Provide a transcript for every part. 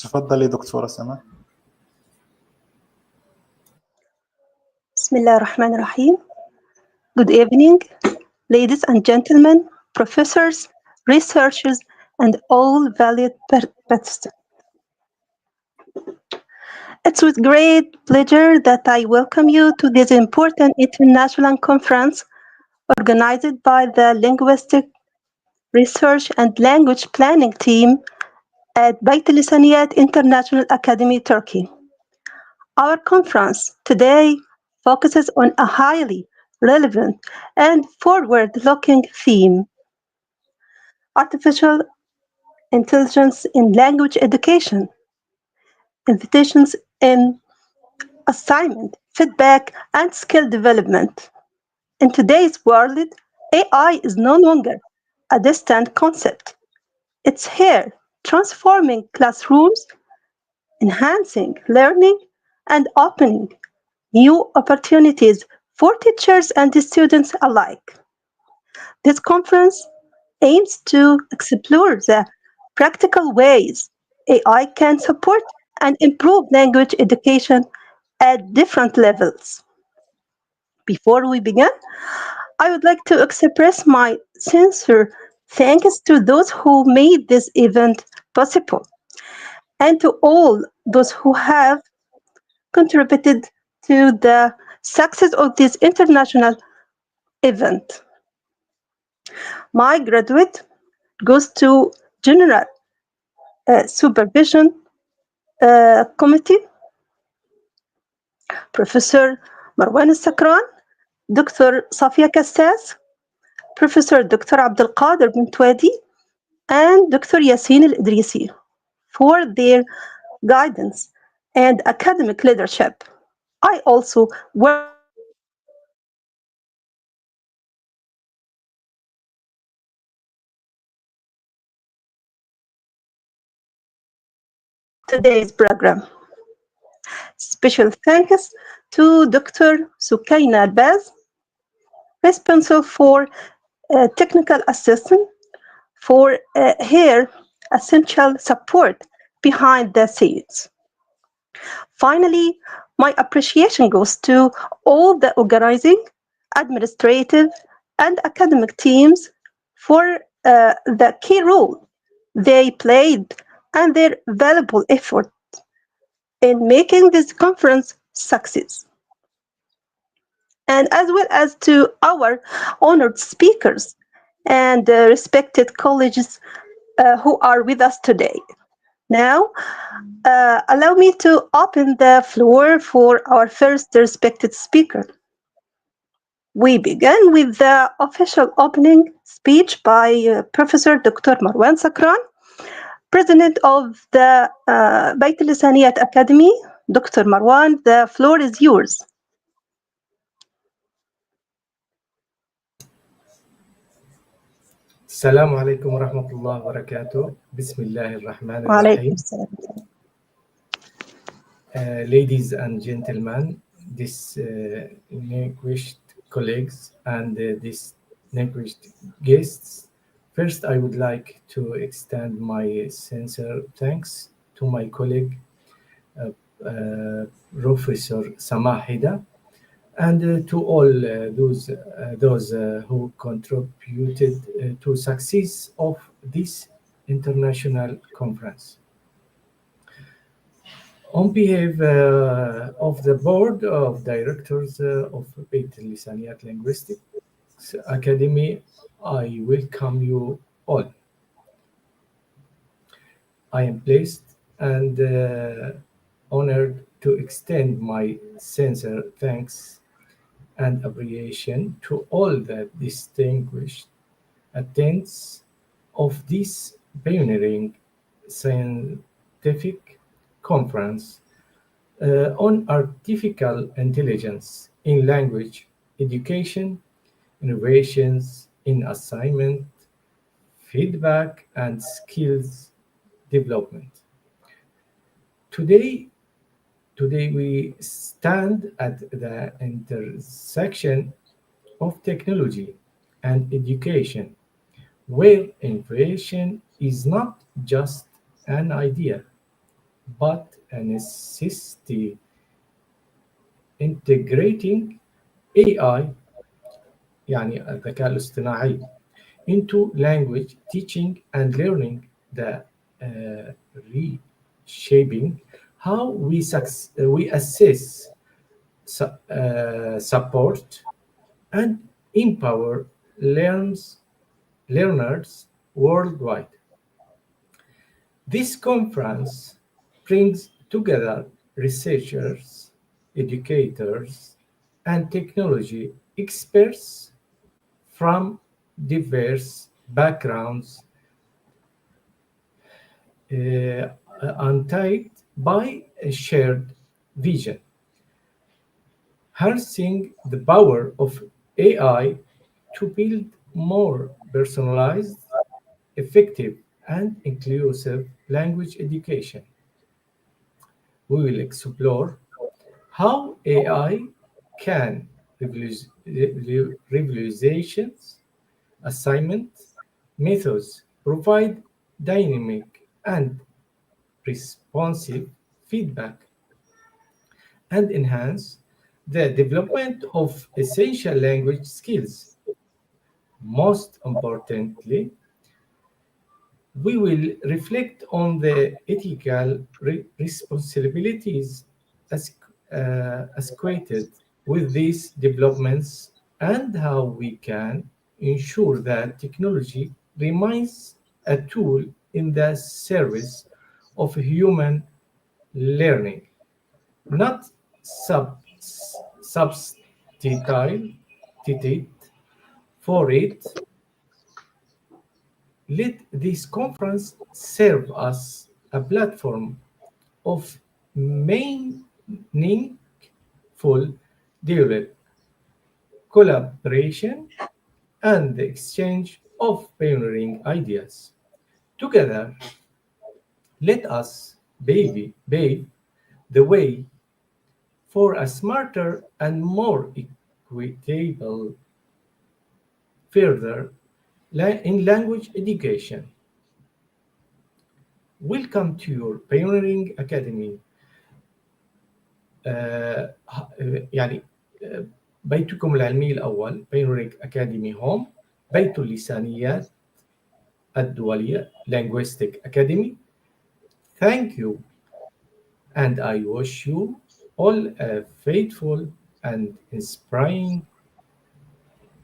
تفضلي دكتورة سما. Bismillah ar-Rahman ar-Rahim. Good evening, ladies and gentlemen, professors, researchers, and all valued participants. It's with great pleasure that I welcome you to this important international conference organized by the Linguistic Research and Language Planning team at Beit al-Lisaniyat International Academy, Turkey. Our conference today focuses on a highly relevant and forward-looking theme: artificial intelligence in language education, invitations in assignment, feedback, and skill development. In today's world, AI is no longer a distant concept. It's here, transforming classrooms, enhancing learning, and opening new opportunities for teachers and students alike. This conference aims to explore the practical ways AI can support and improve language education at different levels. Before we begin, I would like to express my sincere thanks to those who made this event possible and to all those who have contributed to the success of this international event. My graduate goes to General Supervision Committee, Professor Marwan Sakran, Dr. Safia Kassas, Professor Dr. Abdelkader Bentouati, and Dr. Yassine Al-Idrisi for their guidance and academic leadership. I also welcome today's program. Special thanks to Dr. Sukaina Albaz, responsible for technical assistance, for her essential support behind the scenes. Finally, my appreciation goes to all the organizing, administrative, and academic teams for the key role they played and their valuable effort in making this conference success. And as well as to our honored speakers and respected colleagues who are with us today. Now, allow me to open the floor for our first respected speaker. We begin with the official opening speech by Professor Dr. Marwan Sakran, President of the Beit al-Lisaniyat Academy. Dr. Marwan, the floor is yours. السلام عليكم ورحمة الله وبركاته. بسم الله الرحمن الرحيم. Ladies and gentlemen, distinguished colleagues and distinguished guests, first I would like to extend my sincere thanks to my colleague, Professor Samahida, and to all those who contributed to success of this international conference. On behalf of the Board of Directors of Beit al-Lisaniyat Linguistics Academy, I welcome you all. I am pleased and honored to extend my sincere thanks and appreciation to all the distinguished attendees of this pioneering scientific conference on artificial intelligence in language education, innovations in assignment, feedback, and skills development. Today we stand at the intersection of technology and education, where innovation is not just an idea, but a necessity integrating AI يعني الذكاء الاصطناعي into language teaching and learning the uh, reshaping how we assess support and empower learners worldwide. This conference brings together researchers, educators, and technology experts from diverse backgrounds, untied by a shared vision, harnessing the power of AI to build more personalized, effective, and inclusive language education. We will explore how AI can revolutions assignment methods provide dynamic and responsive feedback and enhance the development of essential language skills. Most importantly, we will reflect on the ethical responsibilities associated with these developments and how we can ensure that technology remains a tool in the service of human learning, not substitute for it. Let this conference serve as a platform of meaningful dialogue, collaboration, and the exchange of pioneering ideas. Together, let us pave the way for a smarter and more equitable further in language education. Welcome to your Pioneering Academy. يعني بيتكم العلمي الأول Pioneering Academy Home، بيت اللسانيات الدولية Linguistic Academy. Thank you, and I wish you all a faithful and inspiring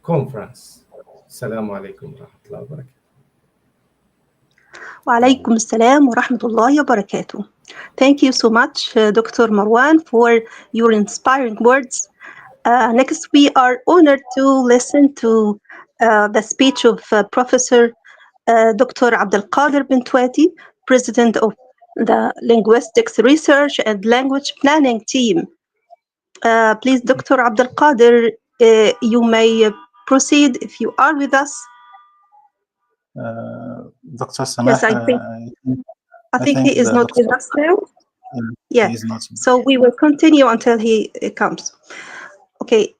conference. السلام عليكم ورحمة الله وبركاته. وعليكم السلام ورحمة الله وبركاته. Thank you so much, Dr. Marwan, for your inspiring words. Next, we are honored to listen to the speech of Professor Dr. Abdelkader Bentouati, President of the Linguistics Research and Language Planning Team. Please, Dr. Abdelkader, you may proceed if you are with us. Dr. Samah, Yes, I think he is not with us now. Yeah, he is not. So we will continue until he comes. Okay.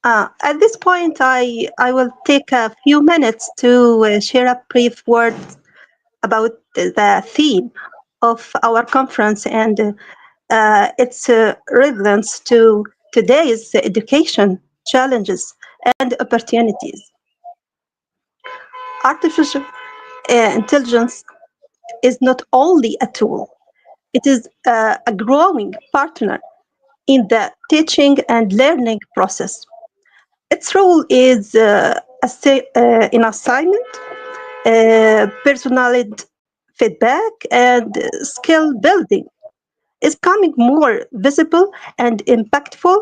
At this point, I will take a few minutes to share a brief word about the theme of our conference and its relevance to today's education challenges and opportunities. Artificial intelligence is not only a tool, it is a growing partner in the teaching and learning process. Its role is in assignment, personalized feedback, and skill building is becoming more visible and impactful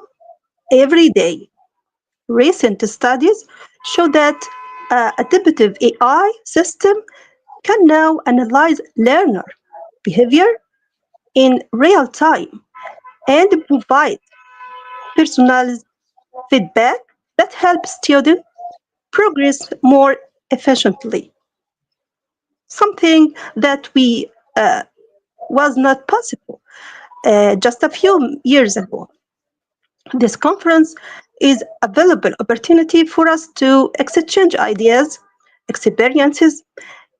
every day. Recent studies show that adaptive AI system can now analyze learner behavior in real time and provide personalized feedback that helps students progress more efficiently. Something that we was not possible just a few years ago. This conference is a valuable opportunity for us to exchange ideas, experiences,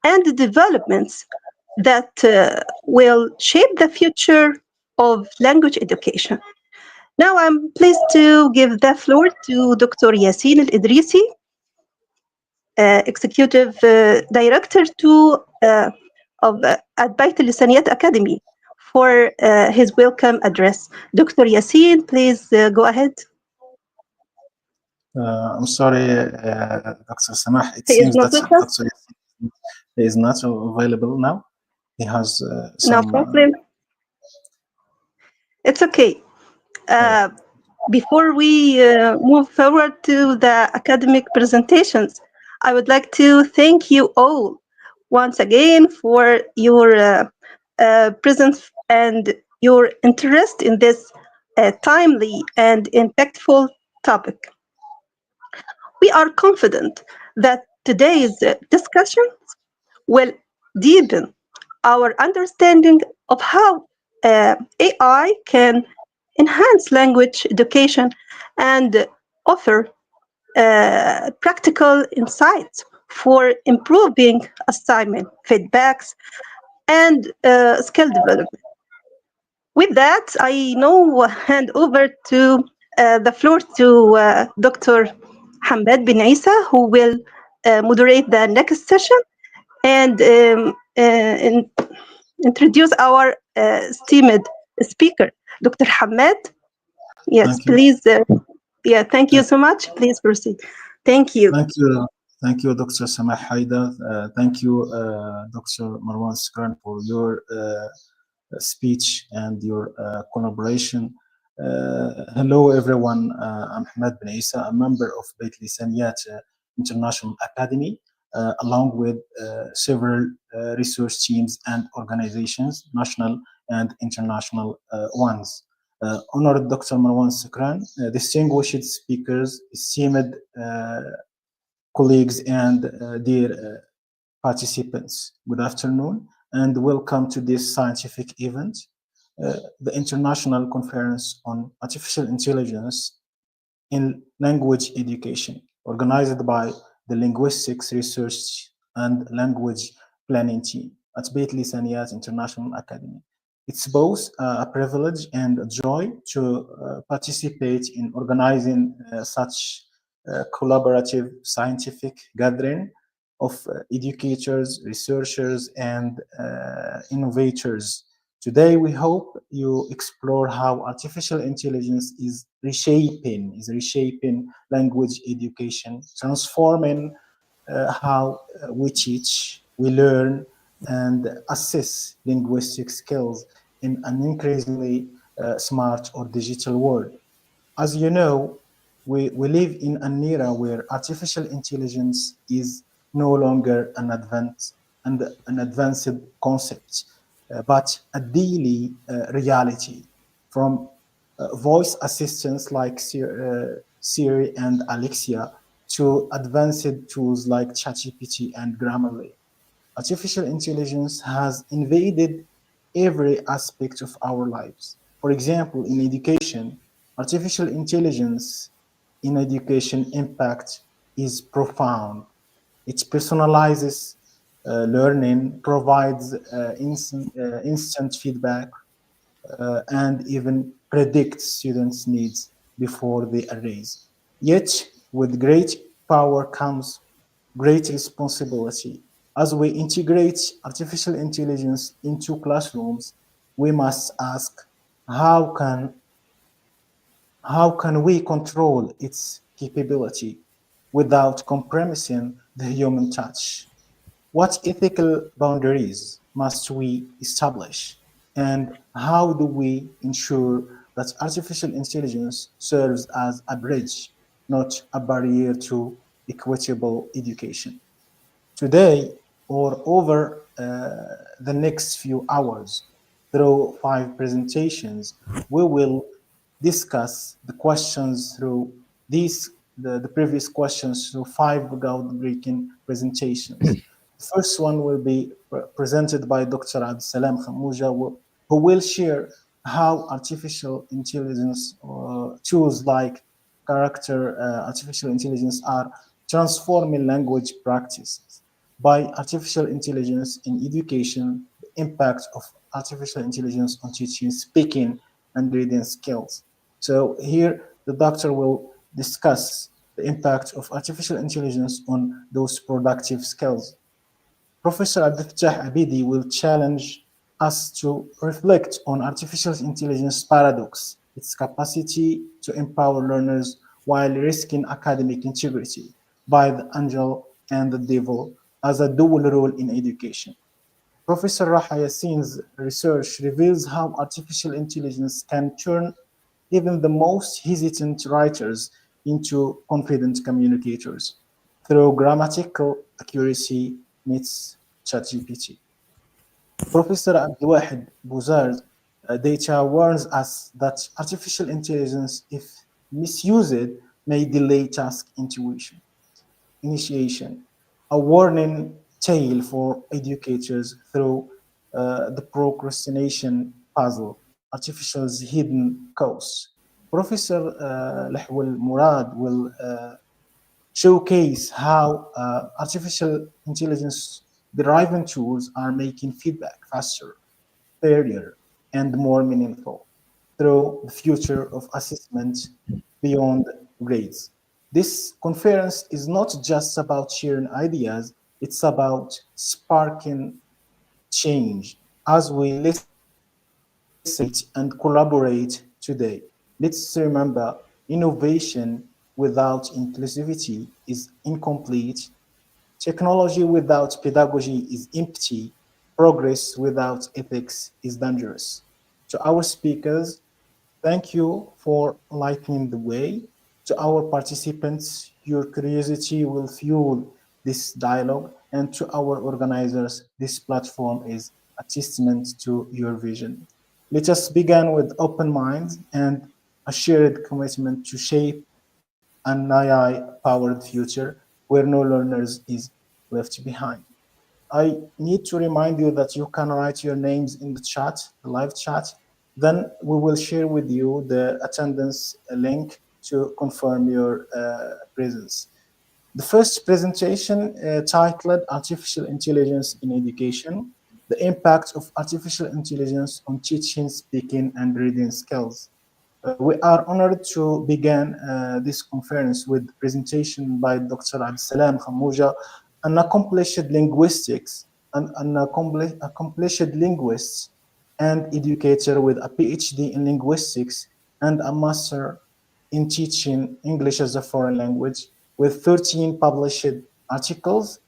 and the developments that will shape the future of language education. Now I'm pleased to give the floor to Dr. Yassine Al-Idrisi, Executive Director at Beit al-Lisaniyat Academy, for his welcome address. Dr. Yassine, please go ahead. I'm sorry, Dr. Samah. It He is seems not that with us. Dr. is not available now. He has No some. problem. It's okay. Uh, Uh, Before we move forward to the academic presentations, I would like to thank you all once again for your presence and your interest in this timely and impactful topic. We are confident that today's discussion will deepen our understanding of how AI can enhance language education and offer practical insights for improving assignment feedbacks and skill development. With that, I now hand over to the floor to Dr. Hmad Benaissa, who will moderate the next session and introduce our esteemed speaker, Dr. Hmad. Yes, Thank you. please. Yeah, thank you Thank, so much. Please proceed. Thank you. thank you. Thank you, Dr. Samah Haida. Thank you, Dr. Marwan Skran, for your speech and your collaboration. Hello, everyone. I'm Hmad Benaissa, a member of Beit Lisaniyat International Academy, along with several research teams and organizations, national and international ones. Honored Dr. Marwan Sakran, distinguished speakers, esteemed colleagues, and dear participants, good afternoon and welcome to this scientific event, the International Conference on Artificial Intelligence in Language Education, organized by the Linguistics Research and Language Planning Team at Beit Lisaniyat International Academy. It's both a privilege and a joy to participate in organizing such collaborative scientific gathering of educators, researchers, and innovators. Today, we hope you explore how artificial intelligence is reshaping language education, transforming how we teach, we learn, and assess linguistic skills in an increasingly smart or digital world. As you know, we live in an era where artificial intelligence is no longer an advanced concept, but a daily reality. From voice assistants like Siri and Alexia to advanced tools like ChatGPT and Grammarly, artificial intelligence has invaded every aspect of our lives. For example, in education, artificial intelligence in education impact is profound. It personalizes learning, provides instant feedback, and even predict students' needs before they arise. Yet, with great power comes great responsibility. As we integrate artificial intelligence into classrooms, we must ask, how can how can we control its capability without compromising the human touch? What ethical boundaries must we establish? And how do we ensure that artificial intelligence serves as a bridge, not a barrier to equitable education? Today, or over the next few hours, through 5 presentations, we will discuss the questions through the previous questions through 5 groundbreaking presentations. The first one will be presented by Dr. Abdessalam Khamouja, who will share how artificial intelligence tools like character artificial intelligence are transforming language practices. by artificial intelligence in education, the impact of artificial intelligence on teaching, speaking, and reading skills. So here the doctor will discuss the impact of artificial intelligence on those productive skills. Professor Abdelfettah Abidi will challenge us to reflect on artificial intelligence paradox, its capacity to empower learners while risking academic integrity by the angel and the devil as a dual role in education. Professor Raha Yassine's research reveals how artificial intelligence can turn even the most hesitant writers into confident communicators through grammatical accuracy meets ChatGPT. Professor Abdelouahd Bouzar data warns us that artificial intelligence, if misused, may delay task initiation, a warning tale for educators through the procrastination puzzle, artificial's hidden cause. Professor Lahoual Mourad will showcase how artificial intelligence deriving tools are making feedback faster, fairer, and more meaningful through the future of assessment beyond grades. This conference is not just about sharing ideas, it's about sparking change. As we listen, debate, and collaborate today, let's remember innovation without inclusivity is incomplete. Technology without pedagogy is empty. Progress without ethics is dangerous. To our speakers, thank you for lighting the way. To our participants, your curiosity will fuel this dialogue. And to our organizers, this platform is a testament to your vision. Let us begin with open minds and a shared commitment to shape an AI-powered future where no learners is left behind. I need to remind you that you can write your names in the chat, the live chat. Then we will share with you the attendance link to confirm your presence. The first presentation titled Artificial Intelligence in Education, the impact of artificial intelligence on teaching, speaking, and reading skills. We are honored to begin this conference with presentation by Dr. Abdessalam Khamouja, an accomplished linguistics and an accomplished linguist and educator with a PhD in linguistics and a master in teaching English as a foreign language, with 13 published articles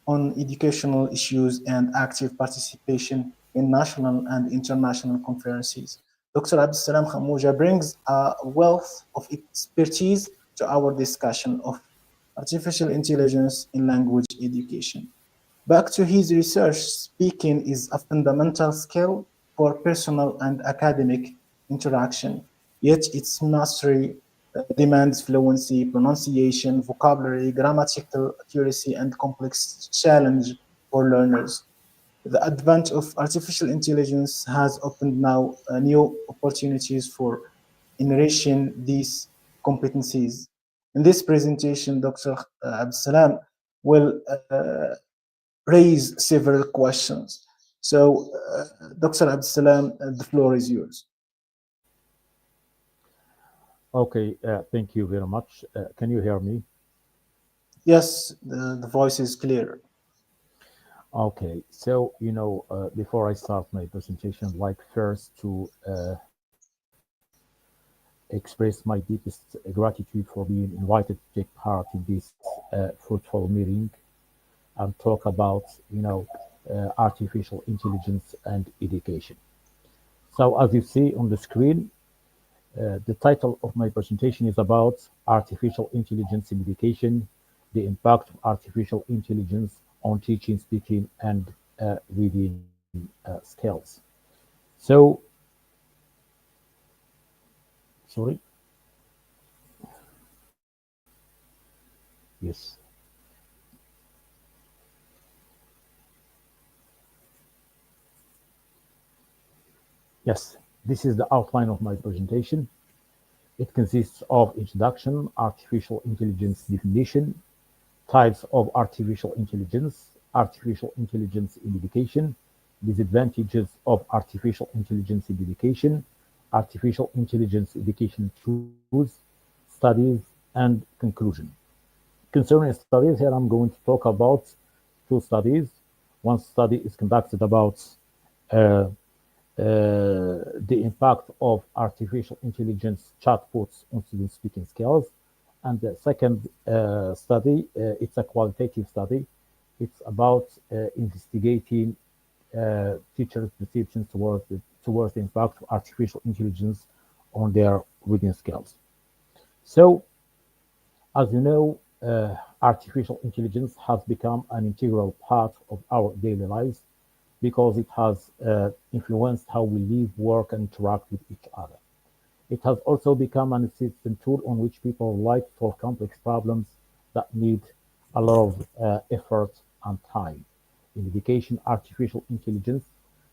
on educational issues and active participation in national and international conferences. Dr. Abdessalam Khamouja brings a wealth of expertise to our discussion of artificial intelligence in language education. Back to his research, speaking is a fundamental skill for personal and academic interaction, yet its mastery demands fluency, pronunciation, vocabulary, grammatical accuracy, and complex challenge for learners. The advent of artificial intelligence has opened now new opportunities for enriching these competencies. In this presentation, Dr. Abdessalam will raise several questions. So, Dr. Abdessalam, the floor is yours. Okay, thank you very much. Can you hear me? Yes, the voice is clear. Okay, so before I start my presentation, I'd like first to express my deepest gratitude for being invited to take part in this fruitful meeting and talk about artificial intelligence and education. So, as you see on the screen, the title of my presentation is about artificial intelligence in education, the impact of artificial intelligence on teaching, speaking, and reading skills. So, sorry, yes, yes, this is the outline of my presentation. It consists of introduction, artificial intelligence definition, types of artificial intelligence, artificial intelligence in education, disadvantages of artificial intelligence in education, artificial intelligence education tools, studies, and conclusion. Concerning studies, here I'm going to talk about two studies. One study is conducted about uh, the impact of artificial intelligence chatbots on student speaking skills. And the second study, it's a qualitative study. It's about investigating teachers' perceptions towards the impact of artificial intelligence on their reading skills. So, as you know, artificial intelligence has become an integral part of our daily lives because it has influenced how we live, work, and interact with each other. It has also become an assistant tool on which people rely to solve complex problems that need a lot of effort and time. In education, artificial intelligence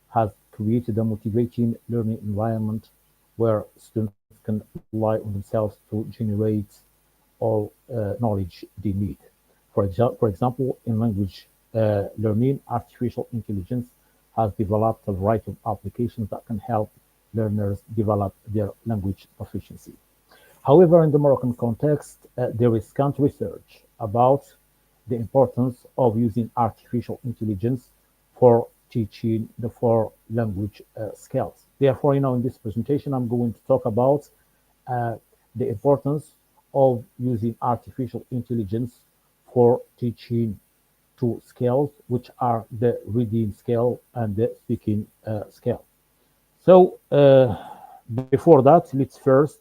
has created a motivating learning environment where students can rely on themselves to generate all knowledge they need. For example, in language learning, artificial intelligence has developed a variety of applications that can help learners develop their language proficiency. However, in the Moroccan context, there is scant research about the importance of using artificial intelligence for teaching the four language skills. Therefore, in this presentation, I'm going to talk about uh, the importance of using artificial intelligence for teaching two skills, which are the reading skill and the speaking skill. So, before that, let's first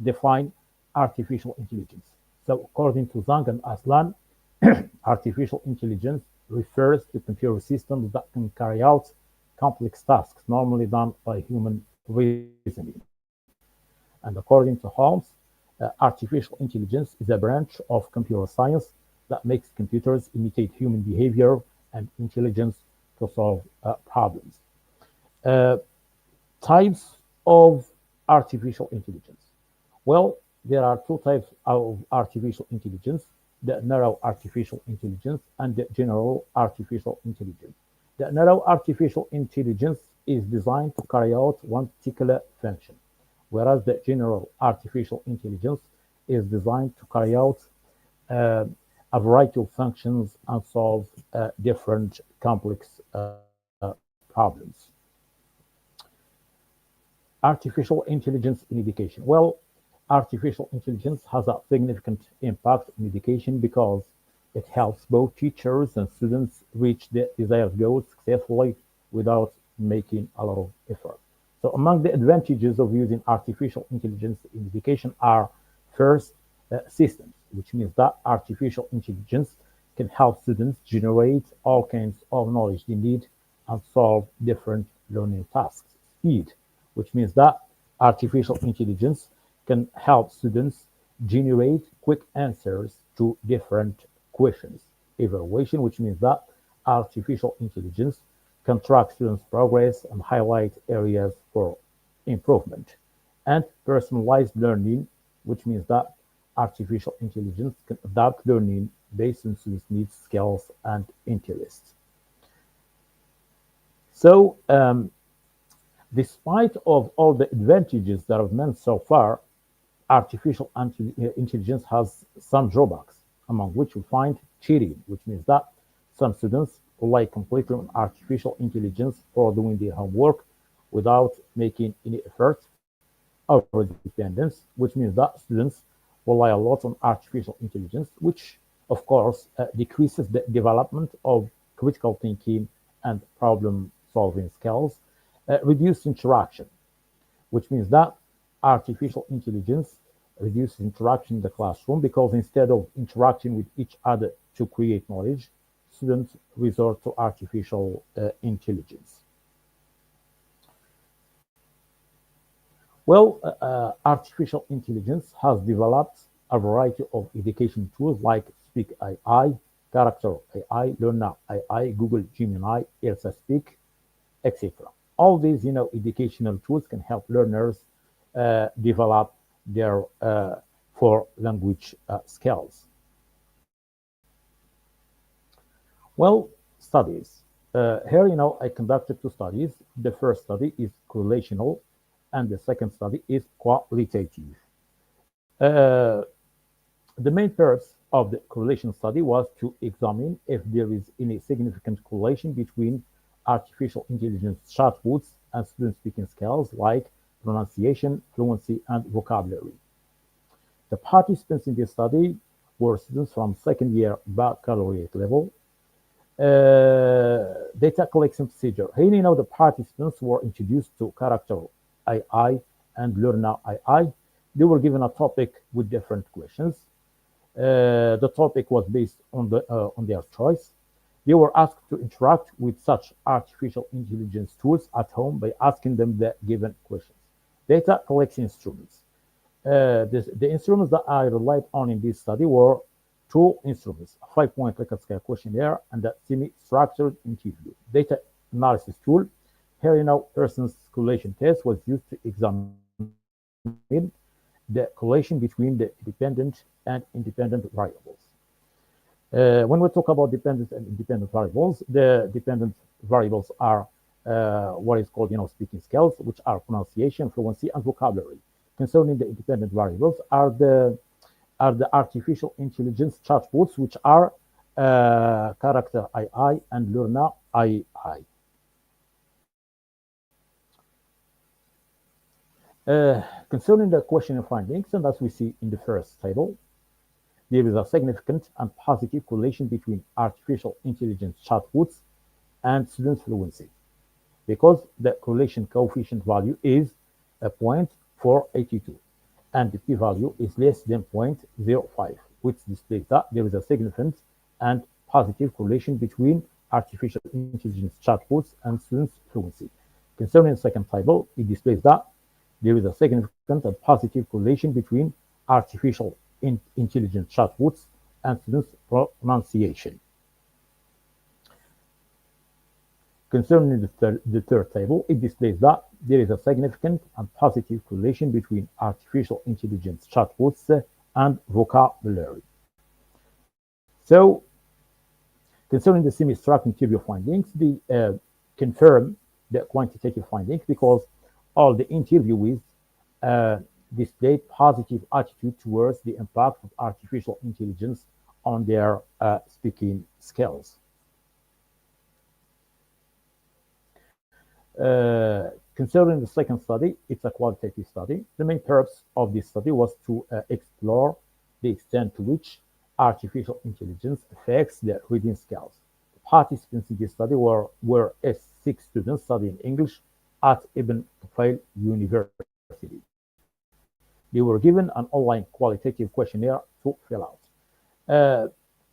define artificial intelligence. So, according to Zhang and Aslan, artificial intelligence refers to computer systems that can carry out complex tasks normally done by human reasoning. And according to Holmes, artificial intelligence is a branch of computer science that makes computers imitate human behavior and intelligence to solve problems. Uh, Types of artificial intelligence. Well, there are two types of artificial intelligence: the narrow artificial intelligence and the general artificial intelligence. The narrow artificial intelligence is designed to carry out one particular function, whereas the general artificial intelligence is designed to carry out uh, a variety of functions and solve different complex problems. Artificial intelligence in education. Well, artificial intelligence has a significant impact in education because it helps both teachers and students reach the desired goals successfully without making a lot of effort. So, among the advantages of using artificial intelligence in education are first, systems, which means that artificial intelligence can help students generate all kinds of knowledge they need and solve different learning tasks. Speed, which means that artificial intelligence can help students generate quick answers to different questions. Evaluation, which means that artificial intelligence can track students' progress and highlight areas for improvement. And personalized learning, which means that artificial intelligence can adapt learning based on students' needs, skills, and interests. So, despite of all the advantages that I've mentioned so far, artificial intelligence has some drawbacks, among which we find cheating, which means that some students rely completely on artificial intelligence for doing their homework without making any effort over dependence, which means that students rely a lot on artificial intelligence, which of course decreases the development of critical thinking and problem solving skills, reduced interaction, which means that artificial intelligence reduces interaction in the classroom because instead of interacting with each other to create knowledge, students resort to artificial intelligence. Well, artificial intelligence has developed a variety of education tools like Speak AI, Character AI, Learner AI, Google Gemini, Elsa Speak, etc. All these, educational tools can help learners develop their four language skills. Well, studies. Here, I conducted two studies. The first study is correlational, and the second study is qualitative. Uh, the main purpose of the correlation study was to examine if there is any significant correlation between artificial intelligence chatbots and student speaking skills like pronunciation, fluency, and vocabulary. The participants in this study were students from second year baccalaureate level. Data collection procedure. Here, the participants were introduced to character AI and learner AI. They were given a topic with different questions. The topic was based on their choice. They were asked to interact with such artificial intelligence tools at home by asking them the given questions. Data collection instruments. The instruments that I relied on in this study were two instruments, a 5-point Likert scale questionnaire and a semi-structured interview. Data analysis tool. Here, Pearson's correlation test was used to examine the correlation between the dependent and independent variables. When we talk about dependent and independent variables, the dependent variables are what is called, speaking skills, which are pronunciation, fluency, and vocabulary. Concerning the independent variables are the artificial intelligence chatbots, which are character AI and learner AI. Concerning the questionnaire findings, and as we see in the first table, there is a significant and positive correlation between artificial intelligence chatbots and student fluency, because the correlation coefficient value is a 0.482, and the p-value is less than 0.05, which displays that there is a significant and positive correlation between artificial intelligence chatbots and students' fluency. Concerning the second table, it displays that there is a significant and positive correlation between artificial intelligence chatbots and students' pronunciation. Concerning the third table, it displays that there is a significant and positive correlation between artificial intelligence chatbots and vocabulary. So, concerning the semi-structured interview findings, they confirm the quantitative findings because all the interviewees displayed positive attitude towards the impact of artificial intelligence on their speaking skills. Concerning the second study, it's a qualitative study. The main purpose of this study was to explore the extent to which artificial intelligence affects the reading skills. The participants in this study were S6 students studying English at Ibn Tufayl University. They were given an online qualitative questionnaire to fill out.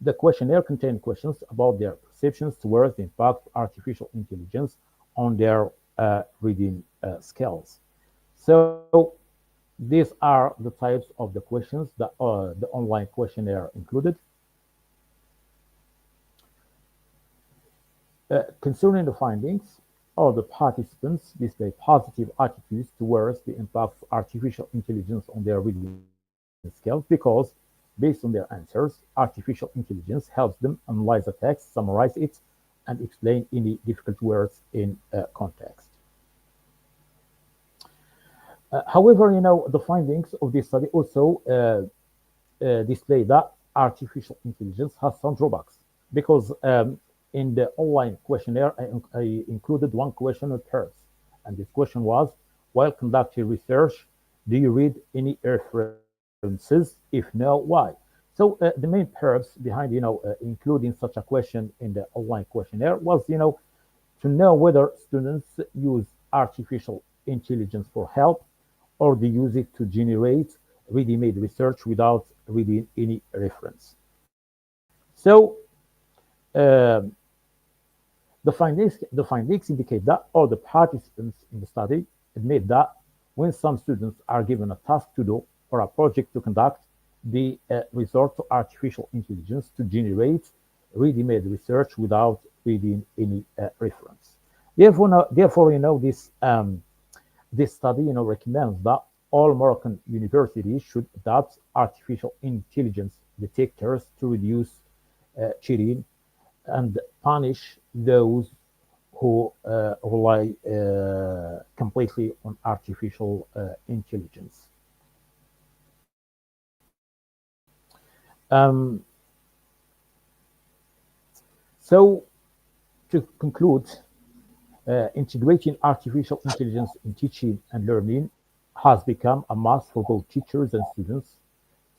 The questionnaire contained questions about their perceptions towards the impact of artificial intelligence on their reading skills. So these are the types of the questions that the online questionnaire included. Concerning the findings, all the participants display positive attitudes towards the impact of artificial intelligence on their reading skills because, based on their answers, artificial intelligence helps them analyze the text, summarize it, and explain any difficult words in context. However, the findings of this study also display that artificial intelligence has some drawbacks because in the online questionnaire, I included one question on purpose, and this question was, while conducting research, do you read any references? If no, why? So the main purpose behind, including such a question in the online questionnaire was, to know whether students use artificial intelligence for help or they use it to generate ready-made research without reading any reference. So the findings indicate that all the participants in the study admit that when some students are given a task to do or a project to conduct, they resort to artificial intelligence to generate ready-made research without reading any reference. Therefore, this study, recommends that all Moroccan universities should adopt artificial intelligence detectors to reduce cheating and punish those who rely completely on artificial intelligence. Um, so, to conclude, integrating artificial intelligence in teaching and learning has become a must for both teachers and students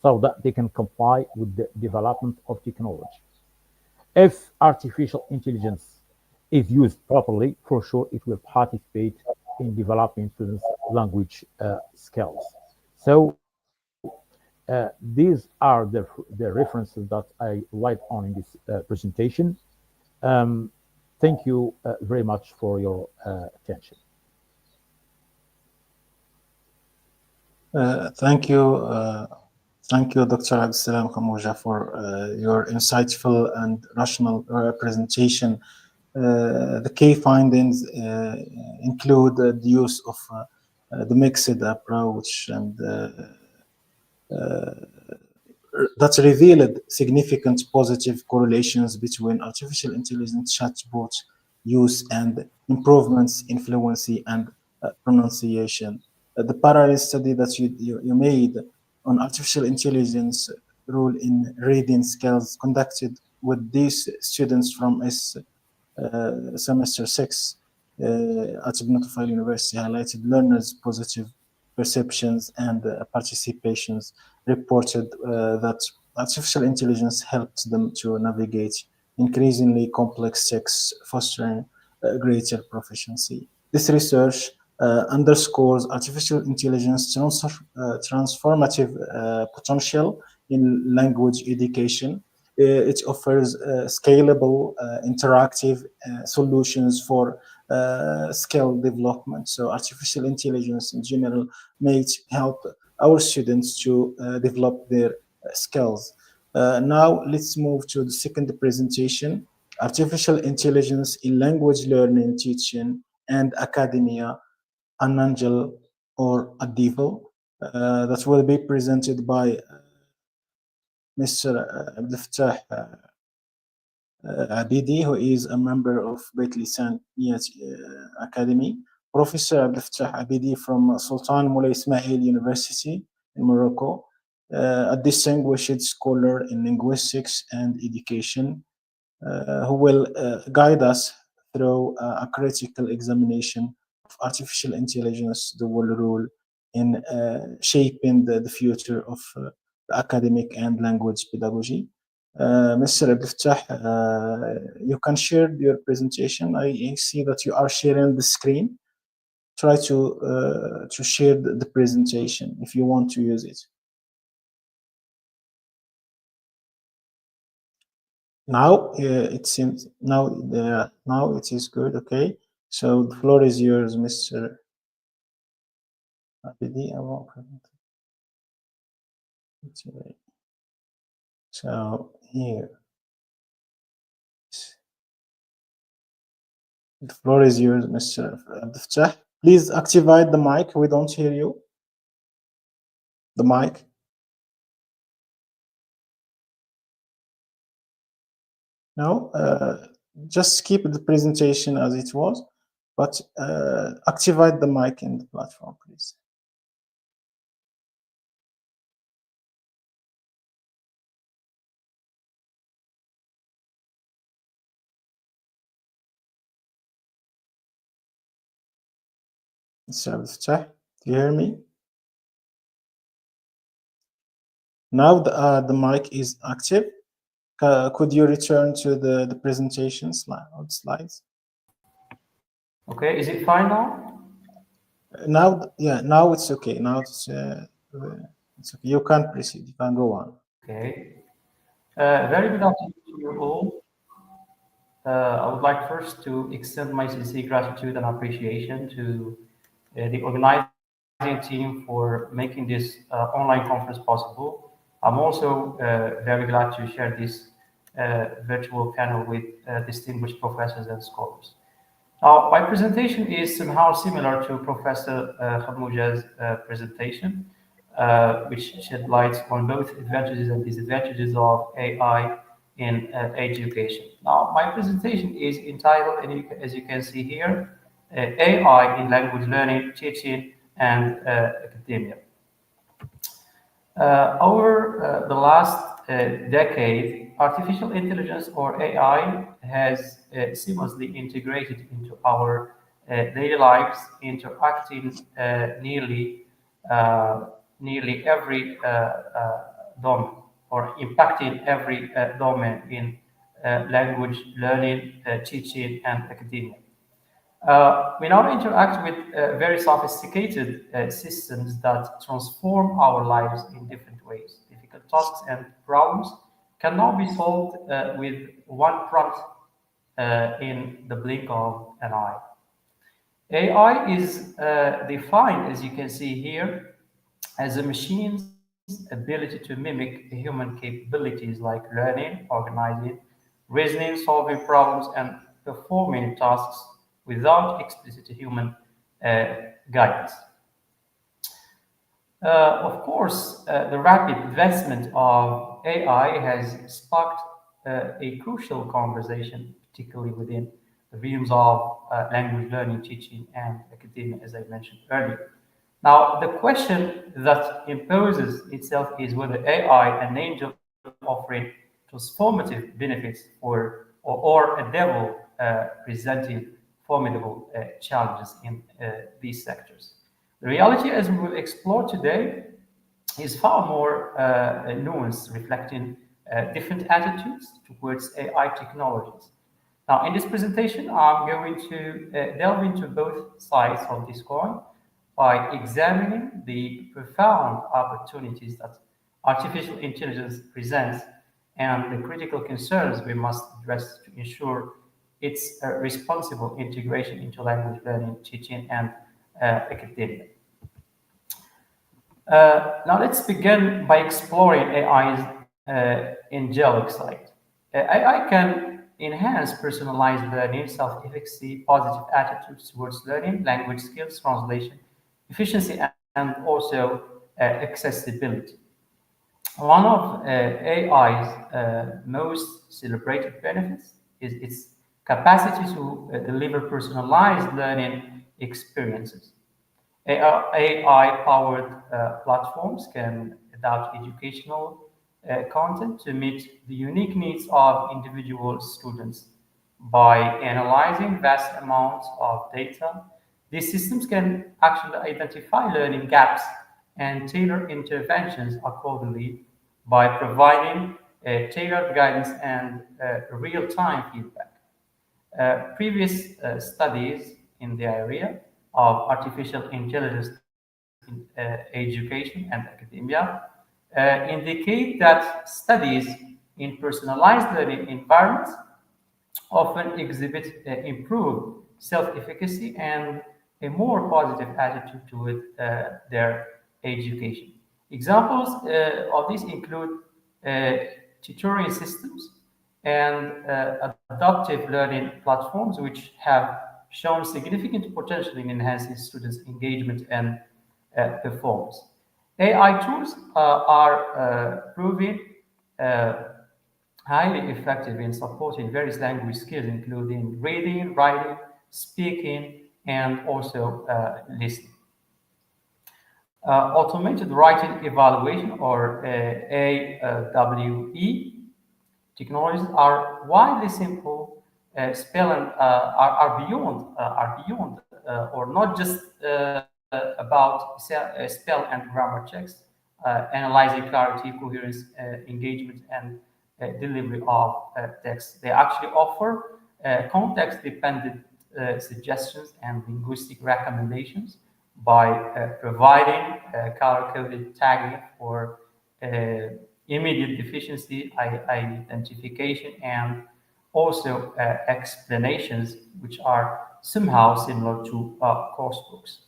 so that they can comply with the development of technology. If artificial intelligence is used properly, for sure it will participate in developing students' language skills. So these are the references that I relied on in this presentation. Um, thank you very much for your attention. Thank you. Thank you, Dr. Abdessalam Khamouja, for your insightful and rational presentation. The key findings include the use of the mixed approach and that revealed significant positive correlations between artificial intelligence chatbot use and improvements in fluency and pronunciation. The parallel study that you made on artificial intelligence role in reading skills conducted with these students from semester 6 at Ibn University highlighted learners' positive perceptions and participations, reported that artificial intelligence helped them to navigate increasingly complex texts, fostering greater proficiency. This research underscores artificial intelligence transformative potential in language education. It offers scalable, interactive solutions for skill development. So artificial intelligence in general may help our students to develop their skills. Now let's move to the second presentation, artificial intelligence in language learning, teaching, and academia, an angel or a devil, that will be presented by Mr. Abdelfettah Abidi, who is a member of Beit Lisan Academy. Professor Abdelfettah Abidi from Sultan Moulay Ismail University in Morocco, a distinguished scholar in linguistics and education, who will guide us through a critical examination of artificial intelligence, the world role in shaping the future of the academic and language pedagogy. Mr. Abdelfettah, you can share your presentation. I see that you are sharing the screen. Try to share the presentation if you want to use it. Now it seems now it is good. Okay, so the floor is yours, Mr. Abidi. So here, the floor is yours, Mr. Abdelfettah. Please activate the mic. We don't hear you. The mic. No, just keep the presentation as it was, but activate the mic in the platform, please. Mr. Abdelfettah, do you hear me? Now the mic is active. Could you return to the presentation slides? Okay, is it fine now? Now, yeah, now it's okay. Now it's okay. You can proceed. You can go on. Okay. Very good afternoon to you all. I would like first to extend my sincere gratitude and appreciation to the organizing team for making this online conference possible. I'm also very glad to share this virtual panel with distinguished professors and scholars. Now, my presentation is somehow similar to Professor Khamouja's presentation, which shed light on both advantages and disadvantages of AI in education. Now, my presentation is entitled, and as you can see here, AI in language learning, teaching, and academia. Over the last decade, artificial intelligence or AI has seamlessly integrated into our daily lives, interacting nearly every domain or impacting every domain in language learning, teaching, and academia. We now interact with very sophisticated systems that transform our lives in different ways. Difficult tasks and problems can now be solved with one prompt in the blink of an eye. AI is defined, as you can see here, as a machine's ability to mimic human capabilities like learning, organizing, reasoning, solving problems, and performing tasks without explicit human guidance. Of course, the rapid advancement of AI has sparked a crucial conversation, particularly within the realms of language learning, teaching, and academia, as I mentioned earlier. Now, the question that imposes itself is whether AI, an angel offering transformative benefits or a devil presenting formidable challenges in these sectors. The reality, as we will explore today, is far more nuanced, reflecting different attitudes towards AI technologies. Now, in this presentation, I'm going to delve into both sides of this coin by examining the profound opportunities that artificial intelligence presents and the critical concerns we must address to ensure its responsible integration into language learning, teaching, and academia. Now let's begin by exploring AI's angelic side. AI can enhance personalized learning, self-efficacy, positive attitudes towards learning, language skills, translation, efficiency, and also accessibility. One of AI's most celebrated benefits is its capacity to deliver personalized learning experiences. AI-powered platforms can adapt educational content to meet the unique needs of individual students. By analyzing vast amounts of data, these systems can actually identify learning gaps and tailor interventions accordingly by providing tailored guidance and real-time feedback. Previous studies in the area of artificial intelligence in education and academia indicate that studies in personalized learning environments often exhibit improved self-efficacy and a more positive attitude toward their education. Examples of these include tutoring systems and adaptive learning platforms, which have shown significant potential in enhancing students' engagement and performance. AI tools are proving highly effective in supporting various language skills, including reading, writing, speaking, and also listening. Automated writing evaluation, or AWE, technologies are widely simple, spell and are beyond or not just about spell and grammar checks, analyzing clarity, coherence, engagement, and delivery of text. They actually offer context-dependent suggestions and linguistic recommendations by providing color-coded tagging for immediate deficiency identification and also explanations, which are somehow similar to course books.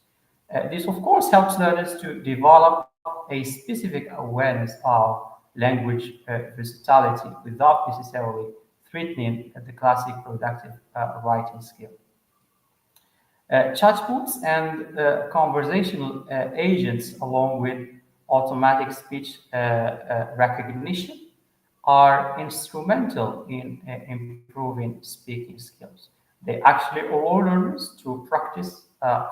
This, of course, helps learners to develop a specific awareness of language versatility without necessarily threatening the classic productive writing skill. Chatbots and conversational agents, along with automatic speech recognition, are instrumental in improving speaking skills. They actually allow learners to practice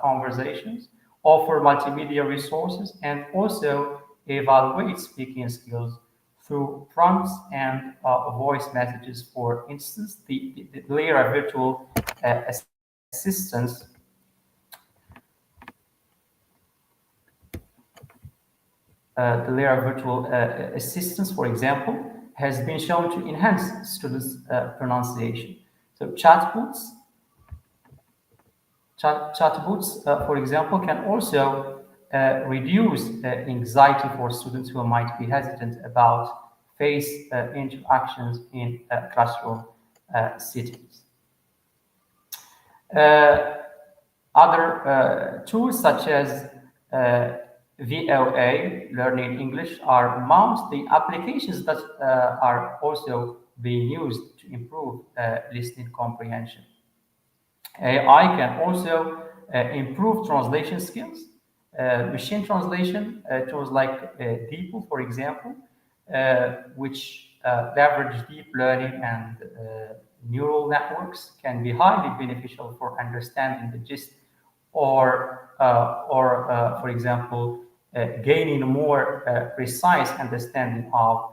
conversations, offer multimedia resources, and also evaluate speaking skills through prompts and voice messages. For instance, the Lyra virtual assistants the Lyra virtual assistants, for example, has been shown to enhance students' pronunciation. So chatbots, for example, can also reduce anxiety for students who might be hesitant about face interactions in classroom settings. Other tools such as VOA, Learning English, are amongst the applications that are also being used to improve listening comprehension. AI can also improve translation skills. Machine translation tools like DeepL, for example, which leverage deep learning and neural networks, can be highly beneficial for understanding the gist or for example, gaining a more precise understanding of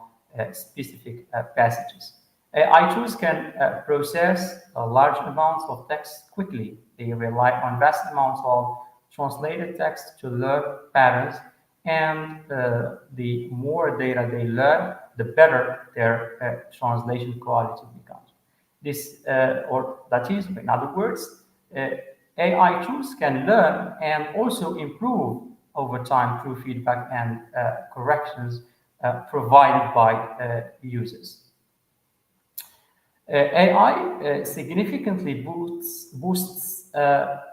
specific passages. AI tools can process large amounts of text quickly. They rely on vast amounts of translated text to learn patterns, and the more data they learn, the better their translation quality becomes. That is, in other words, AI tools can learn and also improve over time through feedback and corrections provided by users. AI significantly boosts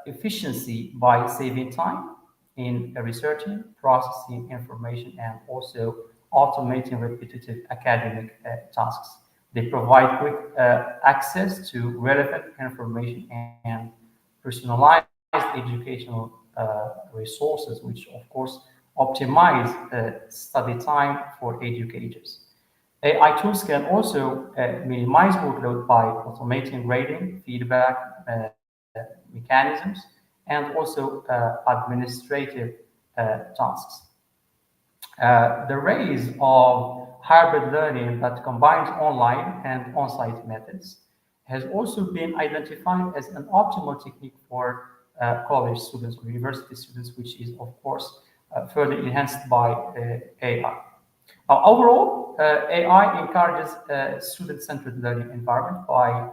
efficiency by saving time in researching, processing information, and also automating repetitive academic tasks. They provide quick access to relevant information and personalized educational resources, which of course optimize study time for educators. AI tools can also minimize workload by automating grading, feedback mechanisms, and also administrative tasks. The rise of hybrid learning that combines online and on-site methods has also been identified as an optimal technique for college students or university students, which is, of course, further enhanced by AI. Overall, AI encourages a student-centered learning environment by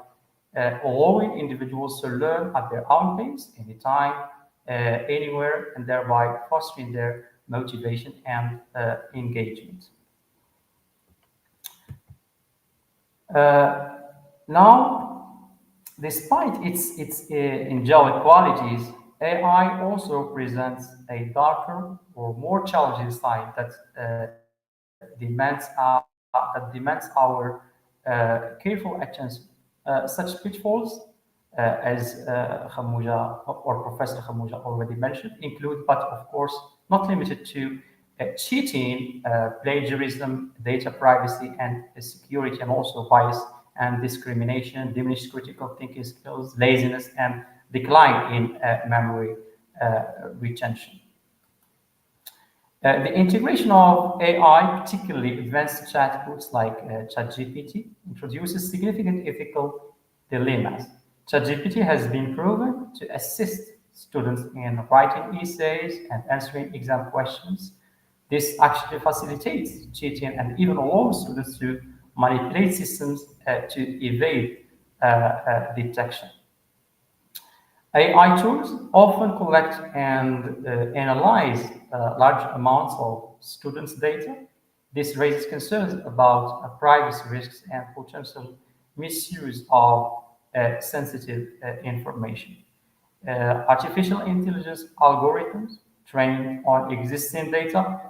allowing individuals to learn at their own pace, anytime, anywhere, and thereby fostering their motivation and engagement. Now, despite its angelic qualities, AI also presents a darker or more challenging side that demands our careful attention. Such pitfalls, as Khamouja or Professor Khamouja already mentioned, include, but of course not limited to, cheating, plagiarism, data privacy and security, and also bias and discrimination, diminished critical thinking skills, laziness, and decline in memory retention. The integration of AI, particularly advanced chatbots like ChatGPT, introduces significant ethical dilemmas. ChatGPT has been proven to assist students in writing essays and answering exam questions. This actually facilitates cheating and even allows students to manipulate systems to evade detection. AI tools often collect and analyze large amounts of students' data. This raises concerns about privacy risks and potential misuse of sensitive information. Artificial intelligence algorithms trained on existing data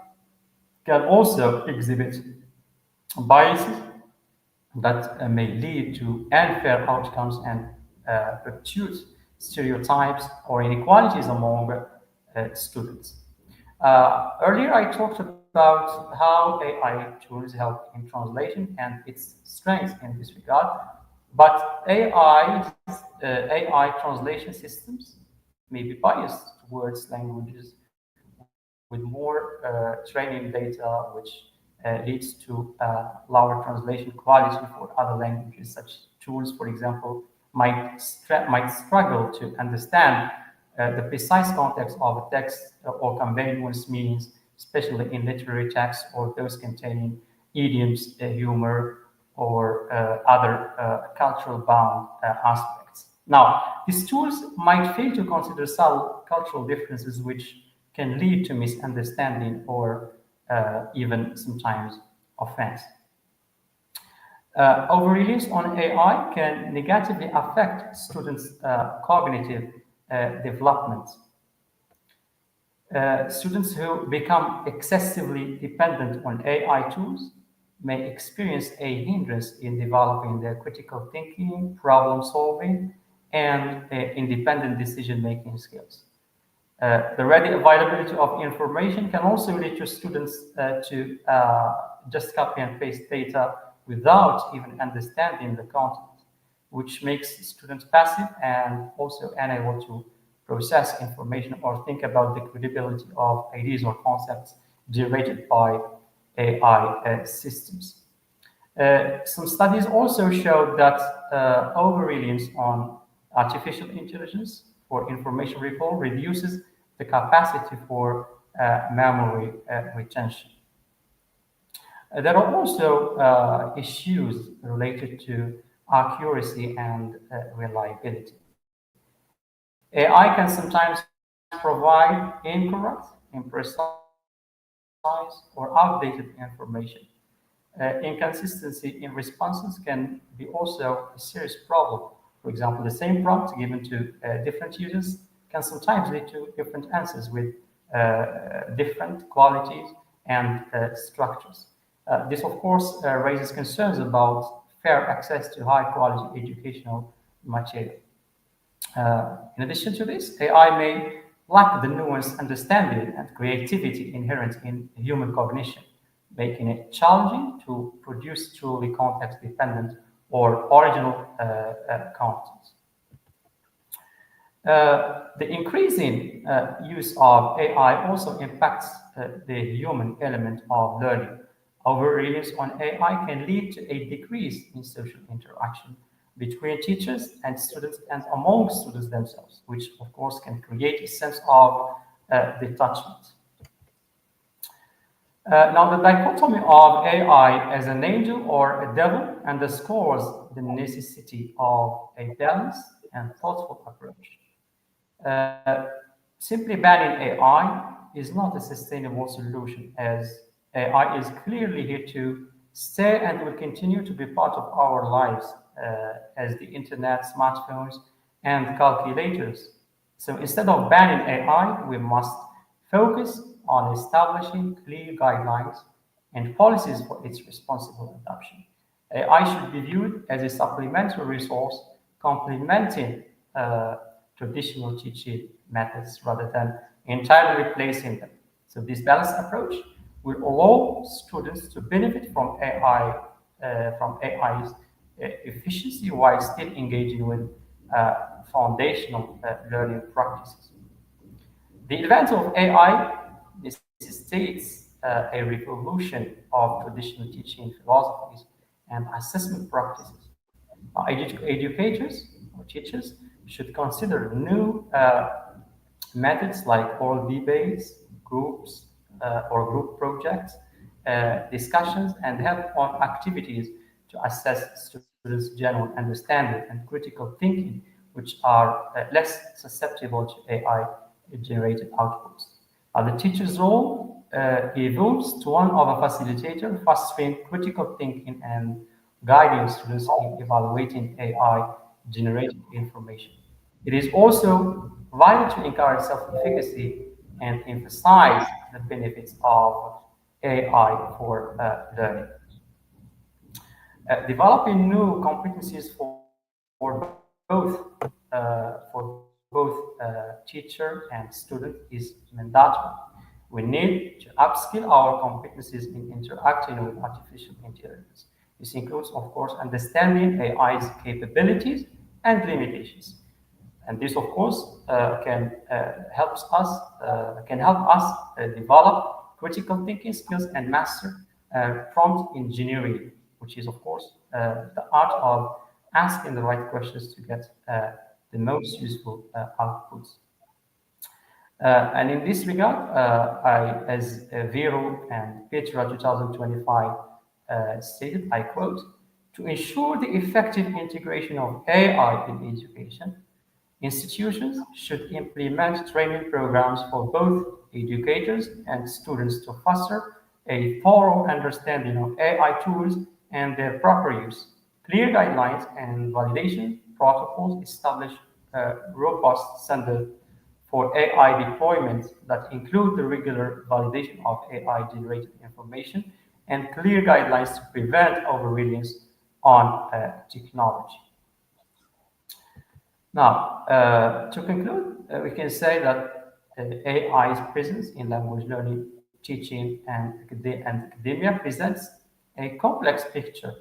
can also exhibit biases that may lead to unfair outcomes and perpetuate stereotypes or inequalities among students. Earlier, I talked about about how AI tools help in translation and its strengths in this regard. But AI translation systems may be biased towards languages with more training data, which leads to lower translation quality for other languages. Such tools, for example, might struggle to understand the precise context of a text or convey nuanced meanings, especially in literary texts or those containing idioms, humor, or other cultural bound aspects. Now, these tools might fail to consider subtle cultural differences which can lead to misunderstanding or even sometimes offense. Over-reliance on AI can negatively affect students' cognitive development. Students who become excessively dependent on AI tools may experience a hindrance in developing their critical thinking, problem solving, and independent decision making skills. The ready availability of information can also lead to students to just copy and paste data without even understanding the content, which makes students passive and also unable to process information or think about the credibility of ideas or concepts generated by AI systems. Some studies also show that over-reliance on artificial intelligence for information recall reduces the capacity for memory retention. There are also issues related to accuracy and reliability. AI can sometimes provide incorrect, imprecise, or outdated information. Inconsistency in responses can be also a serious problem. For example, the same prompt given to different users can sometimes lead to different answers with different qualities and structures. This, of course, raises concerns about fair access to high quality educational material. In addition to this, AI may lack the nuanced understanding and creativity inherent in human cognition, making it challenging to produce truly context-dependent or original content. The increasing use of AI also impacts the human element of learning. Over-reliance on AI can lead to a decrease in social interaction between teachers and students and among students themselves, which of course can create a sense of detachment. Now, the dichotomy of AI as an angel or a devil underscores the necessity of a balanced and thoughtful approach. Uh, Simply banning AI is not a sustainable solution, as AI is clearly here to stay and will continue to be part of our lives as the internet, smartphones, and calculators. So instead of banning AI, we must focus on establishing clear guidelines and policies for its responsible adoption. AI should be viewed as a supplementary resource complementing traditional teaching methods rather than entirely replacing them. So this balanced approach will allow students to benefit from AI's efficiency while still engaging with foundational learning practices. The advance of AI necessitates a revolution of traditional teaching philosophies and assessment practices. Educators or teachers should consider new methods like oral debates, groups or group projects, discussions, and help-on activities to assess students' genuine understanding and critical thinking, which are less susceptible to AI-generated outputs. The teacher's role evolves to one of a facilitator, fostering critical thinking and guiding students in evaluating AI-generated information. It is also vital to encourage self-efficacy and emphasize the benefits of AI for learning. Developing new competencies for both teacher and student is mandatory. We need to upskill our competencies in interacting with artificial intelligence. This includes, of course, understanding AI's capabilities and limitations. And this, of course, can help us develop critical thinking skills and master prompt engineering, which is, of course, the art of asking the right questions to get the most useful outputs. And in this regard, as Vero and Petra 2025 stated, I quote, to ensure the effective integration of AI in education, institutions should implement training programs for both educators and students to foster a thorough understanding of AI tools and their proper use. Clear guidelines and validation protocols establish robust standards for AI deployment that include the regular validation of AI-generated information and clear guidelines to prevent overreadings on technology. Now, to conclude, we can say that AI's presence in language learning, teaching, and academia presents a complex picture.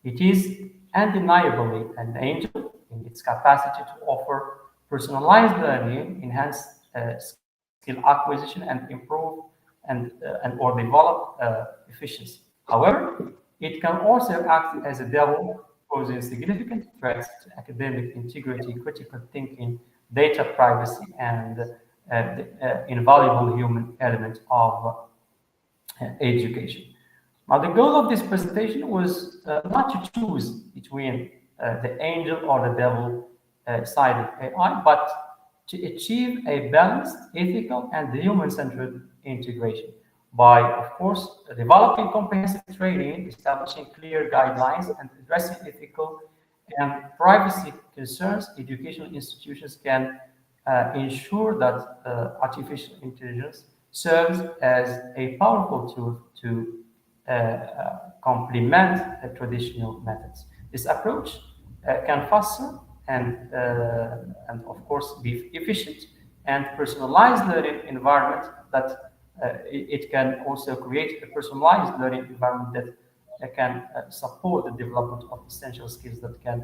It is undeniably an angel in its capacity to offer personalized learning, enhance skill acquisition, and improve and or develop efficiency. However, it can also act as a devil, posing significant threats to academic integrity, critical thinking, data privacy, and the invaluable human element of education. Now, the goal of this presentation was not to choose between the angel or the devil side of AI, but to achieve a balanced, ethical, and human-centered integration by, of course, developing comprehensive training, establishing clear guidelines, and addressing ethical and privacy concerns. Educational institutions can ensure that artificial intelligence serves as a powerful tool to complement traditional methods. This approach can foster and of course be efficient and personalized learning environment that it can also create a personalized learning environment that can support the development of essential skills that can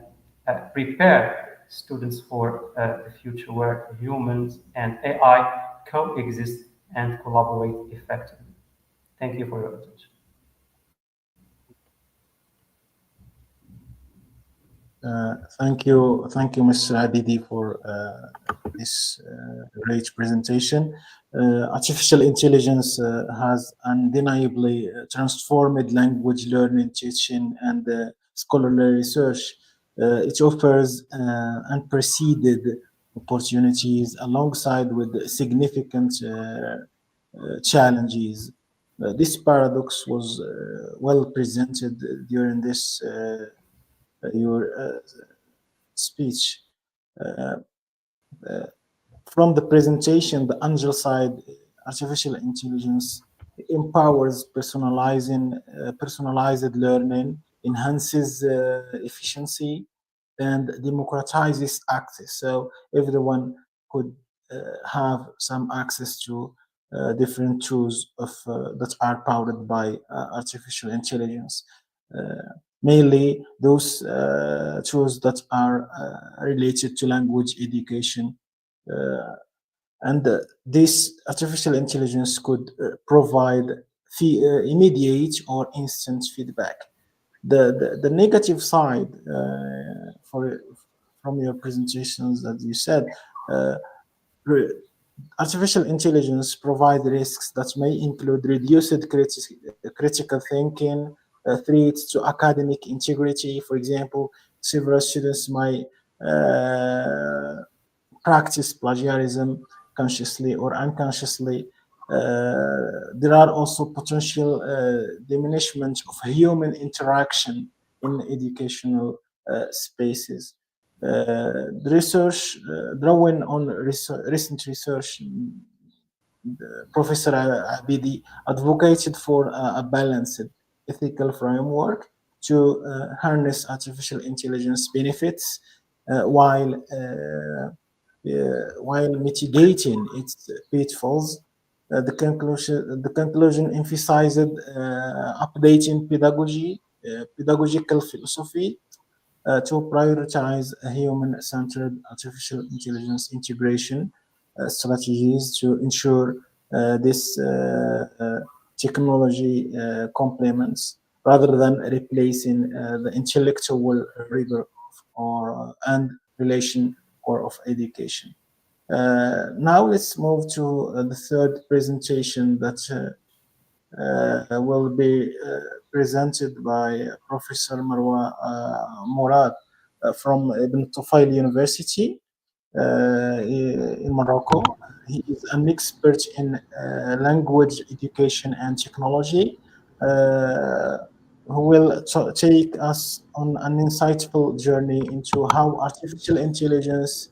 prepare students for a future where humans and AI coexist and collaborate effectively. Thank you for your attention. Thank you, Mr. Abidi, for this great presentation. Artificial intelligence has undeniably transformed language learning, teaching, and scholarly research. It offers unprecedented opportunities alongside with significant challenges. This paradox was well presented during this your speech. Uh, from the presentation, the angel side, artificial intelligence empowers personalized learning, enhances efficiency, and democratizes access. So everyone could have some access to different tools that are powered by artificial intelligence. Mainly those tools that are related to language education. And this artificial intelligence could provide immediate or instant feedback. The negative side from your presentations that you said, artificial intelligence provide risks that may include reduced critical thinking, threats to academic integrity. For example, several students might practice plagiarism consciously or unconsciously. There are also potential diminishment of human interaction in educational spaces. The research drawing on recent research, Professor Abidi advocated for a balanced ethical framework to harness artificial intelligence benefits while mitigating its pitfalls. The conclusion emphasized updating pedagogical philosophy to prioritize human-centered artificial intelligence integration strategies to ensure this technology complements rather than replacing the intellectual rigor or and relation core of education. Now let's move to the third presentation that will be presented by Professor Mourad from Ibn Tufayl University in Morocco. He is an expert in language education and technology, uh, who will take us on an insightful journey into how artificial intelligence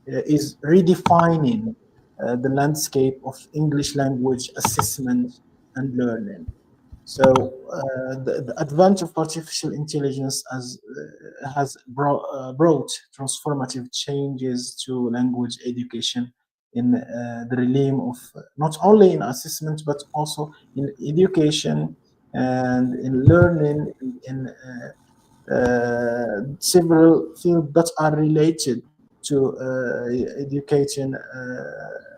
is redefining the landscape of English language assessment and learning. So the advent of artificial intelligence has brought transformative changes to language education in the realm of not only in assessment but also in education and in learning in several fields that are related to educating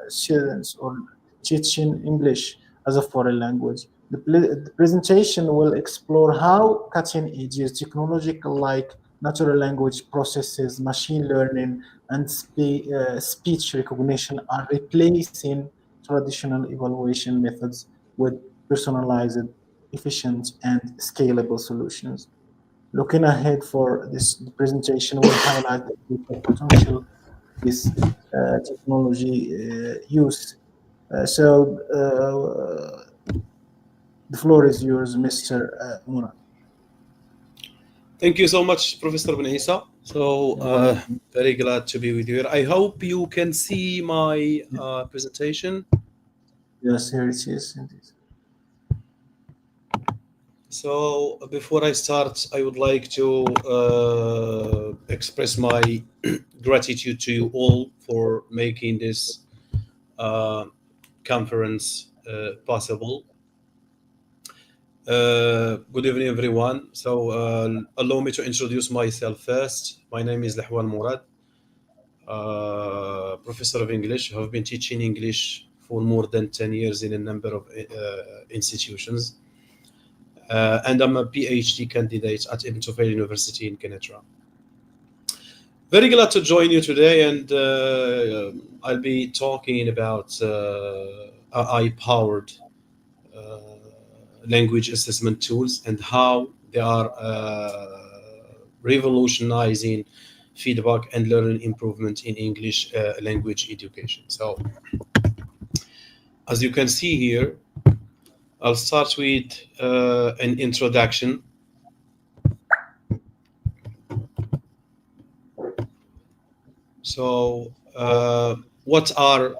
students or teaching English as a foreign language. The presentation will explore how cutting-edge technological like natural language processes, machine learning, and speech recognition are replacing traditional evaluation methods with personalized, efficient, and scalable solutions. Looking ahead for this presentation will highlight the potential this technology use. The floor is yours, Mr. Muna. Thank you so much, Professor Benaissa. So very glad to be with you here. I hope you can see my presentation. Yes, here it is. Indeed. So before I start, I would like to express my gratitude to you all for making this conference possible. Good evening, everyone. So allow me to introduce myself first. My name is Lahoual Mourad, professor of English. I have been teaching English for more than 10 years in a number of institutions. And I'm a PhD candidate at Ibn Tufayl University in Kenitra. Very glad to join you today, and I'll be talking about AI-powered language assessment tools and how they are revolutionizing feedback and learning improvement in English language education. So, as you can see here, I'll start with an introduction. So, what are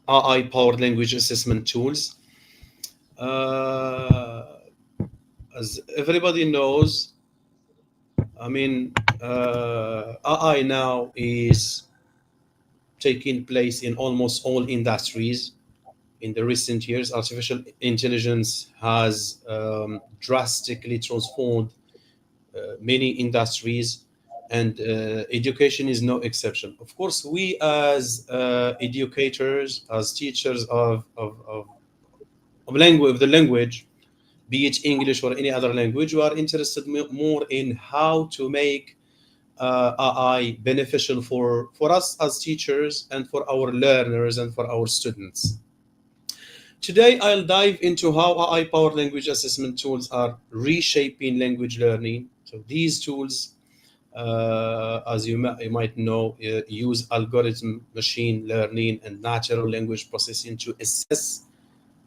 AI-powered language assessment tools? As everybody knows, I mean, AI now is taking place in almost all industries. In the recent years, artificial intelligence has drastically transformed many industries, and education is no exception. Of course, we as educators, as teachers of language, of the language, be it English or any other language, we are interested more in how to make AI beneficial for us as teachers and for our learners and for our students. Today, I'll dive into how AI-powered language assessment tools are reshaping language learning. So these tools, as you might know, use algorithm, machine learning, and natural language processing to assess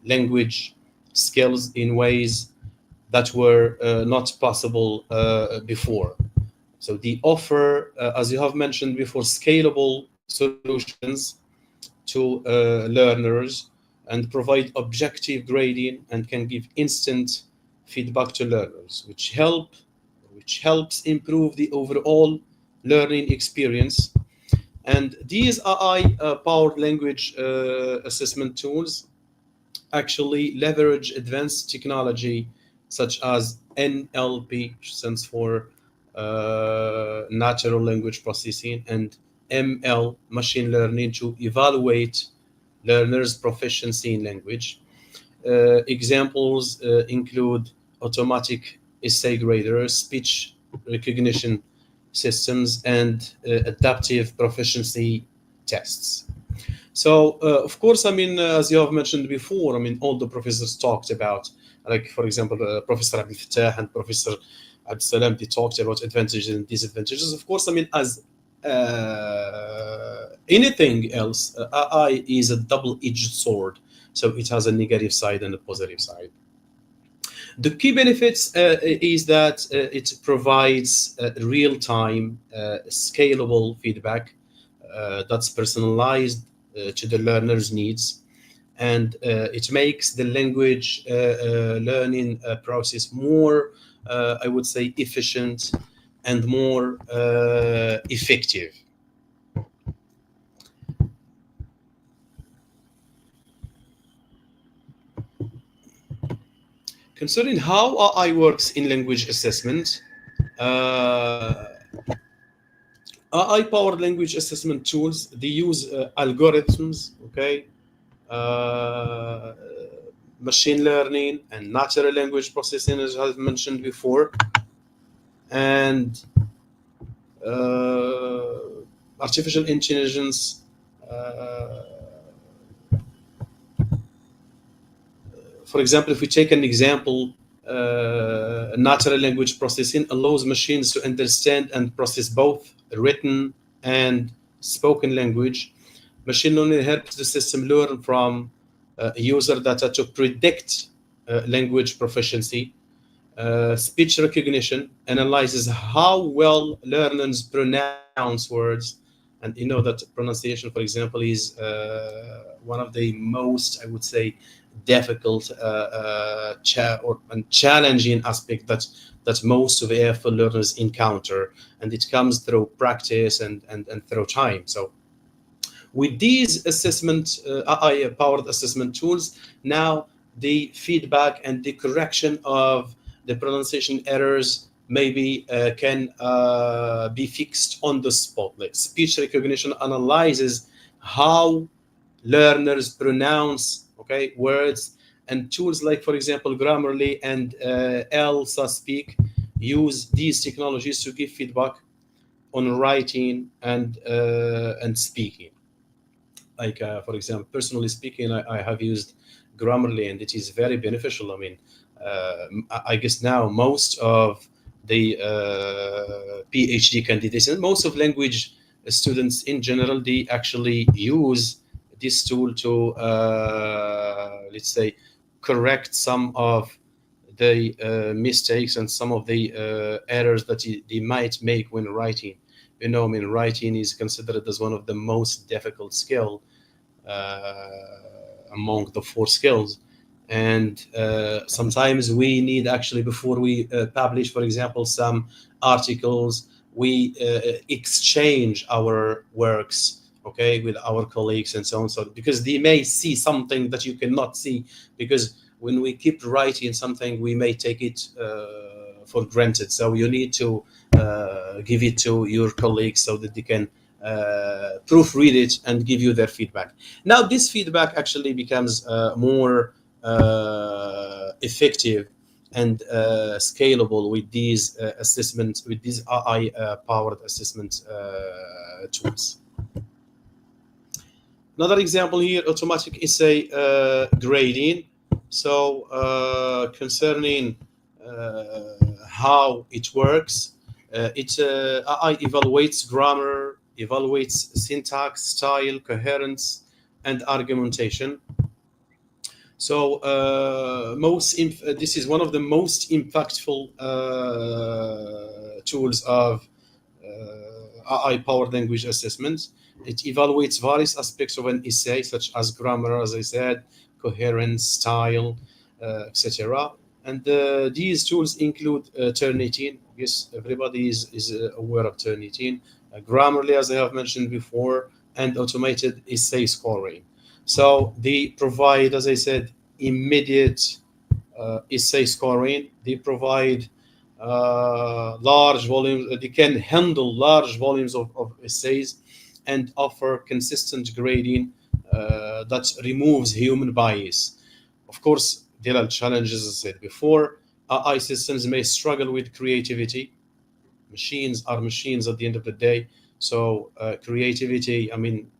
language skills in ways that were not possible before. So they offer, as you have mentioned before, scalable solutions to learners and provide objective grading and can give instant feedback to learners, which helps improve the overall learning experience. And these AI-powered language assessment tools actually leverage advanced technology such as NLP, which stands for natural language processing, and ML, machine learning, to evaluate learners' proficiency in language. Examples include automatic essay graders, speech recognition systems, and adaptive proficiency tests. So, of course, I mean, as you have mentioned before, I mean, all the professors talked about, like, for example, Professor Abdelfettah and Professor Abdessalam, they talked about advantages and disadvantages. Of course, I mean, as anything else, AI is a double-edged sword. So it has a negative side and a positive side. The key benefits is that it provides real-time, scalable feedback that's personalized to the learner's needs, and it makes the language learning process more, I would say, efficient and more effective. Concerning how AI works in language assessment, AI-powered language assessment tools, they use algorithms, okay, uh, machine learning and natural language processing, as I mentioned before, and artificial intelligence. For example, if we take an example, natural language processing allows machines to understand and process both written and spoken language. Machine learning helps the system learn from user data to predict language proficiency. Speech recognition analyzes how well learners pronounce words, and you know that pronunciation, for example, is one of the most, I would say, difficult and challenging aspect that most of AFL learners encounter, and it comes through practice and through time. So with these assessment AI-powered assessment tools, now the feedback and the correction of the pronunciation errors maybe can be fixed on the spot. Like speech recognition analyzes how learners pronounce, okay, words, and tools like, for example, Grammarly and ELSA Speak use these technologies to give feedback on writing and speaking. Like, for example, personally speaking, I have used Grammarly, and it is very beneficial. I mean, I guess now most of the PhD candidates and most of language students in general, they actually use this tool to, let's say, correct some of the mistakes and some of the errors that they might make when writing. You know, I mean, writing is considered as one of the most difficult skill among the four skills. And sometimes we need, actually, before we publish, for example, some articles, we exchange our works, okay, with our colleagues and so on. So because they may see something that you cannot see, because when we keep writing something, we may take it for granted. So you need to give it to your colleagues so that they can proofread it and give you their feedback. Now, this feedback actually becomes more effective and scalable with these assessments, with these AI-powered assessment tools. Another example here, automatic essay grading. So concerning how it works, AI evaluates grammar, evaluates syntax, style, coherence, and argumentation. So this is one of the most impactful tools of AI-powered language assessment. It evaluates various aspects of an essay, such as grammar, as I said, coherence, style, etc. And these tools include Turnitin. Yes, everybody is aware of Turnitin. Grammarly, as I have mentioned before, and automated essay scoring. So they provide, as I said, immediate essay scoring. They provide large volumes. They can handle large volumes of essays and offer consistent grading that removes human bias. Of course, there are challenges, as I said before. AI systems may struggle with creativity. Machines are machines at the end of the day. So creativity, I mean,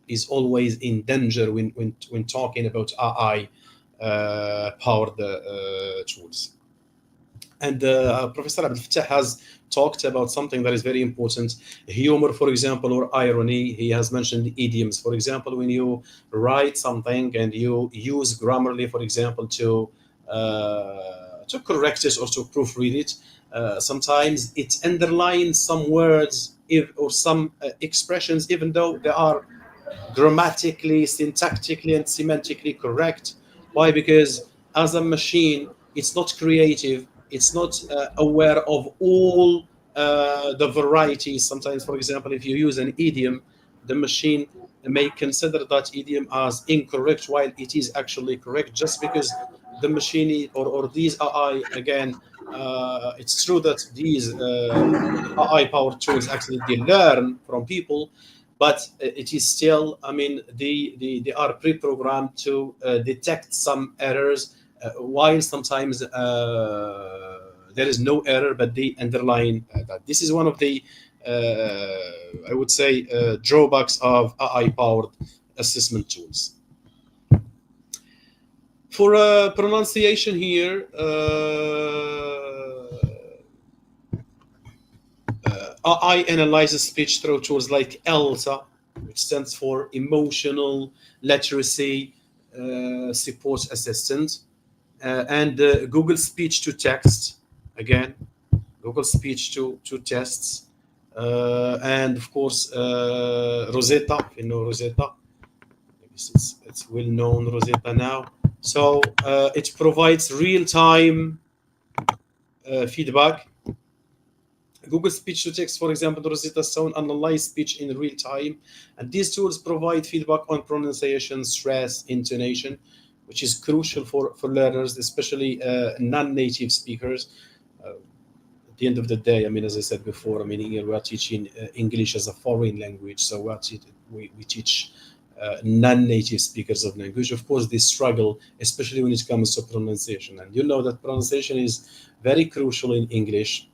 is always in danger when talking about AI powered tools. And Professor Abdelfettah has talked about something that is very important: humor, for example, or irony. He has mentioned idioms. For example, when you write something and you use Grammarly, for example, to correct it or to proofread it, sometimes it underlines some words or some expressions, even though they are grammatically, syntactically, and semantically correct. Why? Because as a machine, it's not creative. It's not aware of all the varieties. Sometimes, for example, if you use an idiom, the machine may consider that idiom as incorrect while it is actually correct, just because the machine or these AI, again, it's true that these AI powered tools actually they learn from people, but it is still, I mean, they are pre-programmed to detect some errors, while sometimes there is no error, but they underline that. This is one of the, I would say, drawbacks of AI-powered assessment tools. For pronunciation here, AI analyzes speech through tools like ELSA, which stands for Emotional Literacy Support Assistant, and Google Speech to Text, again, Google Speech to Tests, and of course Rosetta, you know Rosetta. I guess it's well known, Rosetta now. So it provides real-time feedback. Google Speech to Text, for example, Rosetta Stone analyze speech in real time, and these tools provide feedback on pronunciation, stress, intonation, which is crucial for learners, especially non-native speakers. At the end of the day, I mean, as I said before, I mean, here we are teaching English as a foreign language, so we teach non-native speakers of language. Of course, they struggle, especially when it comes to pronunciation, and you know that pronunciation is very crucial in English.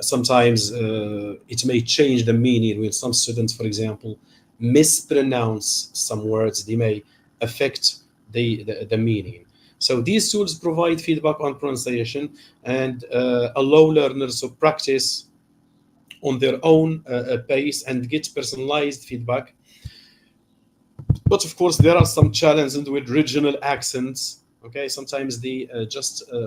Sometimes it may change the meaning. When some students, for example, mispronounce some words, they may affect the meaning. So these tools provide feedback on pronunciation and allow learners to practice on their own pace and get personalized feedback. But of course, there are some challenges with regional accents. Okay, sometimes they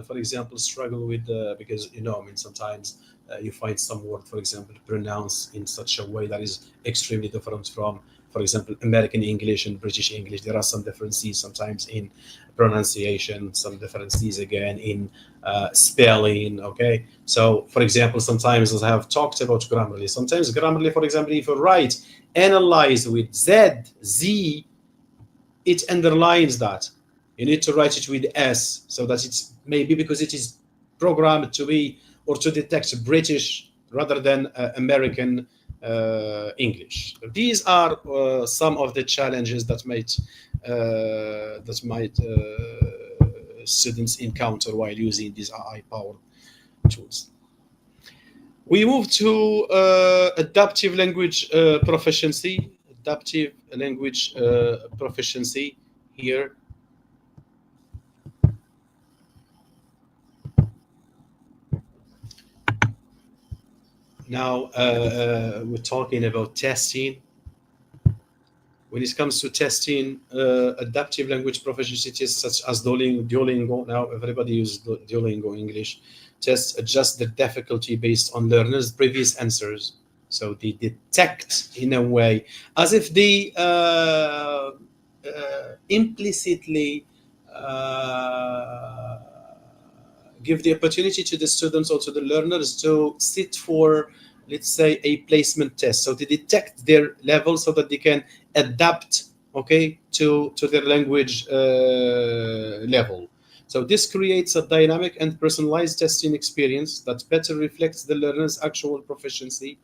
for example, struggle with because I mean, sometimes you find some word, for example, pronounced in such a way that is extremely different from, for example, American English and British English. There are some differences sometimes in pronunciation, some differences again in spelling. Okay, so for example, sometimes, as I have talked about Grammarly, sometimes Grammarly, for example, if you write analyze with Z, it underlines that. You need to write it with S, so that it's maybe because it is programmed to be or to detect British rather than American English. These are some of the challenges that might students encounter while using these AI-powered tools. We move to adaptive language proficiency. Adaptive language proficiency here. Now we're talking about testing. When it comes to testing, adaptive language proficiency tests such as Duolingo, now everybody uses Duolingo English, tests adjust the difficulty based on learners' previous answers. So they detect in a way, as if they implicitly give the opportunity to the students or to the learners to sit for, let's say, a placement test. So they detect their level so that they can adapt, okay, to their language level. So this creates a dynamic and personalized testing experience that better reflects the learner's actual proficiency.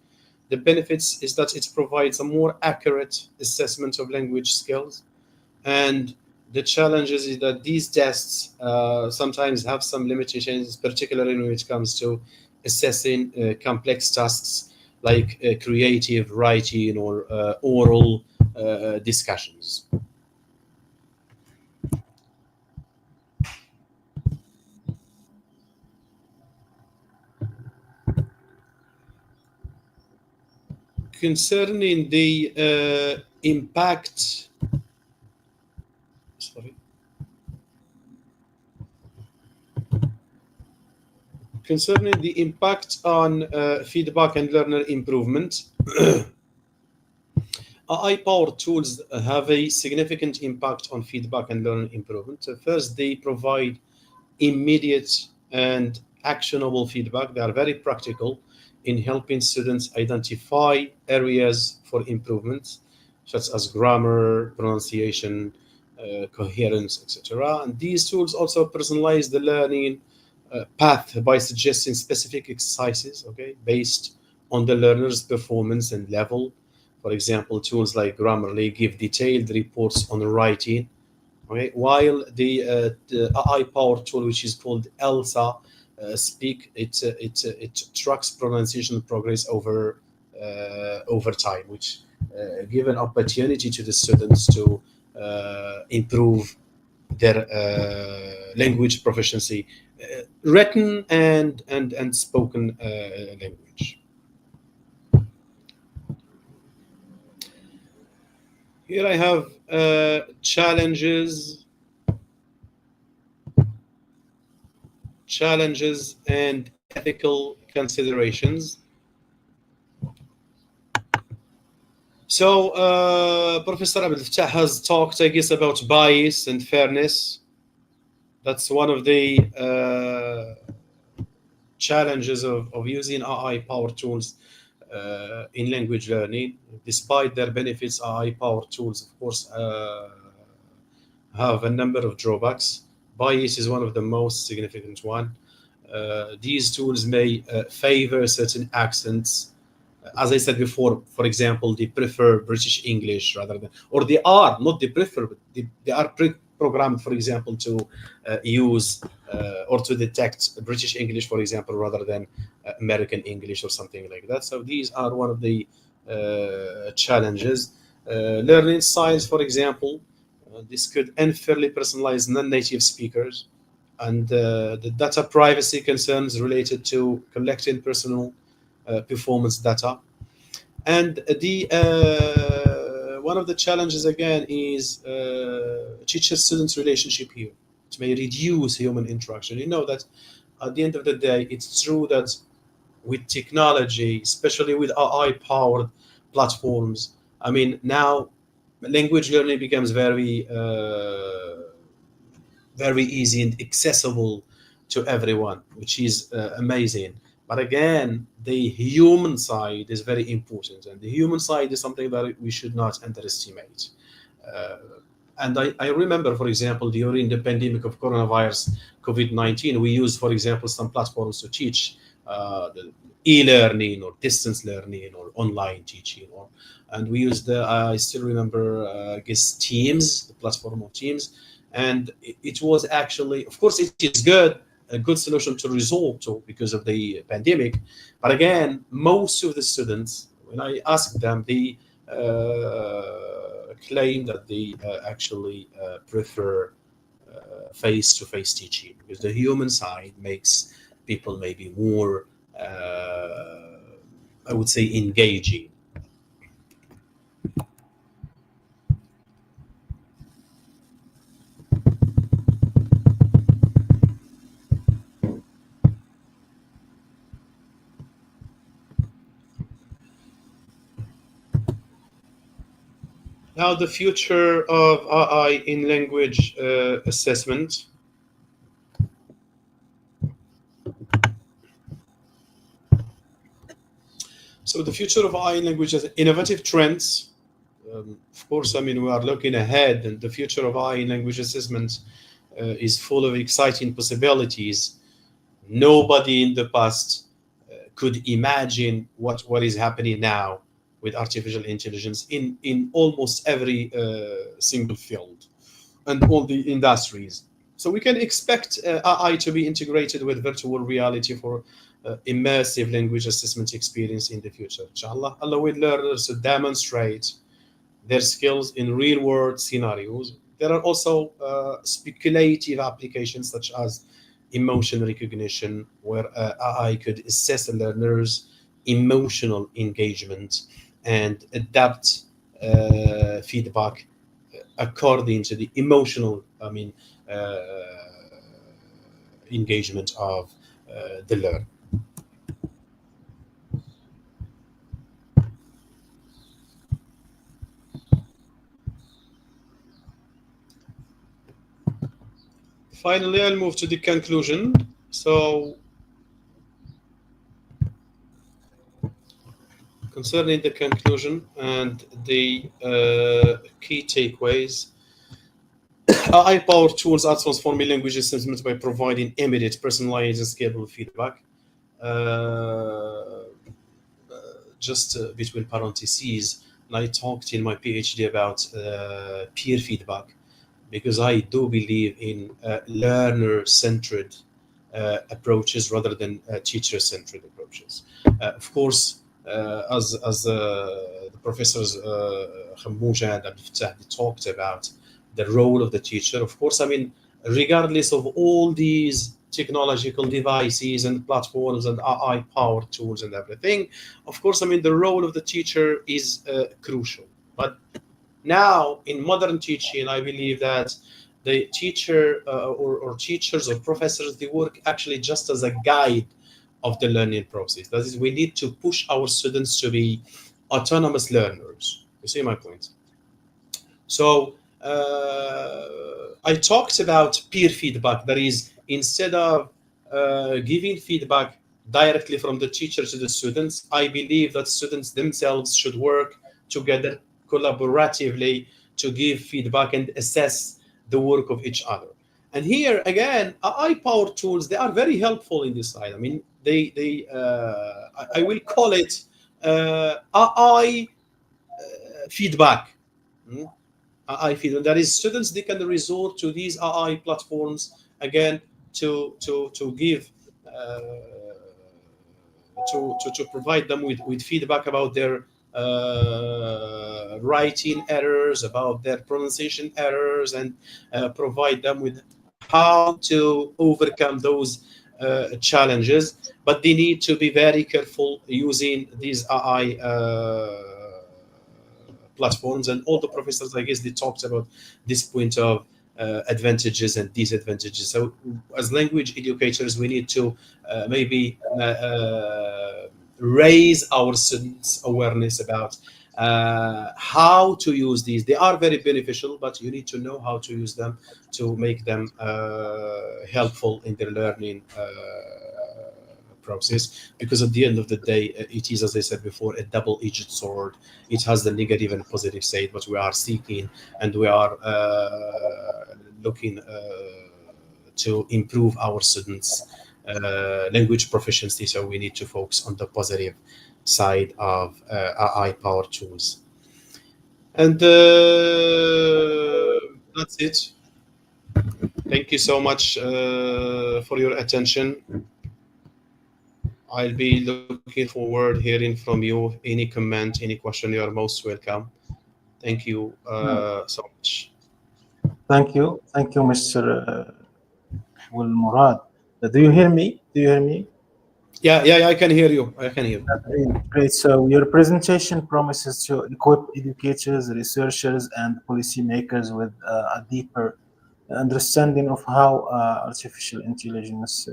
The benefits is that it provides a more accurate assessment of language skills, and the challenges is that these tests sometimes have some limitations, particularly when it comes to assessing complex tasks like creative writing or oral discussions. Concerning the impact, sorry, concerning the impact on feedback and learner improvement, AI-powered tools have a significant impact on feedback and learner improvement. So first, they provide immediate and actionable feedback. They are very practical in helping students identify areas for improvement, such as grammar, pronunciation, coherence, etc. And these tools also personalize the learning path by suggesting specific exercises, okay, based on the learner's performance and level. For example, tools like Grammarly give detailed reports on writing, okay, while the AI-powered tool, which is called ELSA, it tracks pronunciation progress over time, which give an opportunity to the students to improve their language proficiency, written and spoken language. Here I have challenges and ethical considerations. So Professor Abdelfettah has talked, I guess, about bias and fairness. That's one of the challenges of using AI-powered tools in language learning. Despite their benefits, AI-powered tools, of course, have a number of drawbacks. Bias is one of the most significant one. These tools may favor certain accents. As I said before, for example, they prefer British English rather than, or they are not they prefer, but they are programmed, for example, to use or to detect British English, for example, rather than American English or something like that. So these are one of the challenges. Learning science, for example, this could unfairly personalize non-native speakers, and the data privacy concerns related to collecting personal performance data. And the one of the challenges again is teacher-student relationship here. It may reduce human interaction. You know that at the end of the day, it's true that with technology, especially with AI-powered platforms, I mean, now language learning becomes very easy and accessible to everyone, which is amazing. But again, the human side is very important, and the human side is something that we should not underestimate. Uh, and I remember, for example, during the pandemic of coronavirus, COVID-19, we used, for example, some platforms to teach the e-learning or distance learning or online teaching. And we used, I still remember, I guess, Teams, the platform of Teams. And it was actually, of course, it is good, a good solution to resolve to because of the pandemic. But again, most of the students, when I asked them, they claim that they actually prefer face-to-face teaching because the human side makes people maybe more, I would say, engaging. Now, the future of AI in language assessment. So the future of AI in language is innovative trends of course, I mean, we are looking ahead, and the future of AI in language assessment is full of exciting possibilities. Nobody in the past could imagine what is happening now with artificial intelligence in almost every single field and all the industries. So we can expect AI to be integrated with virtual reality for immersive language assessment experience in the future. Inshallah, allowing learners to demonstrate their skills in real-world scenarios. There are also speculative applications such as emotion recognition, where AI could assess a learner's emotional engagement and adapt feedback according to the emotional, uh, engagement of the learner. Finally, I'll move to the conclusion. So, concerning the conclusion and the key takeaways, AI powered tools are transforming language assessment by providing immediate, personalized, and scalable feedback. Uh, just between parentheses, and I talked in my PhD about peer feedback, because I do believe in learner-centered approaches rather than teacher-centered approaches. Of course, as the professors Khamouja and Abdelfettah talked about the role of the teacher. Of course, I mean, regardless of all these technological devices and platforms and AI-powered tools and everything, of course, I mean, the role of the teacher is crucial. But now, in modern teaching, I believe that the teacher or teachers or professors, they work actually just as a guide of the learning process. That is, we need to push our students to be autonomous learners. You see my point? So I talked about peer feedback. That is, instead of giving feedback directly from the teacher to the students, I believe that students themselves should work together collaboratively to give feedback and assess the work of each other. And here again, AI-powered tools, they are very helpful in this side. I mean, I will call it AI feedback. AI feedback. That is, students, they can resort to these AI platforms again to give to provide them with feedback about their writing errors, about their pronunciation errors, and provide them with how to overcome those challenges. But they need to be very careful using these AI platforms. And all the professors, I guess, they talked about this point of advantages and disadvantages. So as language educators, we need to maybe raise our students' awareness about how to use these. They are very beneficial, but you need to know how to use them to make them helpful in their learning process. Because at the end of the day, it is, as I said before, a double-edged sword. It has the negative and positive side, but we are seeking and we are looking to improve our students' language proficiency. So we need to focus on the positive side of AI-powered tools. And that's it. Thank you so much for your attention. I'll be looking forward hearing from you. Any comment, any question, you are most welcome. Thank you so much. Thank you, Mr. Murad. Do you hear me? Do you hear me? Yeah, I can hear you. I can hear. Great. So your presentation promises to equip educators, researchers, and policymakers with a deeper understanding of how artificial intelligence,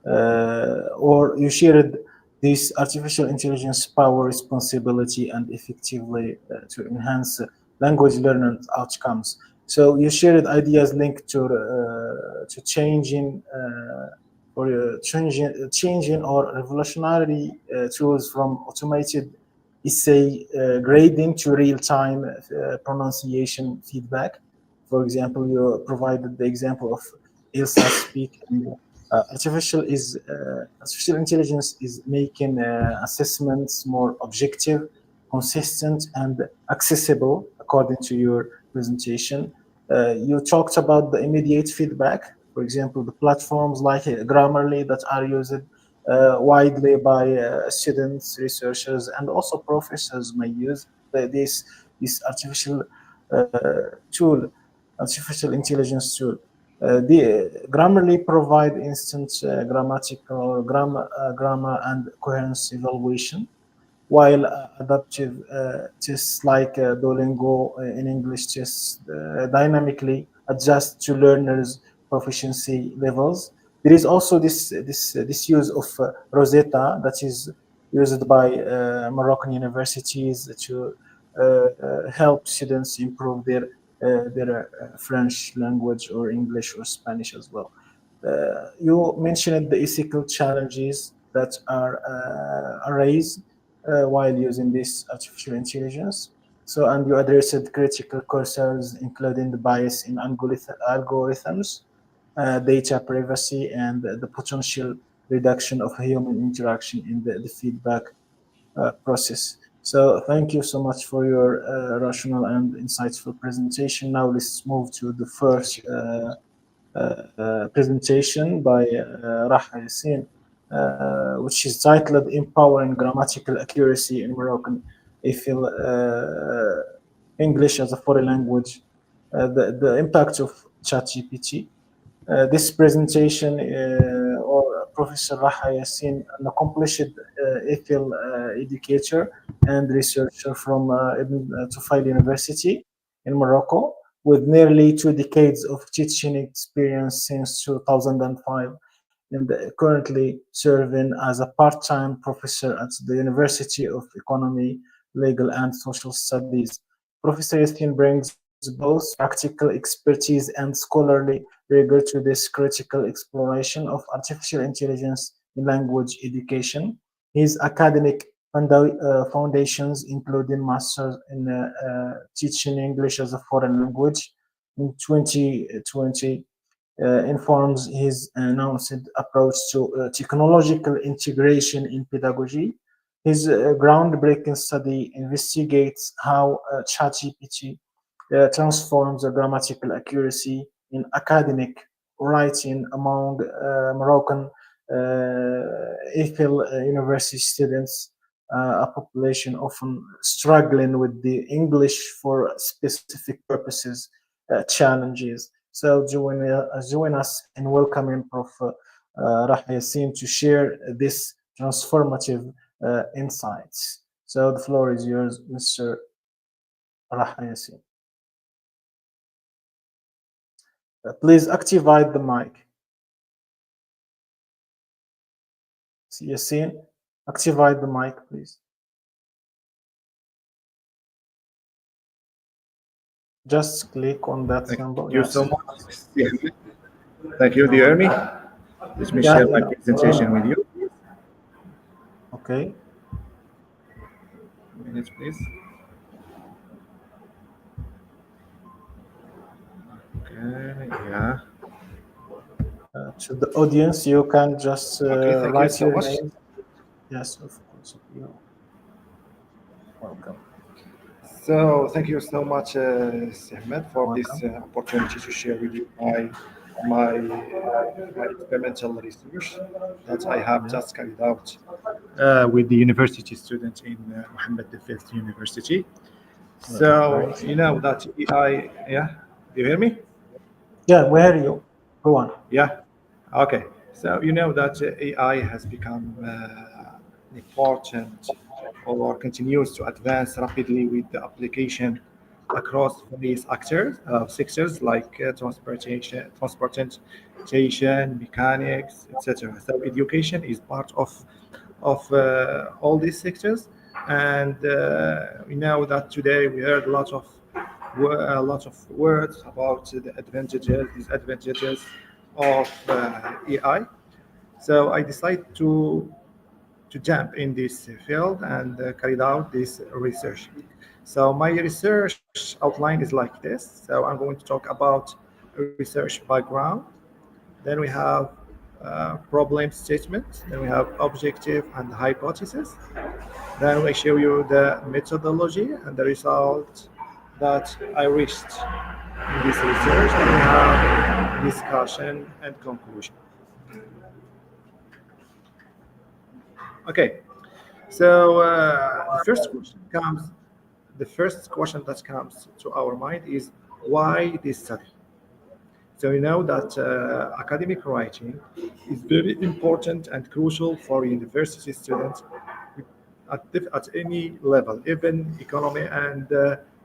or you shared this artificial intelligence power, responsibility, and effectively to enhance language learning outcomes. So you shared ideas linked to changing changing or revolutionary tools from automated essay grading to real-time pronunciation feedback. For example, you provided the example of Ilsa Speak. And, artificial intelligence is making assessments more objective, consistent, and accessible according to your presentation. You talked about the immediate feedback. For example, the platforms like Grammarly that are used widely by students, researchers, and also professors may use this tool, artificial intelligence tool. The Grammarly provide instant grammatical grammar and coherence evaluation, while adaptive tests like Duolingo in English tests dynamically adjust to learners' proficiency levels. There is also this use of Rosetta that is used by Moroccan universities to help students improve their French language or English or Spanish as well. You mentioned the ethical challenges that are raised while using this artificial intelligence. So, and you addressed critical concerns, including the bias in algorithms, data privacy, and the potential reduction of human interaction in the feedback process. So, thank you so much for your rational and insightful presentation. Now, let's move to the first presentation by Raha Yassine, which is titled Empowering Grammatical Accuracy in Moroccan IFL English as a Foreign Language, the impact of ChatGPT. This presentation, or Professor Raha Yassine, an accomplished IFL educator and researcher from Ibn Tufail University in Morocco, with nearly 2 decades of teaching experience since 2005, and currently serving as a part-time professor at the University of Economy, Legal and Social Studies. Professor Yassine brings both practical expertise and scholarly rigor to this critical exploration of artificial intelligence in language education. His academic foundations, including masters in teaching English as a foreign language in 2020, informs his announced approach to technological integration in pedagogy. His groundbreaking study investigates how ChatGPT transforms the grammatical accuracy in academic writing among Moroccan EFL university students, a population often struggling with the English for specific purposes challenges. So join us in welcoming Prof. Raha Yassine to share this transformative insights. So the floor is yours, Mr. Raha Yassine. Please activate the mic. Yassine, activate the mic, please. Just click on that symbol. Thank you so much. Thank you. Do you hear me? Let me share my presentation with you. Okay. Minutes, please. Okay, yeah. To the audience, you can just write your name. Yes, of course. You're welcome. So thank you so much, Hmad, for this opportunity to share with you my experimental research that I have just carried out with the university students in Mohammed V University. So you know that AI, yeah, do you hear me? Yeah, we hear you. Go on. Yeah. Okay. So you know that AI has become important or continues to advance rapidly with the application across various sectors like transportation, mechanics, etc. So education is part of all these sectors, and we know that today we heard a lot of words about the advantages, disadvantages of AI. So I decided to to jump in this field and carried out this research. So my research outline is like this. So I'm going to talk about research background. Then we have problem statement. Then we have objective and hypothesis. Then we show you the methodology and the result that I reached in this research. Then we have discussion and conclusion. Okay, so the first question that comes to our mind is why this study? So we know that academic writing is very important and crucial for university students at any level, even economy and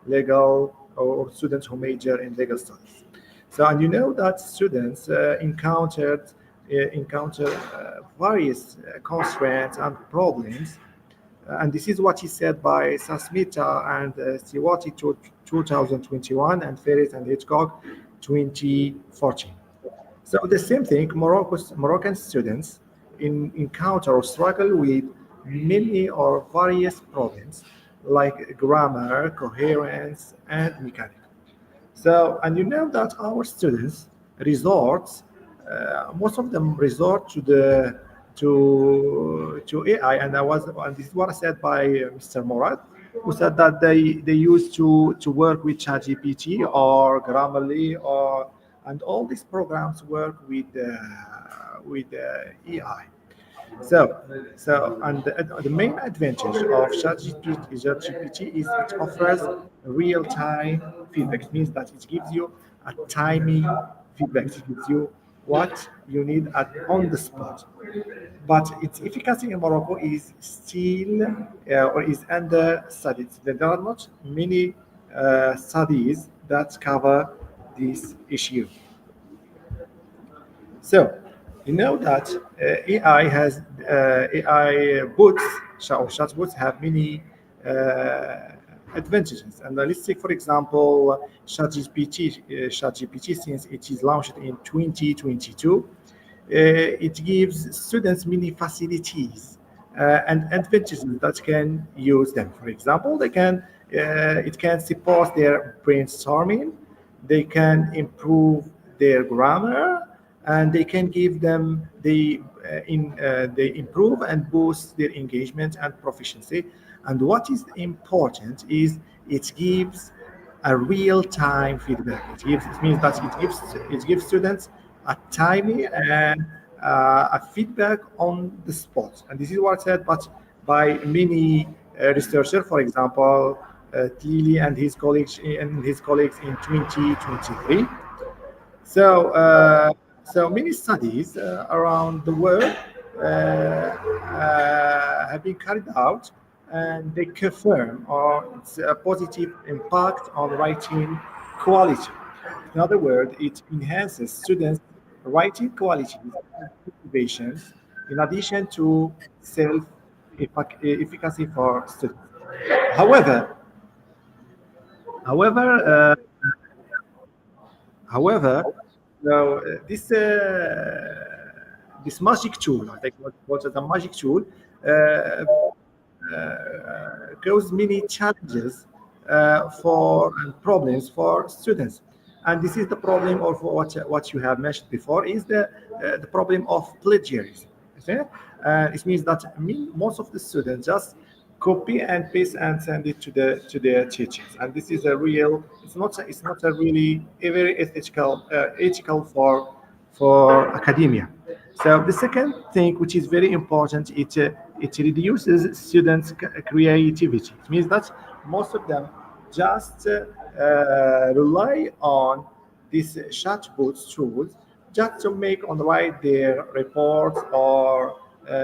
legal or students who major in legal studies. So, and you know that students encounter various constraints and problems, and this is what is said by Sasmita and Siwati to 2021 and Ferris and Hitchcock 2014. So the same thing, Moroccan students encounter or struggle with many or various problems like grammar, coherence, and mechanics. So, and you know that our students resort, most of them resort to AI, and this is what I said by Mr. Mourad, who said that they used to work with ChatGPT or Grammarly or and all these programs work with AI. So, and the main advantage of ChatGPT is it offers real-time feedback. It means that it gives you a timely feedback. It gives you what you need on the spot. But its efficacy in Morocco is still or is under studied. There are not many studies that cover this issue. So, you know that AI bots or chatbots have many advantages. And let's take, for example, ChatGPT, since it is launched in 2022, it gives students many facilities and advantages that can use them. For example, it can support their brainstorming, they can improve their grammar, and they can give them they improve and boost their engagement and proficiency. And what is important is it gives a real-time feedback. It means that it gives students a timely and a feedback on the spot. And this is what said, but by many researchers, for example, Tilly and his colleagues in 2023. So, so many studies around the world have been carried out, and they confirm or it's a positive impact on writing quality. In other words, it enhances students' writing qualities and motivations, in addition to self-efficacy for students. However, however, uh, however, now this magic tool, I think what is a magic tool, uh, cause many challenges for and problems for students. And this is the problem of what you have mentioned before is the problem of plagiarism. Okay? It means that most of the students just copy and paste and send it to their teachers, and this is a real. It's not a really a very ethical for academia. So the second thing, which is very important, it reduces students' creativity. It means that most of them just rely on these chatbot tools just to make on write their reports or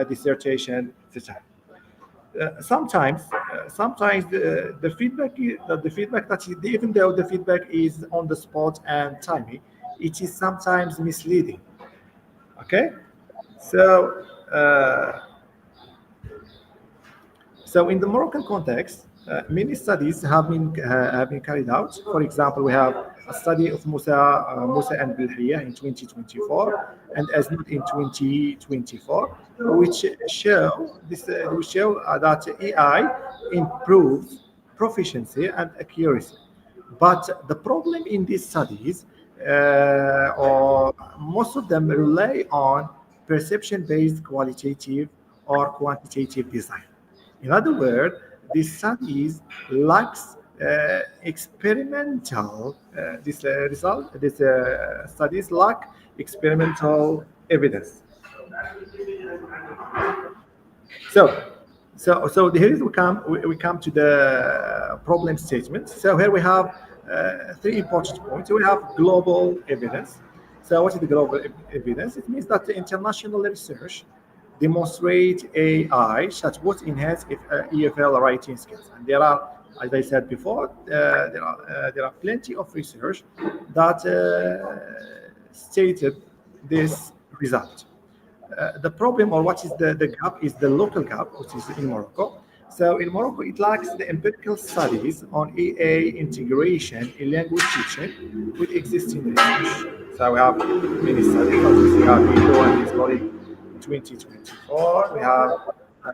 dissertation, etc. Sometimes the feedback that even though the feedback is on the spot and timely, it is sometimes misleading. Okay, so so in the Moroccan context, many studies have been carried out. For example, we have a study of Musa and Bilhia in 2024 and Aznut in 2024, which show that AI improves proficiency and accuracy. But the problem in these studies, or most of them rely on perception-based qualitative or quantitative design. In other words, these studies lacks experimental. These studies lack experimental evidence. So, so here we come to the problem statement. So here we have three important points. We have global evidence. So what is the global evidence? It means that the international research demonstrate AI chatbot enhance EFL writing skills, and there are, as I said before, there are plenty of research that stated this result. The problem, or what is the gap, is the local gap, which is in Morocco. So in Morocco, it lacks the empirical studies on EA integration in language teaching with existing research. So we have many studies. We have Ido and his colleague 2024. We have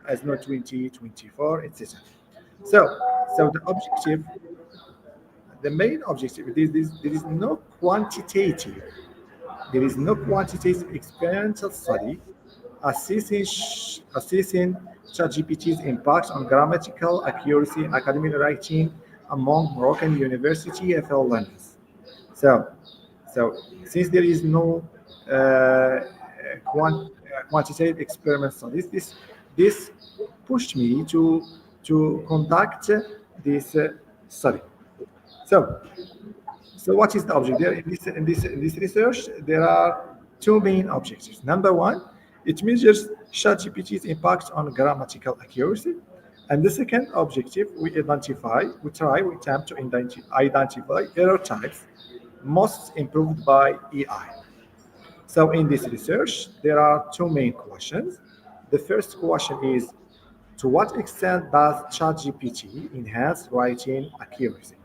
ASNO 2024, etc. So the objective, the main objective, there is no quantitative experimental study assessing ChatGPT's impact on grammatical accuracy and academic writing among Moroccan university FL learners. So, since there is no quantitative experiment studies, this pushed me to conduct this study. So, what is the object there in this research? There are two main objectives. Number one, it measures ChatGPT's impact on grammatical accuracy, and the second objective, we attempt to identify error types most improved by AI. So in this research, there are two main questions. The first question is, to what extent does ChatGPT enhance writing accuracy?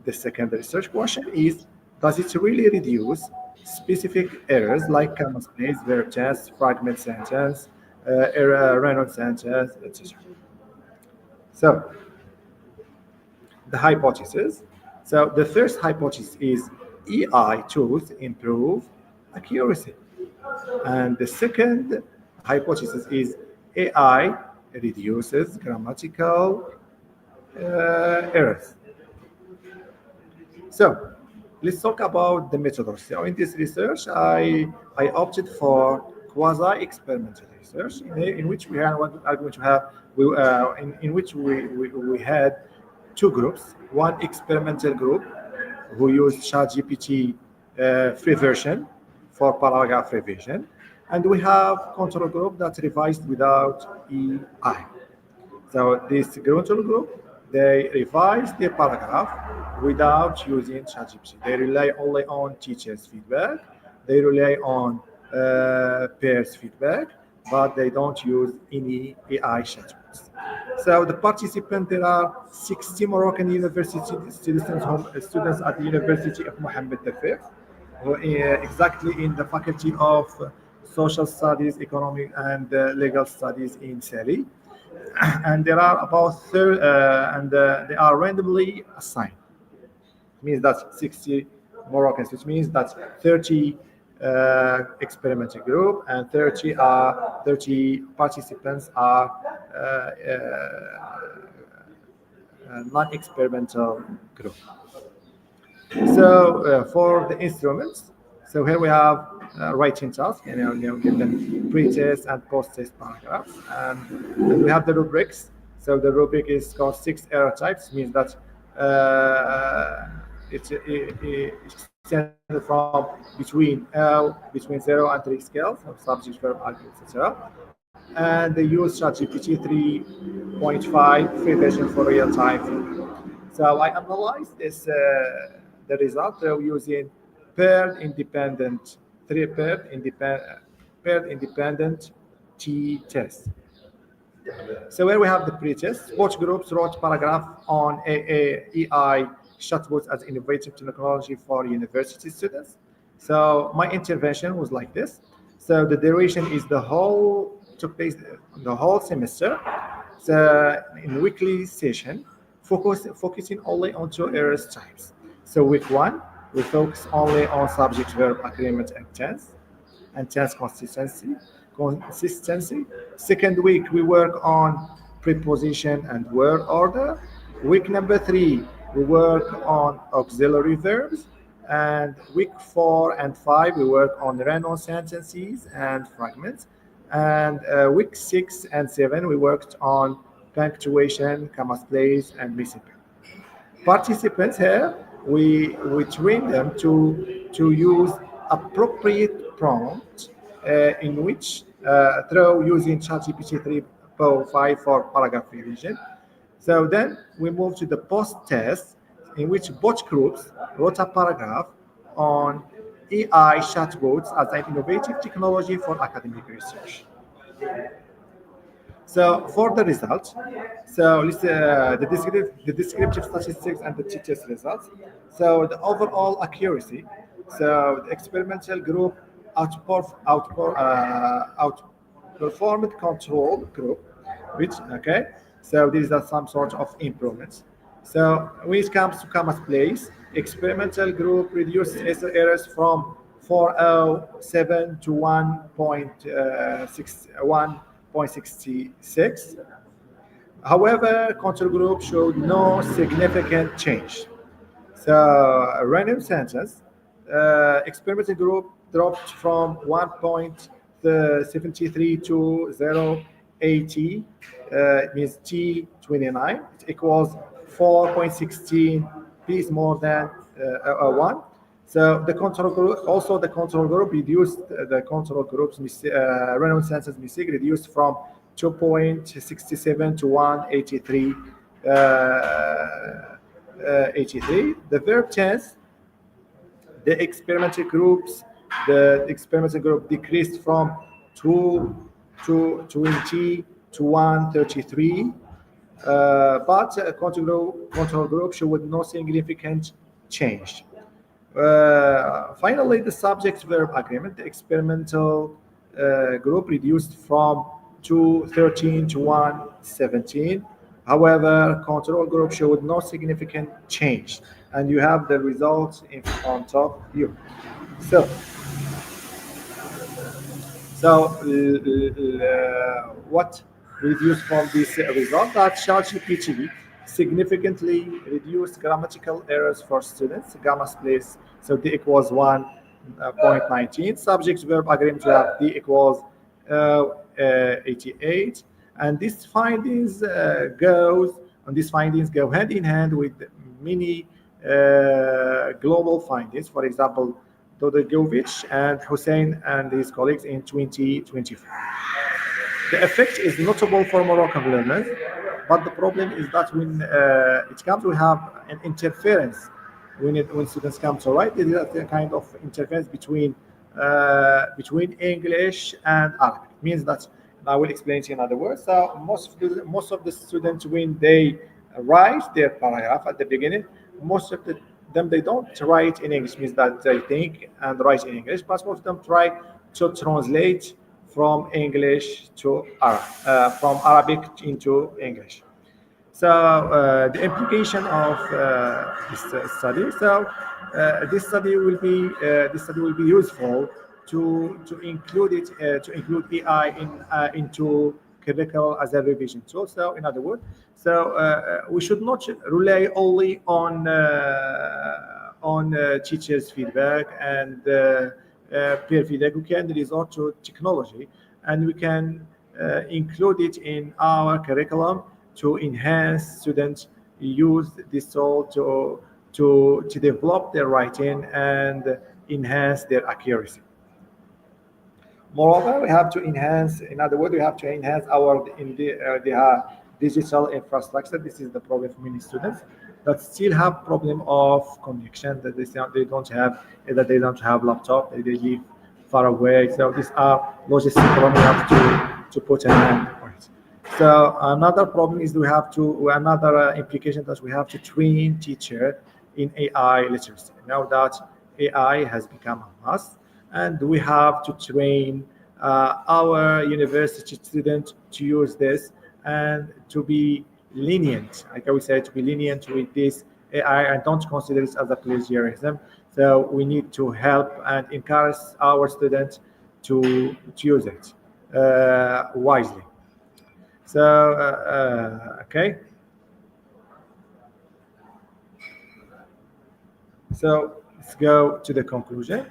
The second research question is, does it really reduce specific errors like comma space, verb tense, fragment sentence, run-on sentence, etc.? So, the hypothesis. So, the first hypothesis is AI tools improve accuracy. And the second hypothesis is AI reduces grammatical errors. So let's talk about the methodology. So in this research, I opted for quasi-experimental research, in which we had two groups. One experimental group who used ChatGPT free version for paragraph revision, and we have control group that revised without AI. So this control group, they revise their paragraph without using ChatGPT. They rely only on teachers' feedback. They rely on peers' feedback, but they don't use any AI chatbots. So the participants, there are 60 Moroccan university students at the University of Mohammed Tafir, exactly in the Faculty of Social Studies, Economic and Legal Studies in Seri. And there are about they are randomly assigned. It means that 60 Moroccans, which means that 30 experimental group and 30 participants are non-experimental group. So for the instruments, so here we have writing task, give them pre-test and post-test paragraphs, and we have the rubrics. So the rubric is called 6 error types, means that it's extended from between 0 and 3 scales of subject, verb, adjective, etc. And they use ChatGPT 3.5 free version for real-time feedback. So I analyzed this the result using paired independent t-test. So here we have the pre-test. Both groups wrote paragraph on AI chatbots as innovative technology for university students. So my intervention was like this. So the duration is the whole took place the whole semester. So in weekly session, focusing only on two areas types. So week one, we focus only on subject verb agreement and tense consistency. Consistency. Second week, we work on preposition and word order. Week number three, we work on auxiliary verbs. And week 4 and 5, we work on run-on sentences and fragments. And week 6 and 7, we worked on punctuation, comma place, and missing participants here, we train them to use appropriate prompt in which through using ChatGPT 3.5 for paragraph revision. So then we move to the post test in which both groups wrote a paragraph on AI chatbots as an innovative technology for academic research. So for the results, so the descriptive statistics and the teacher's results. So the overall accuracy. So the experimental group outperformed control group, which okay. So these are some sort of improvements. So when it comes to commas place, experimental group reduced errors from 407 to 1.66. However, control group showed no significant change. So a random sentence, experimental group dropped from 1.73 to 0.80, it means T29. It equals 4.16, P is more than 1. So the control group, also the control group reduced the control group's random sentence mistake reduced from 2.67 to 183. 83. The verb tense, the experimental group decreased from 220 to 133. But control group showed no significant change. Finally, the subject-verb agreement, the experimental group reduced from 213 to 117. However, control group showed no significant change, and you have the results in front of you. So, what reduced from this result? That ChatGPT significantly reduced grammatical errors for students. Gamma place, so D equals 1.19. Subject verb agreement to have D equals 88. And these findings go hand in hand with many global findings. For example, Dodogovich and Hussein and his colleagues in 2024. The effect is notable for Moroccan learners, but the problem is that when it comes, we have an interference when students come to write. There is a kind of interference between English and Arabic. It means that I will explain to you in other words. So most of the students, when they write their paragraph at the beginning, most of them they don't write in English. Means that they think and write in English, but most of them try to translate from English to from Arabic into English. So the implication of this study. So this study will be useful to include it to include AI into curriculum as a revision tool. So in other words, we should not rely only on teachers' feedback and peer feedback. We can resort to technology, and we can include it in our curriculum to enhance students use this tool to develop their writing and enhance their accuracy. Moreover, we have to enhance. In other words, we have to enhance our digital infrastructure. This is the problem for many students that still have problem of connection, that they don't have, either they don't have laptop, they live far away. So these are logistical problems we have to put an end on it. So another problem is another implication that we have to train teacher in AI literacy. Now that AI has become a must, and we have to train our university students to use this and to be lenient, like I would say, to be lenient with this AI and don't consider it as a plagiarism. So we need to help and encourage our students to use it wisely. So, okay. So let's go to the conclusion.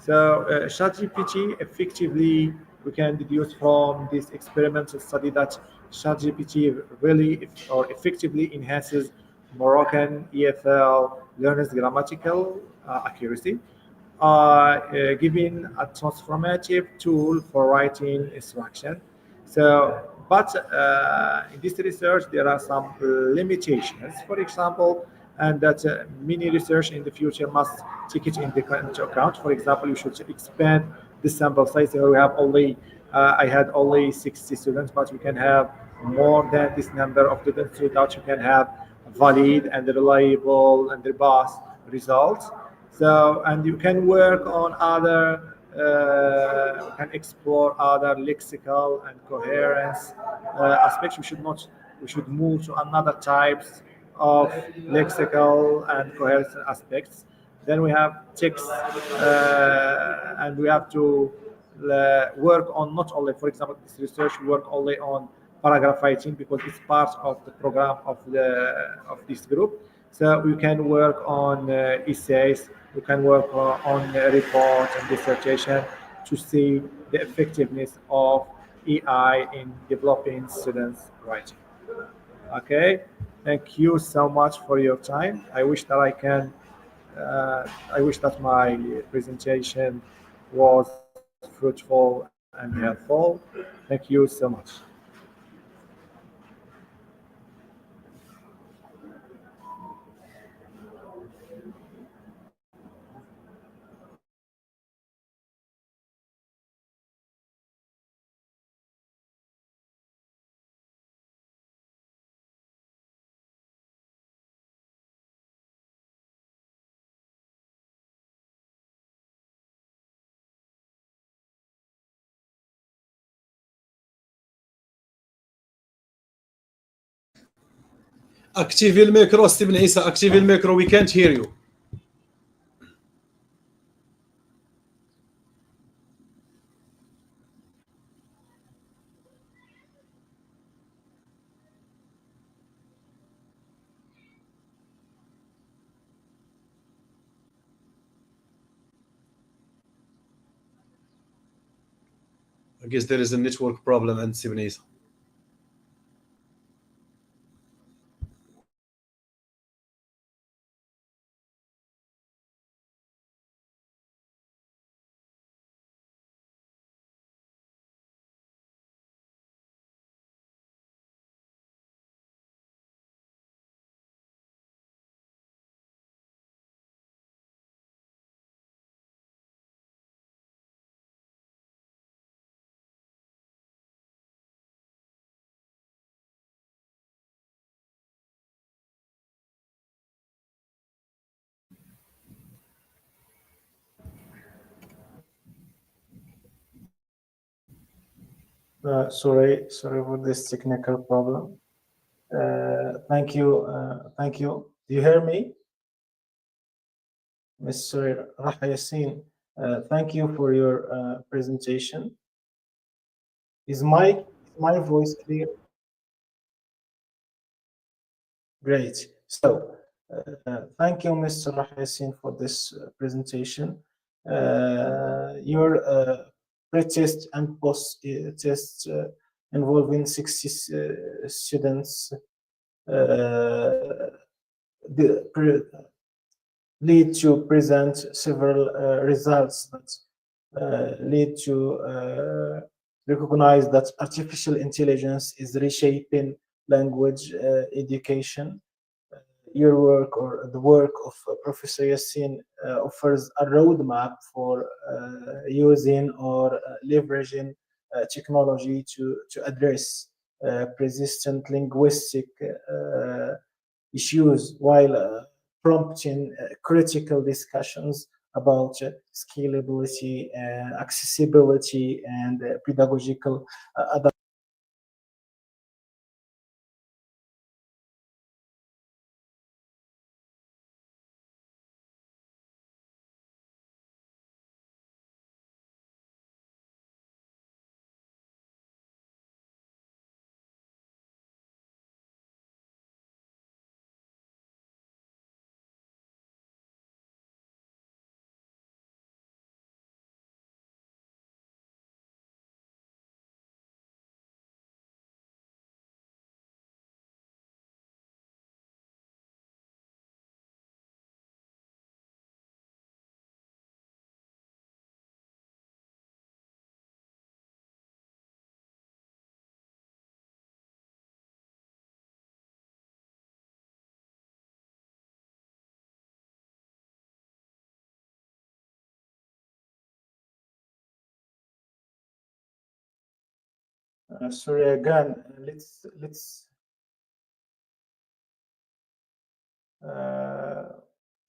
So ChatGPT effectively, we can deduce from this experimental study that ChatGPT really or effectively enhances Moroccan EFL learners' grammatical accuracy, giving a transformative tool for writing instruction. So, but in this research, there are some limitations. For example, and that many research in the future must take it into account. For example, you should expand the sample size. So we have only, I had only 60 students, but we can have more than this number of students so that you can have valid and reliable and robust results. So, and you can work on other, can explore other lexical and coherence aspects. We should move to another types of lexical and coherence aspects. Then we have text, and we have to work on not only, for example, this research work only on paragraph writing because it's part of the program of this group. So we can work on essays, we can work on reports and dissertation to see the effectiveness of AI in developing students' writing. Okay, thank you so much for your time. I wish that my presentation was fruitful and helpful. Thank you so much. اكتيفي الميكرو ستيفن عيسى اكتيفي الميكرو وي كانت هير يو I guess there is a network problem and ستيفن عيسى Sorry for this technical problem. Thank you. Do you hear me, Mr. Raha Yassine? Thank you for your presentation. Is my voice clear? Great. So, thank you, Mr. Raha Yassine, for this presentation. Your pre-test and post-test involving 60 students lead to present several results that lead to recognize that artificial intelligence is reshaping language education. Your work or the work of Professor Yassine offers a roadmap for using or leveraging technology to address persistent linguistic issues while prompting critical discussions about scalability, accessibility, and pedagogical sorry again. Let's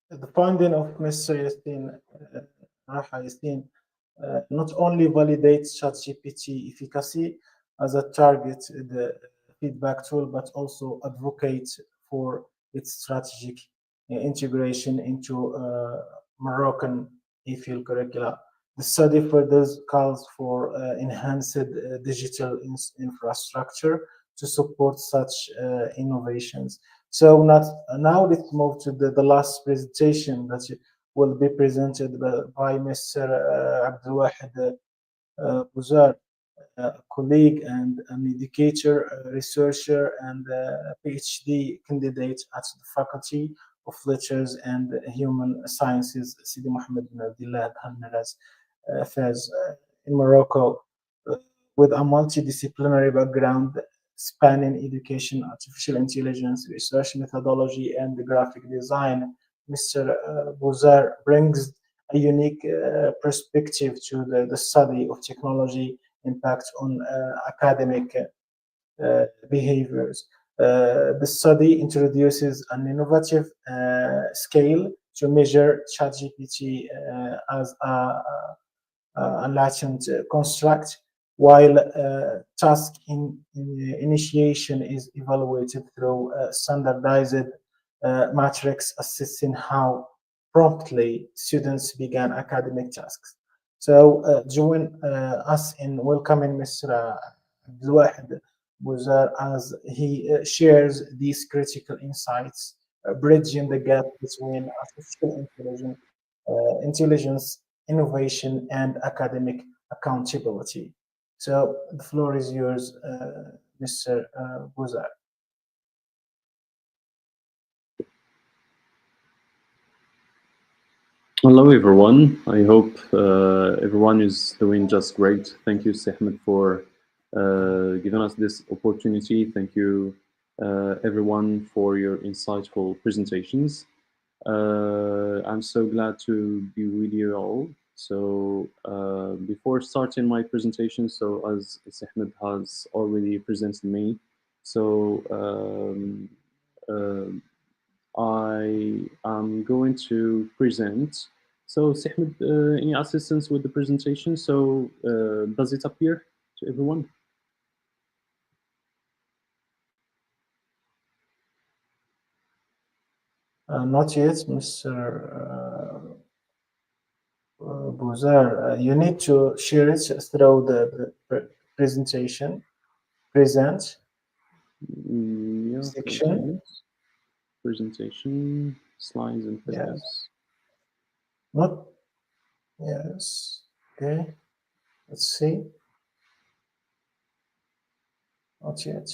the finding of Mr. Yassine, Raha Yassine, not only validates ChatGPT efficacy as a target the feedback tool, but also advocates for its strategic integration into Moroccan EFL curricula. The study further calls for enhanced digital infrastructure to support such innovations. So now let's move to the last presentation that will be presented by Mr. Abdelouahd Bouzar, a colleague and an educator, a researcher, and a PhD candidate at the Faculty of Letters and Human Sciences, Sidi Mohammed bin Abdullah Al Fez in Morocco, with a multidisciplinary background spanning education, artificial intelligence, research methodology, and graphic design. Mr. Bouzar brings a unique perspective to the study of technology impact on academic behaviors. The study introduces an innovative scale to measure ChatGPT as a latent construct, while task initiation is evaluated through standardized matrix assessing how promptly students began academic tasks. So join us in welcoming Mr. Abdelouahd Bouzar as he shares these critical insights, bridging the gap between artificial intelligence, innovation, and academic accountability. So the floor is yours, Mr. Bouzar. Hello, everyone. I hope everyone is doing just great. Thank you, Sehmed, for giving us this opportunity. Thank you, everyone, for your insightful presentations. I'm so glad to be with you all. So before starting my presentation, so as Sehmed has already presented me, so I am going to present. So, Sehmed, any assistance with the presentation? So, does it appear to everyone? Not yet, Mr. Bouzar. You need to share it through the presentation, present Yeah, section. presentation, slides and Yes. PDFs. Not, yes. Okay. Let's see. Not yet.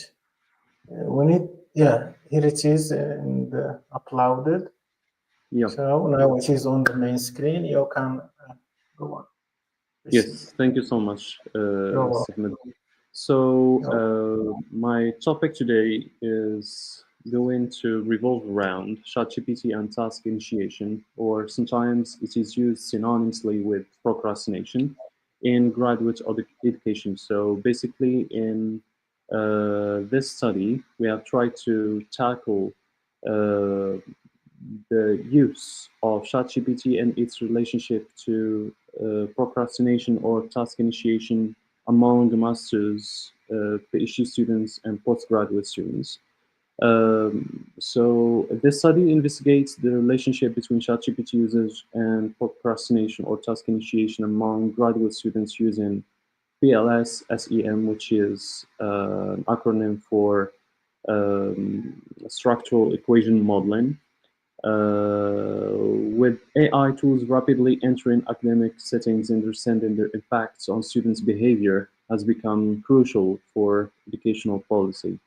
We need, yeah, here it is and uploaded. Yeah. So now it is on the main screen. You can go on. Proceed. Yes, thank you so much, You're welcome. Sehmed. So my topic today is going to revolve around ChatGPT and task initiation, or sometimes it is used synonymously with procrastination in graduate education. So basically, in this study, we have tried to tackle uh, the use of ChatGPT and its relationship to procrastination or task initiation among masters, PhD students, and postgraduate students. So this study investigates the relationship between ChatGPT usage and procrastination or task initiation among graduate students using PLS SEM, which is an acronym for structural equation modeling, with AI tools rapidly entering academic settings. Understanding their impacts on students' behavior has become crucial for educational policy.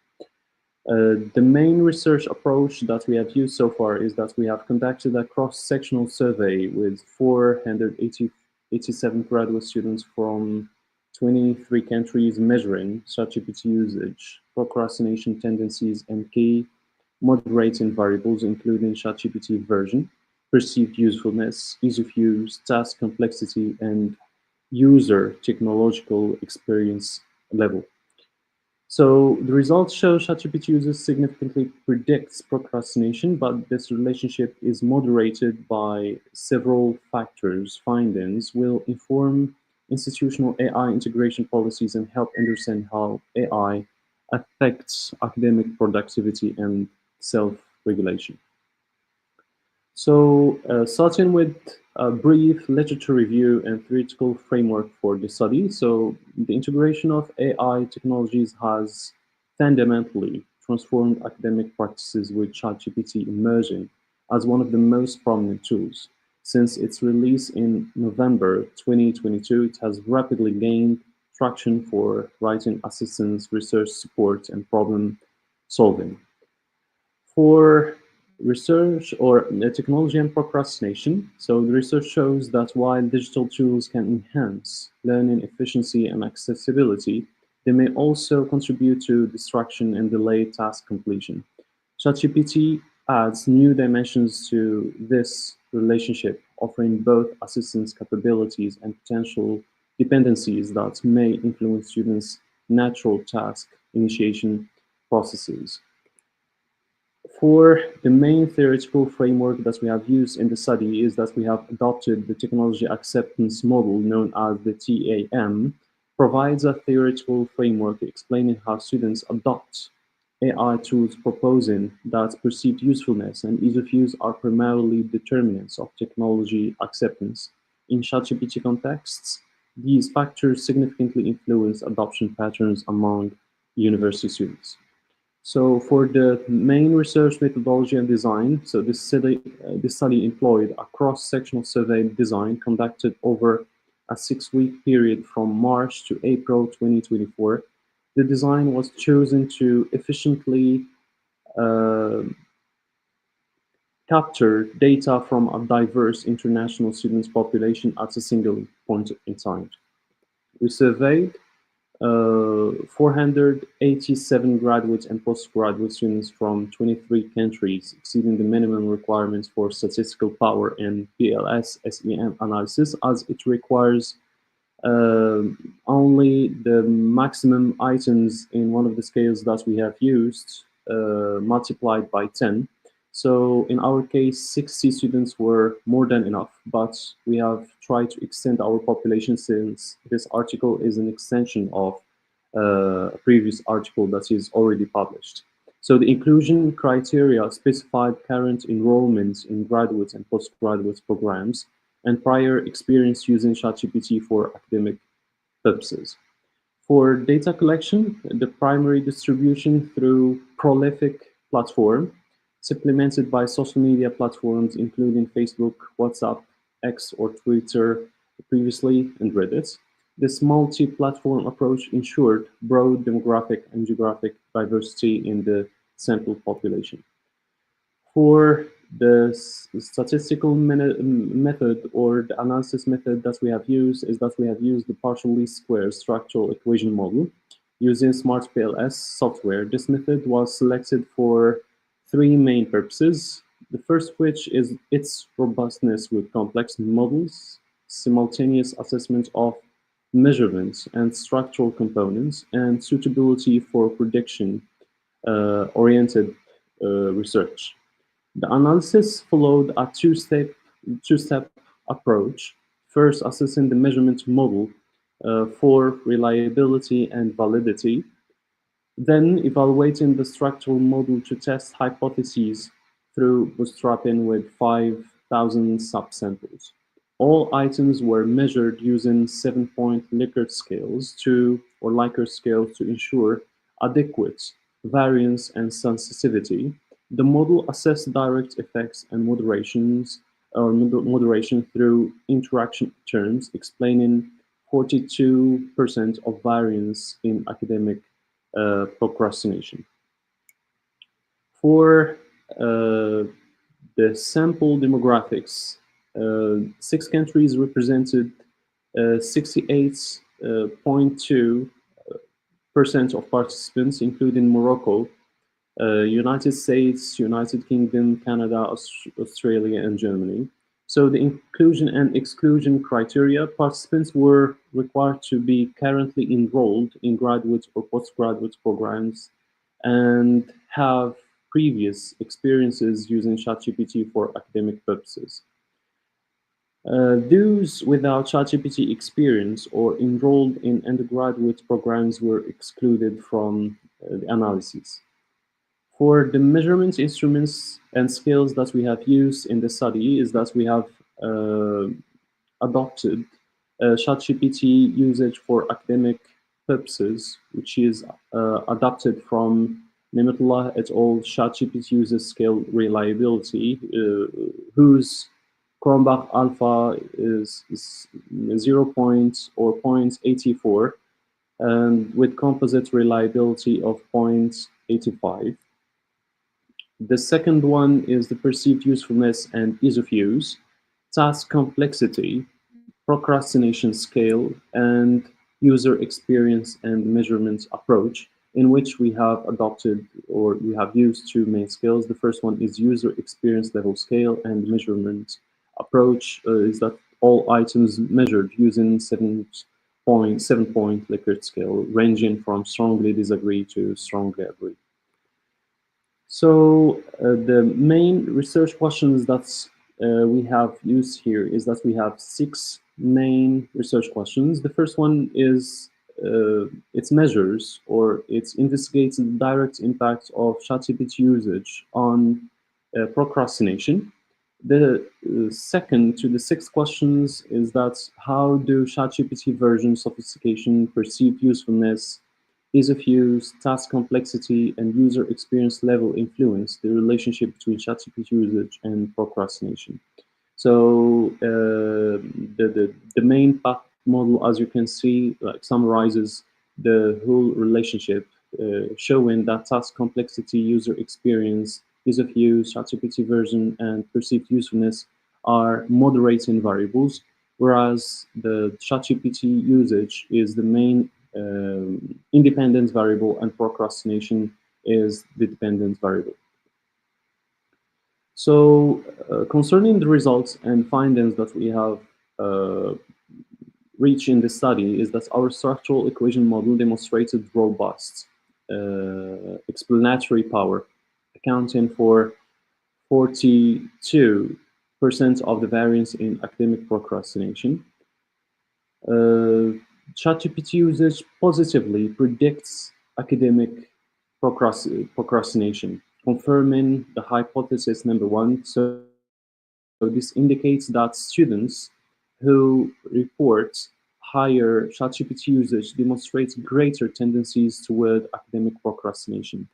The main research approach that we have used so far is that we have conducted a cross-sectional survey with 487 graduate students from 23 countries, measuring ChatGPT usage, procrastination tendencies, and key moderating variables, including ChatGPT version, perceived usefulness, ease of use, task complexity, and user technological experience level. So the results show ChatGPT users significantly predicts procrastination, but this relationship is moderated by several factors. Findings will inform institutional AI integration policies and help understand how AI affects academic productivity and self-regulation. So, starting with a brief literature review and theoretical framework for the study. So, the integration of AI technologies has fundamentally transformed academic practices, with ChatGPT emerging as one of the most prominent tools. Since its release in November 2022, it has rapidly gained traction for writing assistance, research support, and problem solving. For research or technology and procrastination, so the research shows that while digital tools can enhance learning efficiency and accessibility, they may also contribute to distraction and delay task completion. ChatGPT adds new dimensions to this relationship, offering both assistance capabilities and potential dependencies that may influence students' natural task initiation processes. For the main theoretical framework that we have used in the study is that we have adopted the technology acceptance model known as the TAM, provides a theoretical framework explaining how students adopt AI tools, proposing that perceived usefulness and ease of use are primarily determinants of technology acceptance. In ChatGPT contexts, these factors significantly influence adoption patterns among university students. So for the main research methodology and design, so this study employed a cross-sectional survey design conducted over a 6-week period from March to April 2024. The design was chosen to efficiently uh, capture data from a diverse international students population at a single point in time. We surveyed 487 graduate and postgraduate students from 23 countries, exceeding the minimum requirements for statistical power in PLS SEM analysis, as it requires uh, only the maximum items in one of the scales that we have used multiplied by 10. So in our case, 60 students were more than enough, but we have tried to extend our population since this article is an extension of a previous article that is already published. So the inclusion criteria specified current enrollments in graduate and postgraduate programs and prior experience using ChatGPT for academic purposes. For data collection, the primary distribution through prolific platform, supplemented by social media platforms including Facebook, WhatsApp, X or Twitter previously, and Reddit. This multi-platform approach ensured broad demographic and geographic diversity in the sample population. For the statistical method or the analysis method that we have used is that we have used the partial least square structural equation model using Smart PLS software. This method was selected for 3 main purposes. The first of which is its robustness with complex models, simultaneous assessment of measurements and structural components, and suitability for prediction oriented research. The analysis followed a two-step approach, first assessing the measurement model for reliability and validity, then evaluating the structural model to test hypotheses through bootstrapping with 5,000 subsamples. All items were measured using 7-point Likert scales to ensure adequate variance and sensitivity. The model assessed direct effects and moderation through interaction terms, explaining 42% of variance in academic procrastination. For the sample demographics, 6 countries represented 68.2% of participants, including Morocco, United States, United Kingdom, Canada, Australia, and Germany. So the inclusion and exclusion criteria: participants were required to be currently enrolled in graduate or postgraduate programs and have previous experiences using ChatGPT for academic purposes. Those without ChatGPT experience or enrolled in undergraduate programs were excluded from the analysis. For the measurement instruments and scales that we have used in the study is that we have adopted ChatGPT usage for academic purposes, which is adapted from Nematullah et al. ChatGPT user scale reliability, whose Cronbach alpha is 0.84, and with composite reliability of 0.85. The second one is the perceived usefulness and ease of use, task complexity, procrastination scale, and user experience and measurement approach, in which we have adopted or we have used 2 main scales. The first one is user experience level scale, and measurement approach is that all items measured using 7-point Likert scale, ranging from strongly disagree to strongly agree. So the main research questions that we have used here is that we have 6 main research questions. The first one is its measures, or it investigates the direct impact of ChatGPT usage on procrastination. The second to the 6 questions is that how do ChatGPT version sophistication, perceived usefulness, ease of use, task complexity, and user experience level influence the relationship between ChatGPT usage and procrastination. So the main path model, as you can see, summarizes the whole relationship, showing that task complexity, user experience, ease of use, ChatGPT version, and perceived usefulness are moderating variables, whereas the ChatGPT usage is the main independent variable, and procrastination is the dependent variable. So concerning the results and findings that we have reached in the study is that our structural equation model demonstrated robust explanatory power, accounting for 42% of the variance in academic procrastination. ChatGPT usage positively predicts academic procrastination, confirming the hypothesis number 1. So this indicates that students who report higher ChatGPT usage demonstrate greater tendencies toward academic procrastination.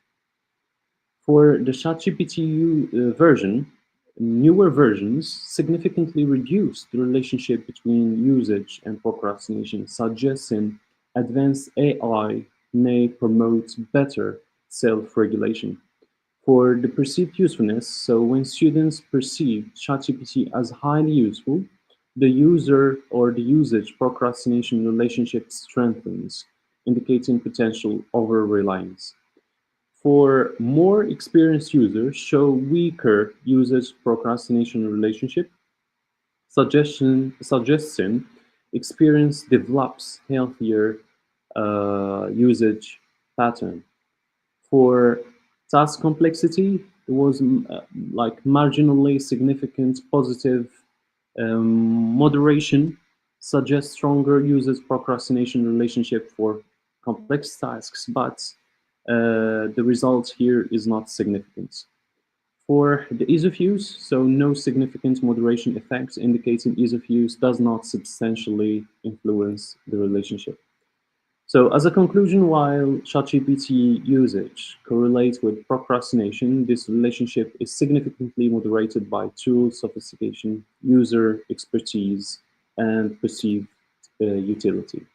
For the ChatGPT version, newer versions significantly reduce the relationship between usage and procrastination, suggesting advanced AI may promote better self-regulation. For the perceived usefulness, so when students perceive ChatGPT as highly useful, the user or the usage procrastination relationship strengthens, indicating potential over-reliance. For more experienced users, show weaker usage procrastination relationship, suggesting experience develops healthier usage pattern. For task complexity, There was like marginally significant positive moderation suggests stronger users procrastination relationship for complex tasks, but the result here is not significant. For the ease of use, so no significant moderation effects indicating ease of use does not substantially influence the relationship. So as a conclusion, while ChatGPT usage correlates with procrastination, this relationship is significantly moderated by tool sophistication, user expertise, and perceived utility.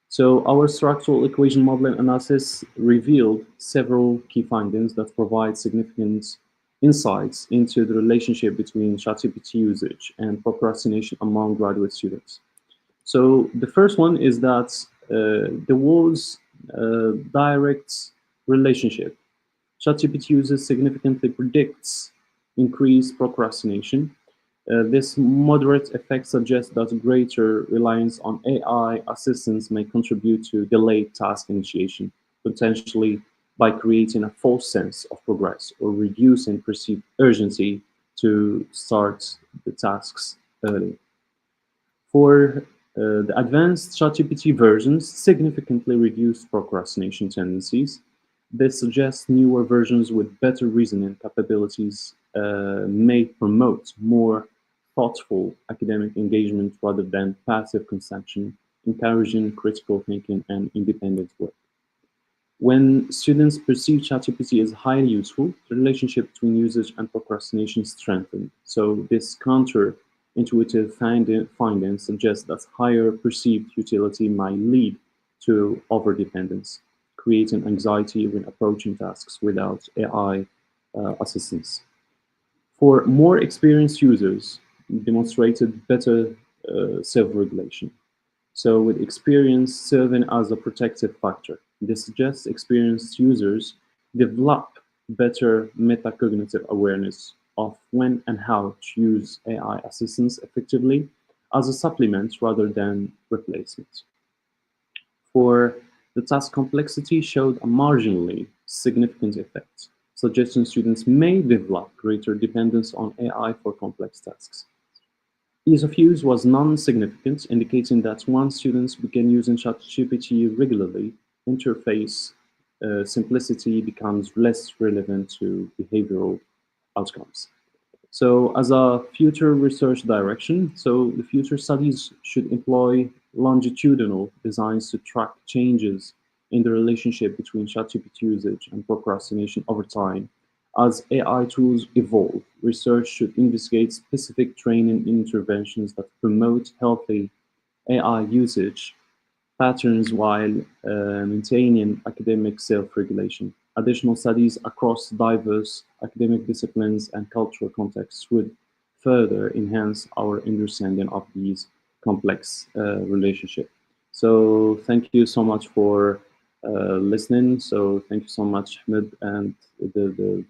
So our structural equation modeling analysis revealed several key findings that provide significant insights into the relationship between ChatGPT usage and procrastination among graduate students. So the first one is that there was a direct relationship. ChatGPT users significantly predicts increased procrastination. This moderate effect suggests that greater reliance on AI assistance may contribute to delayed task initiation, potentially by creating a false sense of progress or reducing perceived urgency to start the tasks early. For the advanced ChatGPT versions, significantly reduced procrastination tendencies. This suggests newer versions with better reasoning capabilities may promote more thoughtful academic engagement rather than passive consumption, encouraging critical thinking and independent work. When students perceive ChatGPT as highly useful, the relationship between usage and procrastination strengthens. So this counterintuitive finding suggests that higher perceived utility might lead to overdependence, creating anxiety when approaching tasks without AI assistance. For more experienced users, demonstrated better self-regulation. So with experience serving as a protective factor, this suggests experienced users develop better metacognitive awareness of when and how to use AI assistance effectively as a supplement rather than replacement. For the task complexity showed a marginally significant effect, suggesting students may develop greater dependence on AI for complex tasks. Ease of use was non-significant, indicating that once students begin using ChatGPT regularly, interface simplicity becomes less relevant to behavioral outcomes. So as a future research direction, so the future studies should employ longitudinal designs to track changes in the relationship between ChatGPT usage and procrastination over time. As AI tools evolve, research should investigate specific training interventions that promote healthy AI usage patterns while maintaining academic self-regulation. Additional studies across diverse academic disciplines and cultural contexts would further enhance our understanding of these complex relationships. So thank you so much for listening. So thank you so much, Hmad, and the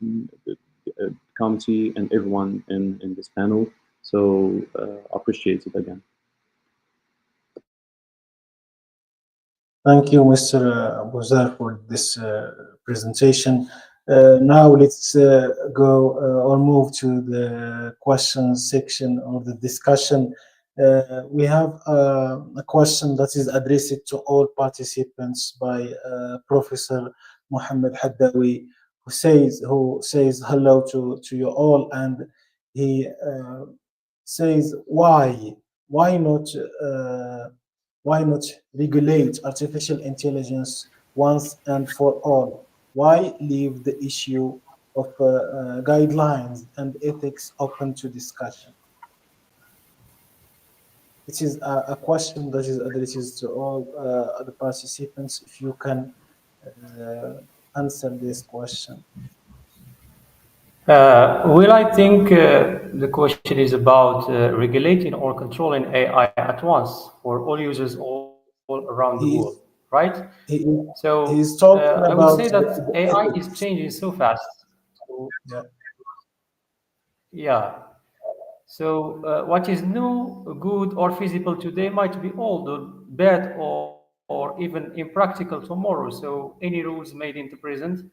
committee and everyone in this panel. So appreciate it again. Thank you, Mr. Bouzar, for this presentation. Now let's go or move to the question section or the discussion. We have a question that is addressed to all participants by Professor Mohammed Haddawi, who says hello to you all, and he says why not uh, why not regulate artificial intelligence once and for all? Why leave the issue of guidelines and ethics open to discussion? It is a question that is addressed to all the participants. If you can uh, answer this question. Well, I think the question is about regulating or controlling AI at once for all users all around the world, He is right? he, So he is I talking would say about that the AI is ethics. changing so fast. So, Yeah. yeah. So what is new, good, or feasible today might be old or bad or even impractical tomorrow. So any rules made in the present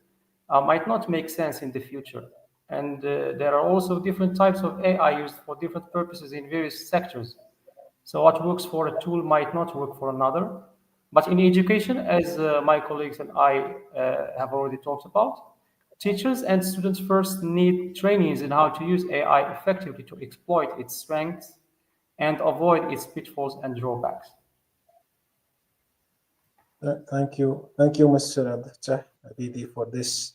might not make sense in the future. And there are also different types of AI used for different purposes in various sectors. So what works for a tool might not work for another. But in education, as my colleagues and I have already talked about, teachers and students first need trainings in how to use AI effectively to exploit its strengths and avoid its pitfalls and drawbacks. Thank you, Mr. Abdelfettah Abidi, for this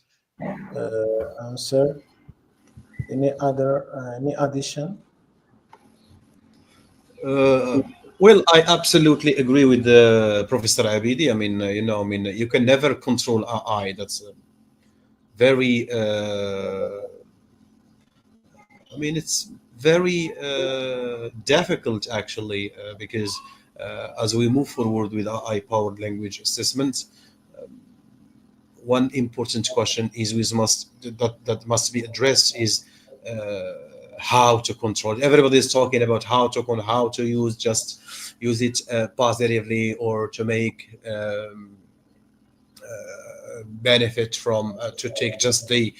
answer. Any addition? Uh, well, I absolutely agree with Professor Abidi. I mean, you can never control AI. That's very. It's very difficult actually because as we move forward with AI-powered language assessment, one important question is that must be addressed is how to control it. Everybody is talking about how to use it positively or to make benefit from to take just the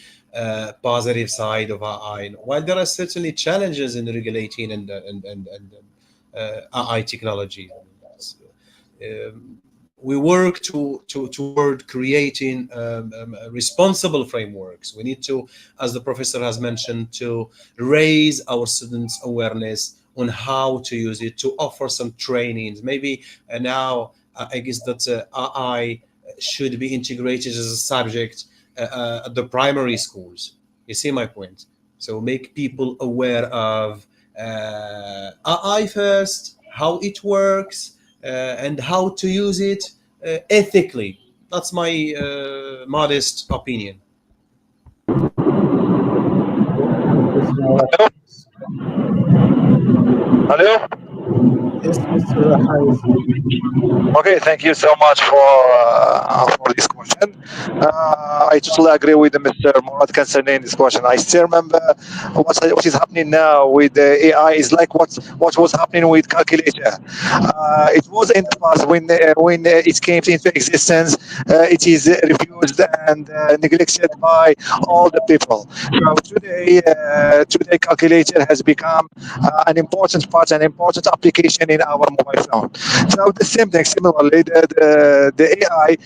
positive side of AI. While there are certainly challenges in regulating and AI technology, we work toward creating responsible frameworks. We need to, as the professor has mentioned, to raise our students' awareness on how to use it, to offer some trainings. Maybe now I guess that AI should be integrated as a subject at the primary schools. You see my point? So make people aware of AI first, how it works, and how to use it ethically. That's my modest opinion. Hello? Yes, Mr. Raha Yassine. Okay, thank you so much for this question. I totally agree with Mr. Mourad concerning this question. I still remember what is happening now with the AI is like what was happening with calculator. It was in the past when it came into existence, it is refused and neglected by all the people. So today calculator has become an important part, an important application in our mobile phone. So the same thing, similarly, the AI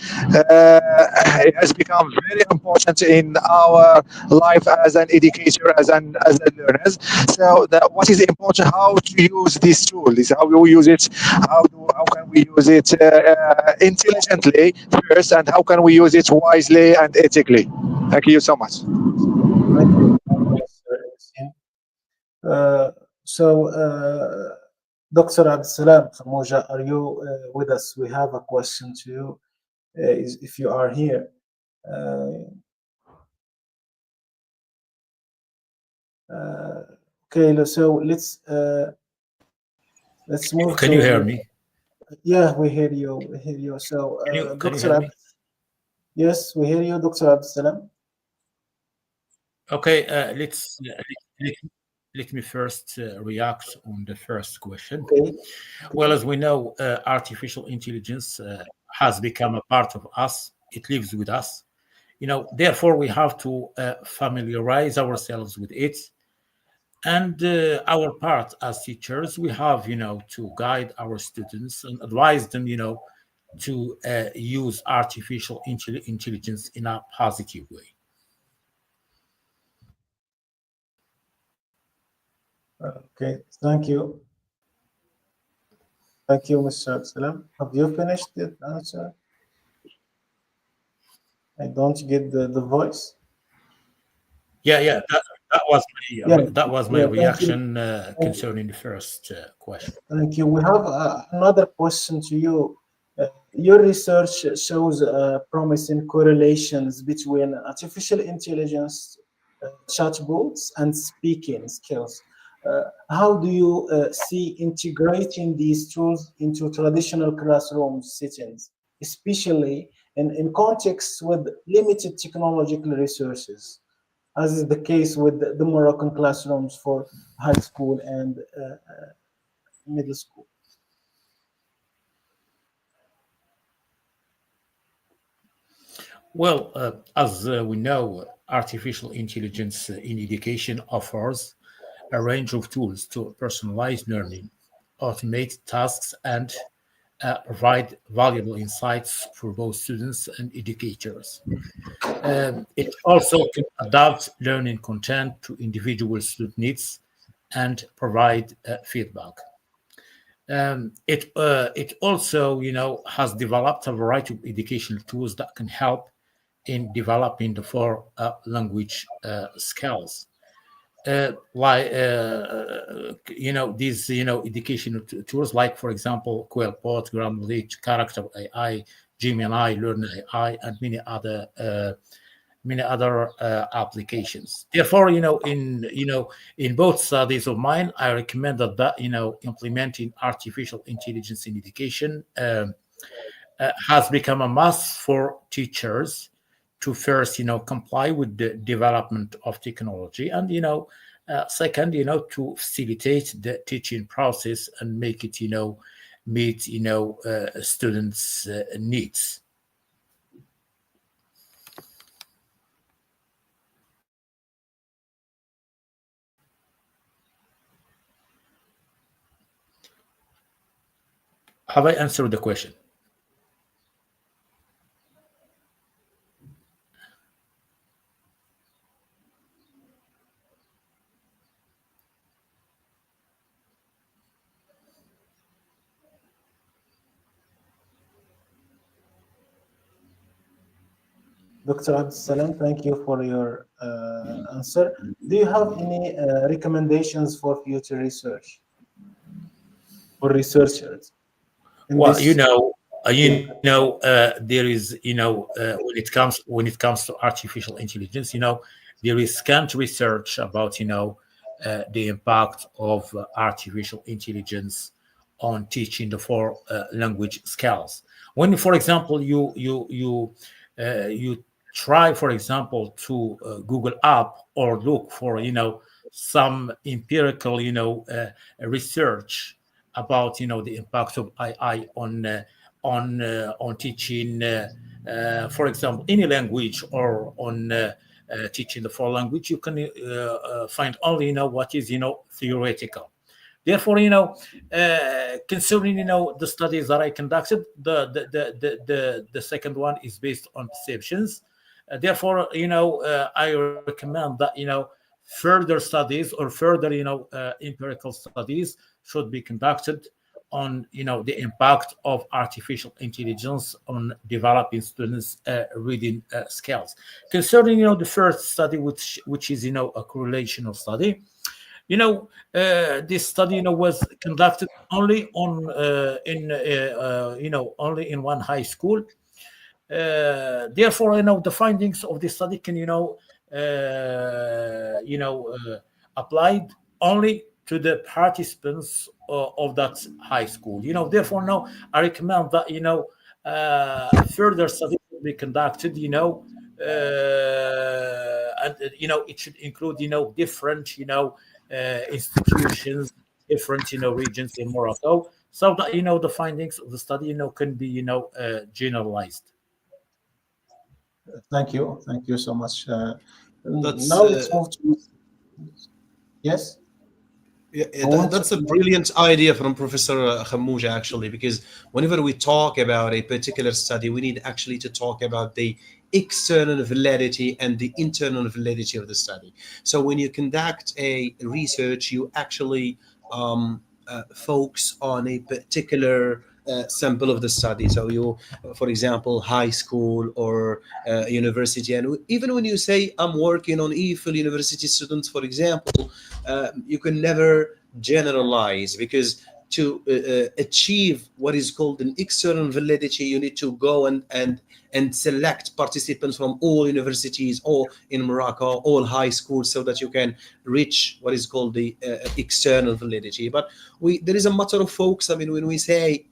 has become very important in our life as an educator, as a learners. So what is important, how to use this tool, is how we use it, how can we use it intelligently first, and how can we use it wisely and ethically. Thank you so much. Thank you, Mr. Yassine. So, Dr. Abdessalam Khamouja, are you with us? We have a question to you, if you are here. Uh, okay, so let's move Can to. you hear me? Yeah, we hear you. We hear you. So, Can you Dr. hear me? Yes, we hear you, Dr. Abdessalam. Okay, let, let me first react on the first question. Okay. Well, as we know, artificial intelligence has become a part of us. It lives with us. Therefore, we have to familiarize ourselves with it. And our part as teachers, we have, to guide our students and advise them, to use artificial intelligence in a positive way. Okay. Thank you. Thank you, Mr. Abdessalam. Have you finished the answer? I don't get the voice. Yeah. Yeah, That was my yeah. Thank you. reaction concerning the first question. Thank you. We have another question to you. Your research shows promising correlations between artificial intelligence, chatbots, and speaking skills. How do you see integrating these tools into traditional classroom settings, especially in contexts with limited technological resources, as is the case with the Moroccan classrooms for high school and middle school? Well, as we know, artificial intelligence in education offers a range of tools to personalize learning, automate tasks, and provide valuable insights for both students and educators. It also can adapt learning content to individual student needs and provide feedback. It also, has developed a variety of educational tools that can help in developing the four language skills. These educational tools, like for example Quillbot, Grammarly, Character AI, Gemini, Learn AI, and many other applications. Therefore, in both studies of mine, I recommend that implementing artificial intelligence in education has become a must for teachers to first, comply with the development of technology, and second, to facilitate the teaching process and make it, meet, students' needs. Have I answered the question? Dr. Abdessalam, thank you for your answer. Do you have any recommendations for future research for researchers in Well, this field? there is, when it comes to artificial intelligence, there is scant research about, the impact of artificial intelligence on teaching the four language skills. When, for example, you try, for example, to Google up or look for, some empirical, research about, the impact of AI on teaching, for example, any language, or on teaching the foreign language, you can find only, what is, theoretical. Therefore, concerning, the studies that I conducted, the second one is based on perceptions. Therefore, I recommend that, further studies or further, empirical studies should be conducted on, the impact of artificial intelligence on developing students' reading skills. Concerning, the first study, which is, a correlational study, this study, was conducted only only in one high school. Therefore, the findings of this study can, applied only to the participants of that high school. Therefore, now I recommend that, further studies will be conducted. And it should include, different, institutions, different, regions in Morocco, so that, the findings of the study, can be, generalized. Thank you so much. That's Now let's move to, yes. Yeah, Who wants that's a to? brilliant idea from Professor Khamouja, actually, because whenever we talk about a particular study, we need actually to talk about the external validity and the internal validity of the study. So when you conduct a research, you actually focus on a particular sample of the study. So you, for example, high school or university, and even when you say I'm working on EFL university students, for example, you can never generalize, because to achieve what is called an external validity, you need to go and select participants from all universities, or in Morocco, all high schools, so that you can reach what is called the external validity. But there is a matter of focus. I mean, when we say,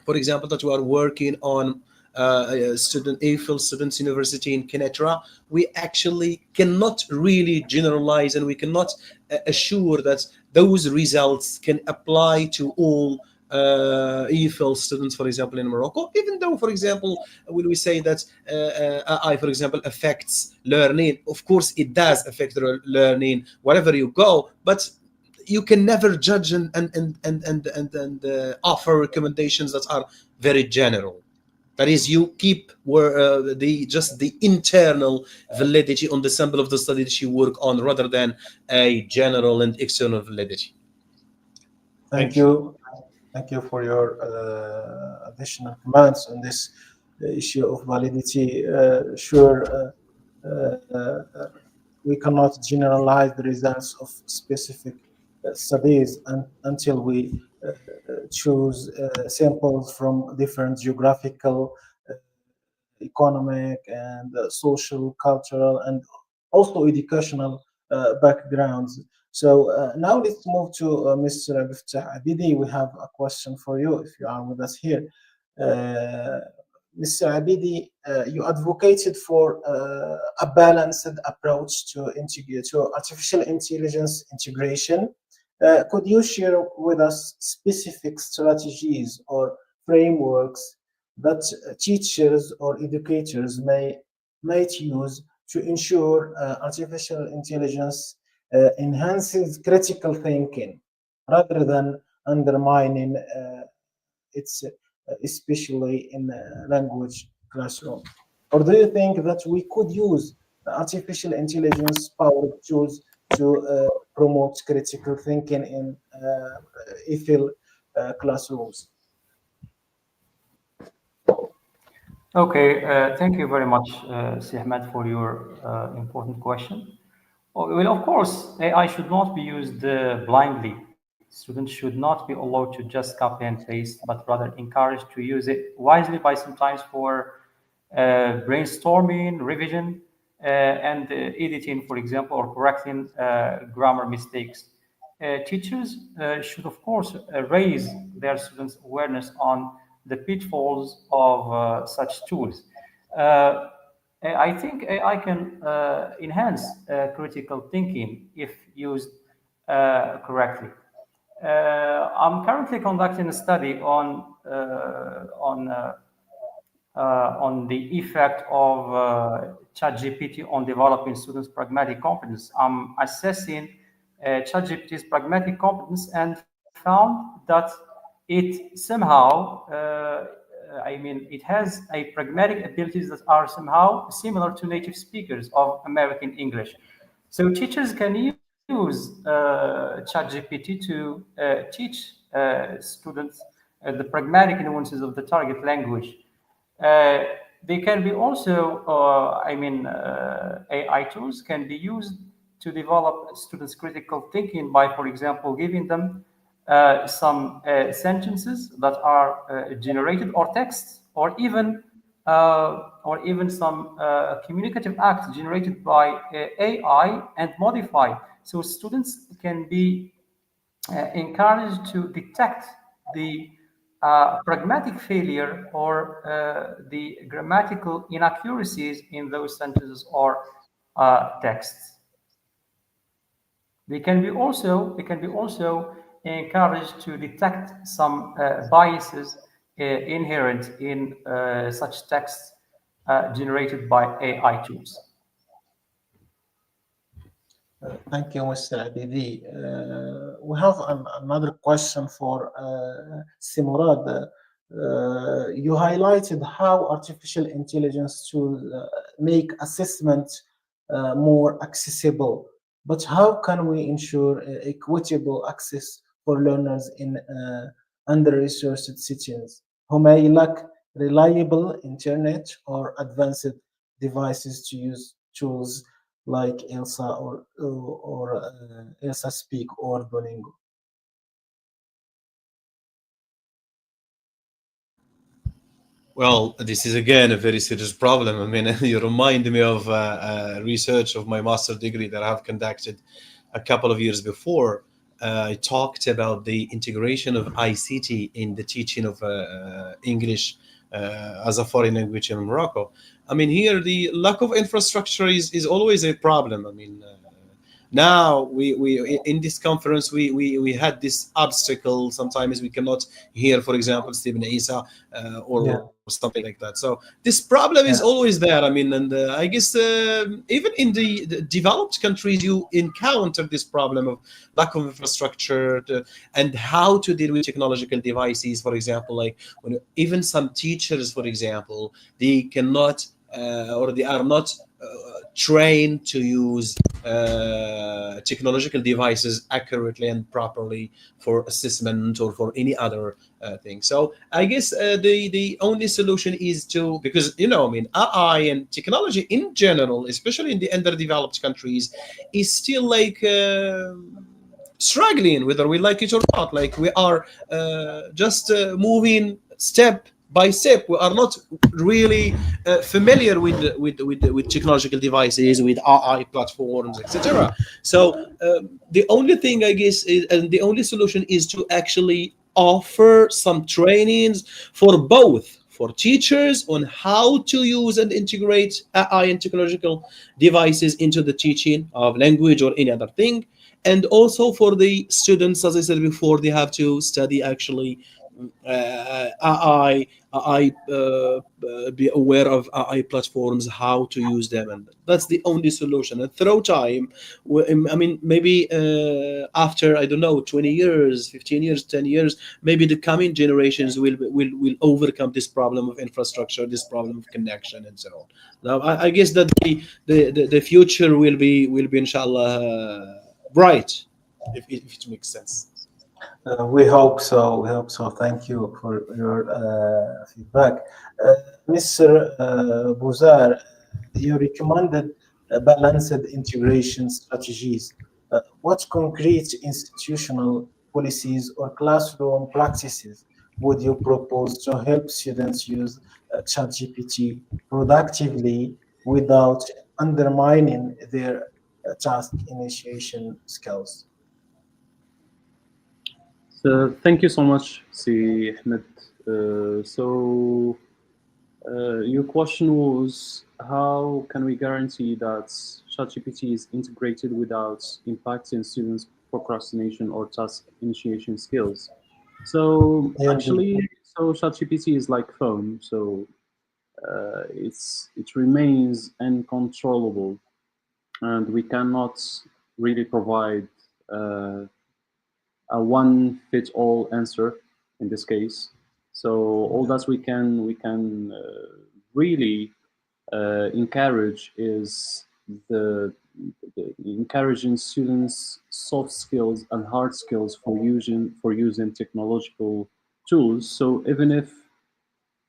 for example, that we are working on Eiffel Students University in Kenitra, we actually cannot really generalize, and we cannot assure that those results can apply to all EFL students, for example, in Morocco, even though, for example, when we say that AI, for example, affects learning, of course, it does affect learning wherever you go, but you can never judge and offer recommendations that are very general. That is, you keep the internal validity on the sample of the study that you work on, rather than a general and external validity. Thank you. Thank you for your additional comments on this issue of validity. Sure, we cannot generalize the results of specific studies until we choose samples from different geographical, economic, and social, cultural, and also educational backgrounds. So now let's move to Mr. Abdelfettah Abidi. We have a question for you if you are with us here. Mr. Abidi, you advocated for a balanced approach to artificial intelligence integration. Could you share with us specific strategies or frameworks that teachers or educators might use to ensure artificial intelligence enhances critical thinking rather than undermining its, especially in language classroom? Or do you think that we could use artificial intelligence powered tools to promote critical thinking in EFL classrooms? Okay, thank you very much, Ahmed, for your important question. Well, of course, AI should not be used blindly. Students should not be allowed to just copy and paste, but rather encouraged to use it wisely by sometimes for brainstorming, revision, and editing, for example, or correcting grammar mistakes. Teachers should, of course, raise their students' awareness on the pitfalls of such tools. Uh, I think AI can enhance critical thinking if used correctly. I'm currently conducting a study on the effect of ChatGPT on developing students' pragmatic competence. I'm assessing ChatGPT's pragmatic competence and found that it somehow, it has a pragmatic abilities that are somehow similar to native speakers of American English. So teachers can use ChatGPT to teach students the pragmatic nuances of the target language. Uh, they can be also, AI tools can be used to develop students' critical thinking by, for example, giving them some sentences that are generated or texts, or even some communicative acts generated by AI and modified. So students can be encouraged to detect the pragmatic failure or the grammatical inaccuracies in those sentences or texts. They can be also encouraged to detect some biases inherent in such texts generated by AI tools. Thank you, Mr. Abidi. We have another question for Simurad. You highlighted how artificial intelligence tools make assessment more accessible, but how can we ensure equitable access for learners in under-resourced settings who may lack reliable internet or advanced devices to use tools like Elsa or Elsa Speak or Duolingo? Well, this is again a very serious problem. I mean, you remind me of research of my master degree that I have conducted a couple of years before. I talked about the integration of ICT in the teaching of English as a foreign language in Morocco. I mean, here the lack of infrastructure is always a problem. I mean, Now we in this conference we had this obstacle. Sometimes we cannot hear, for example, Stephen Isa or Yeah, something like that. So this problem is yeah, always there. I mean, and I guess even in the developed countries, you encounter this problem of lack of infrastructure and how to deal with technological devices. For example, like when even some teachers, for example, they cannot or they are not trained to use technological devices accurately and properly for assessment or for any other thing. So I guess the only solution is to, because I mean AI and technology in general, especially in the underdeveloped countries, is still like struggling, whether we like it or not. Like we are just moving step by step. We are not really familiar with technological devices, with AI platforms, etc. So the only thing I guess is, and the only solution is to actually offer some trainings for both, for teachers on how to use and integrate AI and technological devices into the teaching of language or any other thing, and also for the students, as I said before, they have to study actually AI, be aware of AI platforms, how to use them, and that's the only solution. And through time, I mean, maybe after, I don't know, 20 years, 15 years, 10 years, maybe the coming generations will overcome this problem of infrastructure, this problem of connection, and so on. Now, I guess that the future will be inshallah bright, if it makes sense. we hope so. We hope so. Thank you for your feedback. Uh, Mr. Bouzar, you recommended balanced integration strategies. What concrete institutional policies or classroom practices would you propose to help students use ChatGPT productively without undermining their task initiation skills? So thank you so much, Si Ahmed. Your question was, how can we guarantee that ChatGPT is integrated without impacting students' procrastination or task initiation skills? So Yeah, indeed. actually, so ChatGPT is like phone, so it remains uncontrollable, and we cannot really provide uh, a one fit all answer in this case. So all that we can really encourage is the, the encouraging students soft skills and hard skills for using technological tools. So even if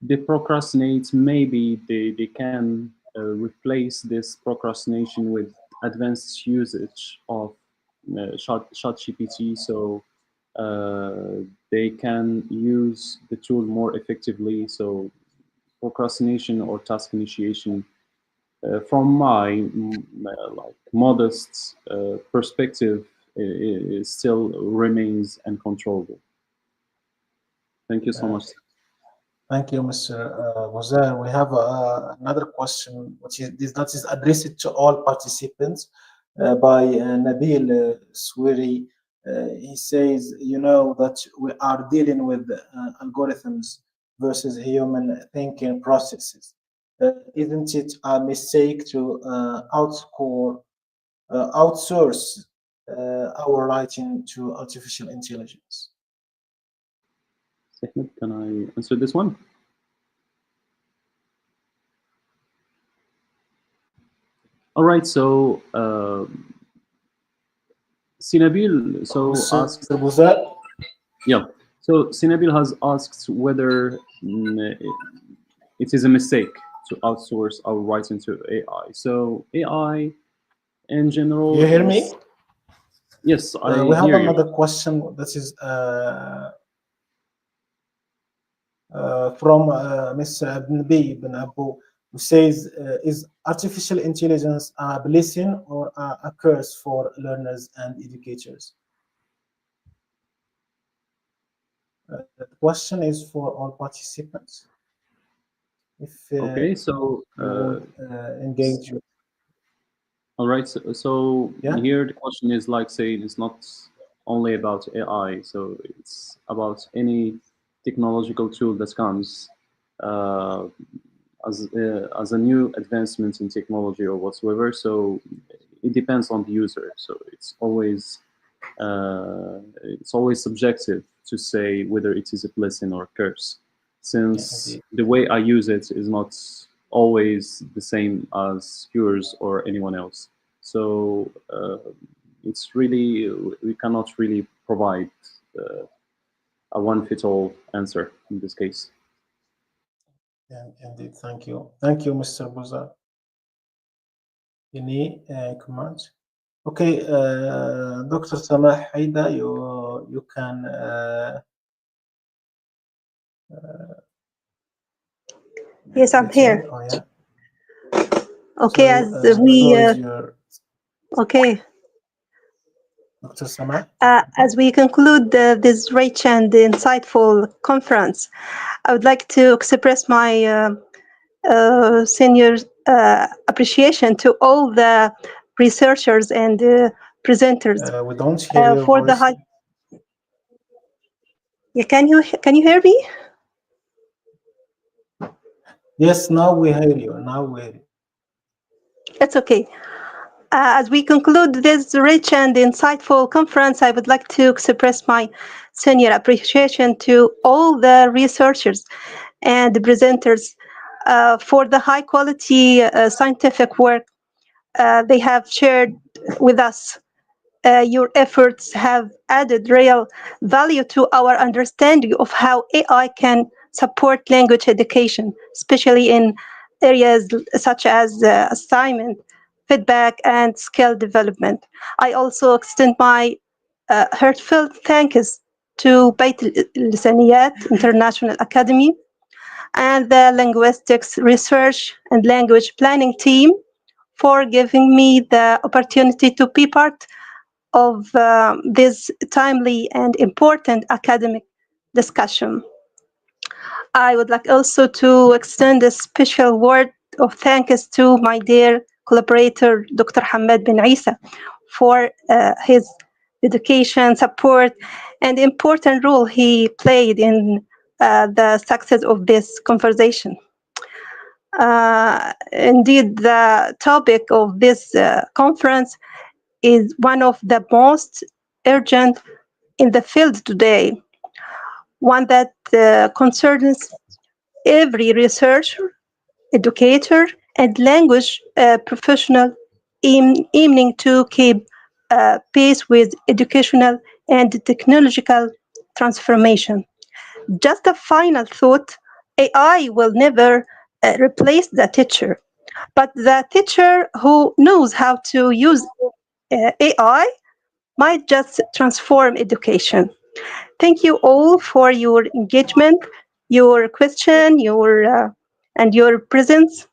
they procrastinate, maybe they can replace this procrastination with advanced usage of ChatGPT, so they can use the tool more effectively. So procrastination or task initiation, from my like modest perspective, it still remains uncontrollable. Thank you so Uh, much. Thank you, Mr. Wazir. We have another question, which is this, that is addressed to all participants by Nabil Swiri. He says, you know, that we are dealing with algorithms versus human thinking processes. Isn't it a mistake to outsource our writing to artificial intelligence? Ahmed, can I answer this one? All right. So Sinabil Mr. asked, Buzar? yeah. So Sinabil has asked whether it is a mistake to outsource our writing to AI. So AI in general You hear me? is, yes, I We have hear you. another question that is from Mr. Ibn Abu, who says, is artificial intelligence a blessing or a curse for learners and educators? The question is for all participants. If Okay. So you would engage with. All right. So Yeah. here the question is like saying it's not only about AI. So it's about any technological tool that comes uh, as a new advancement in technology or whatsoever. So it depends on the user. So it's always subjective to say whether it is a blessing or a curse, Yeah, since indeed. the way I use it is not always the same as yours or anyone else. So it's really, we cannot really provide uh, a one-fit-all answer in this case. Yeah, indeed. Thank you, Mr. Bouzar. Any comments? Okay, Dr. Samah Haida, you can Yes, I'm listen. here. Oh yeah. Okay, So as the we floor is your, okay, Dr. Samah. as we conclude this rich and insightful conference, I would like to express my senior appreciation to all the researchers and presenters We don't hear your for the voice. high. Yeah, can you hear me? Yes, now we hear you. Now we hear you. It's okay. As we conclude this rich and insightful conference, I would like to express my senior appreciation to all the researchers and the presenters for the high quality scientific work they have shared with us. Your efforts have added real value to our understanding of how AI can support language education, especially in areas such as assignment, feedback, and skill development. I also extend my heartfelt thanks to Beit Lisaniyat International Academy and the Linguistics Research and Language Planning team for giving me the opportunity to be part of this timely and important academic discussion. I would like also to extend a special word of thanks to my dear collaborator, Dr. Hmad Benaissa, for his dedication, support, and important role he played in the success of this conversation. Indeed, the topic of this conference is one of the most urgent in the field today, one that concerns every researcher, educator, and language professional aiming to keep pace with educational and technological transformation. Just a final thought, AI will never replace the teacher, but the teacher who knows how to use AI might just transform education. Thank you all for your engagement, your question, and your presence.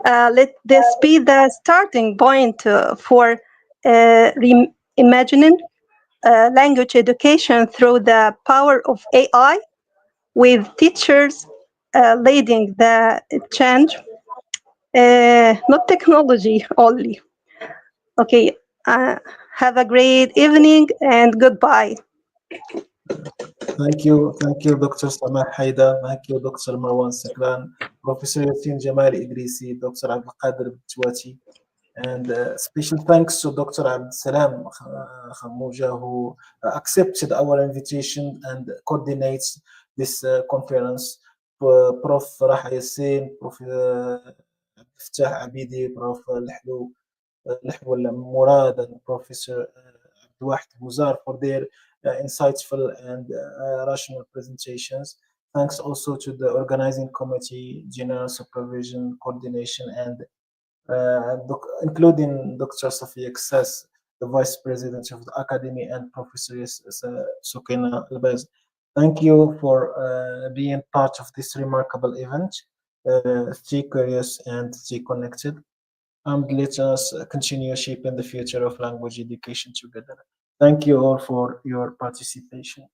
Let this be the starting point for reimagining language education through the power of AI, with teachers leading the change, not technology only. Okay, have a great evening and goodbye. Thank you, Dr. Samah Haida. Thank you, Dr. Marwan Sakran, Professor Yassine Jamal Idrisi, Dr. Abdelkader Bentouati, and special thanks to Dr. Abdessalam Khamouja, who accepted our invitation and coordinates this conference. Prof. Raha Yassine, Prof. Abdelfettah Abidi, Prof. Lahoual Mourad, and Professor Abdelouahd Bouzar for their insightful and rational presentations. Thanks also to the organizing committee, general supervision, coordination, and including Dr. Safiya Ksas, the Vice President of the Academy, and Professor Sukena Albaz. Thank you for being part of this remarkable event. Stay curious and stay connected, and let us continue shaping the future of language education together. Thank you all for your participation.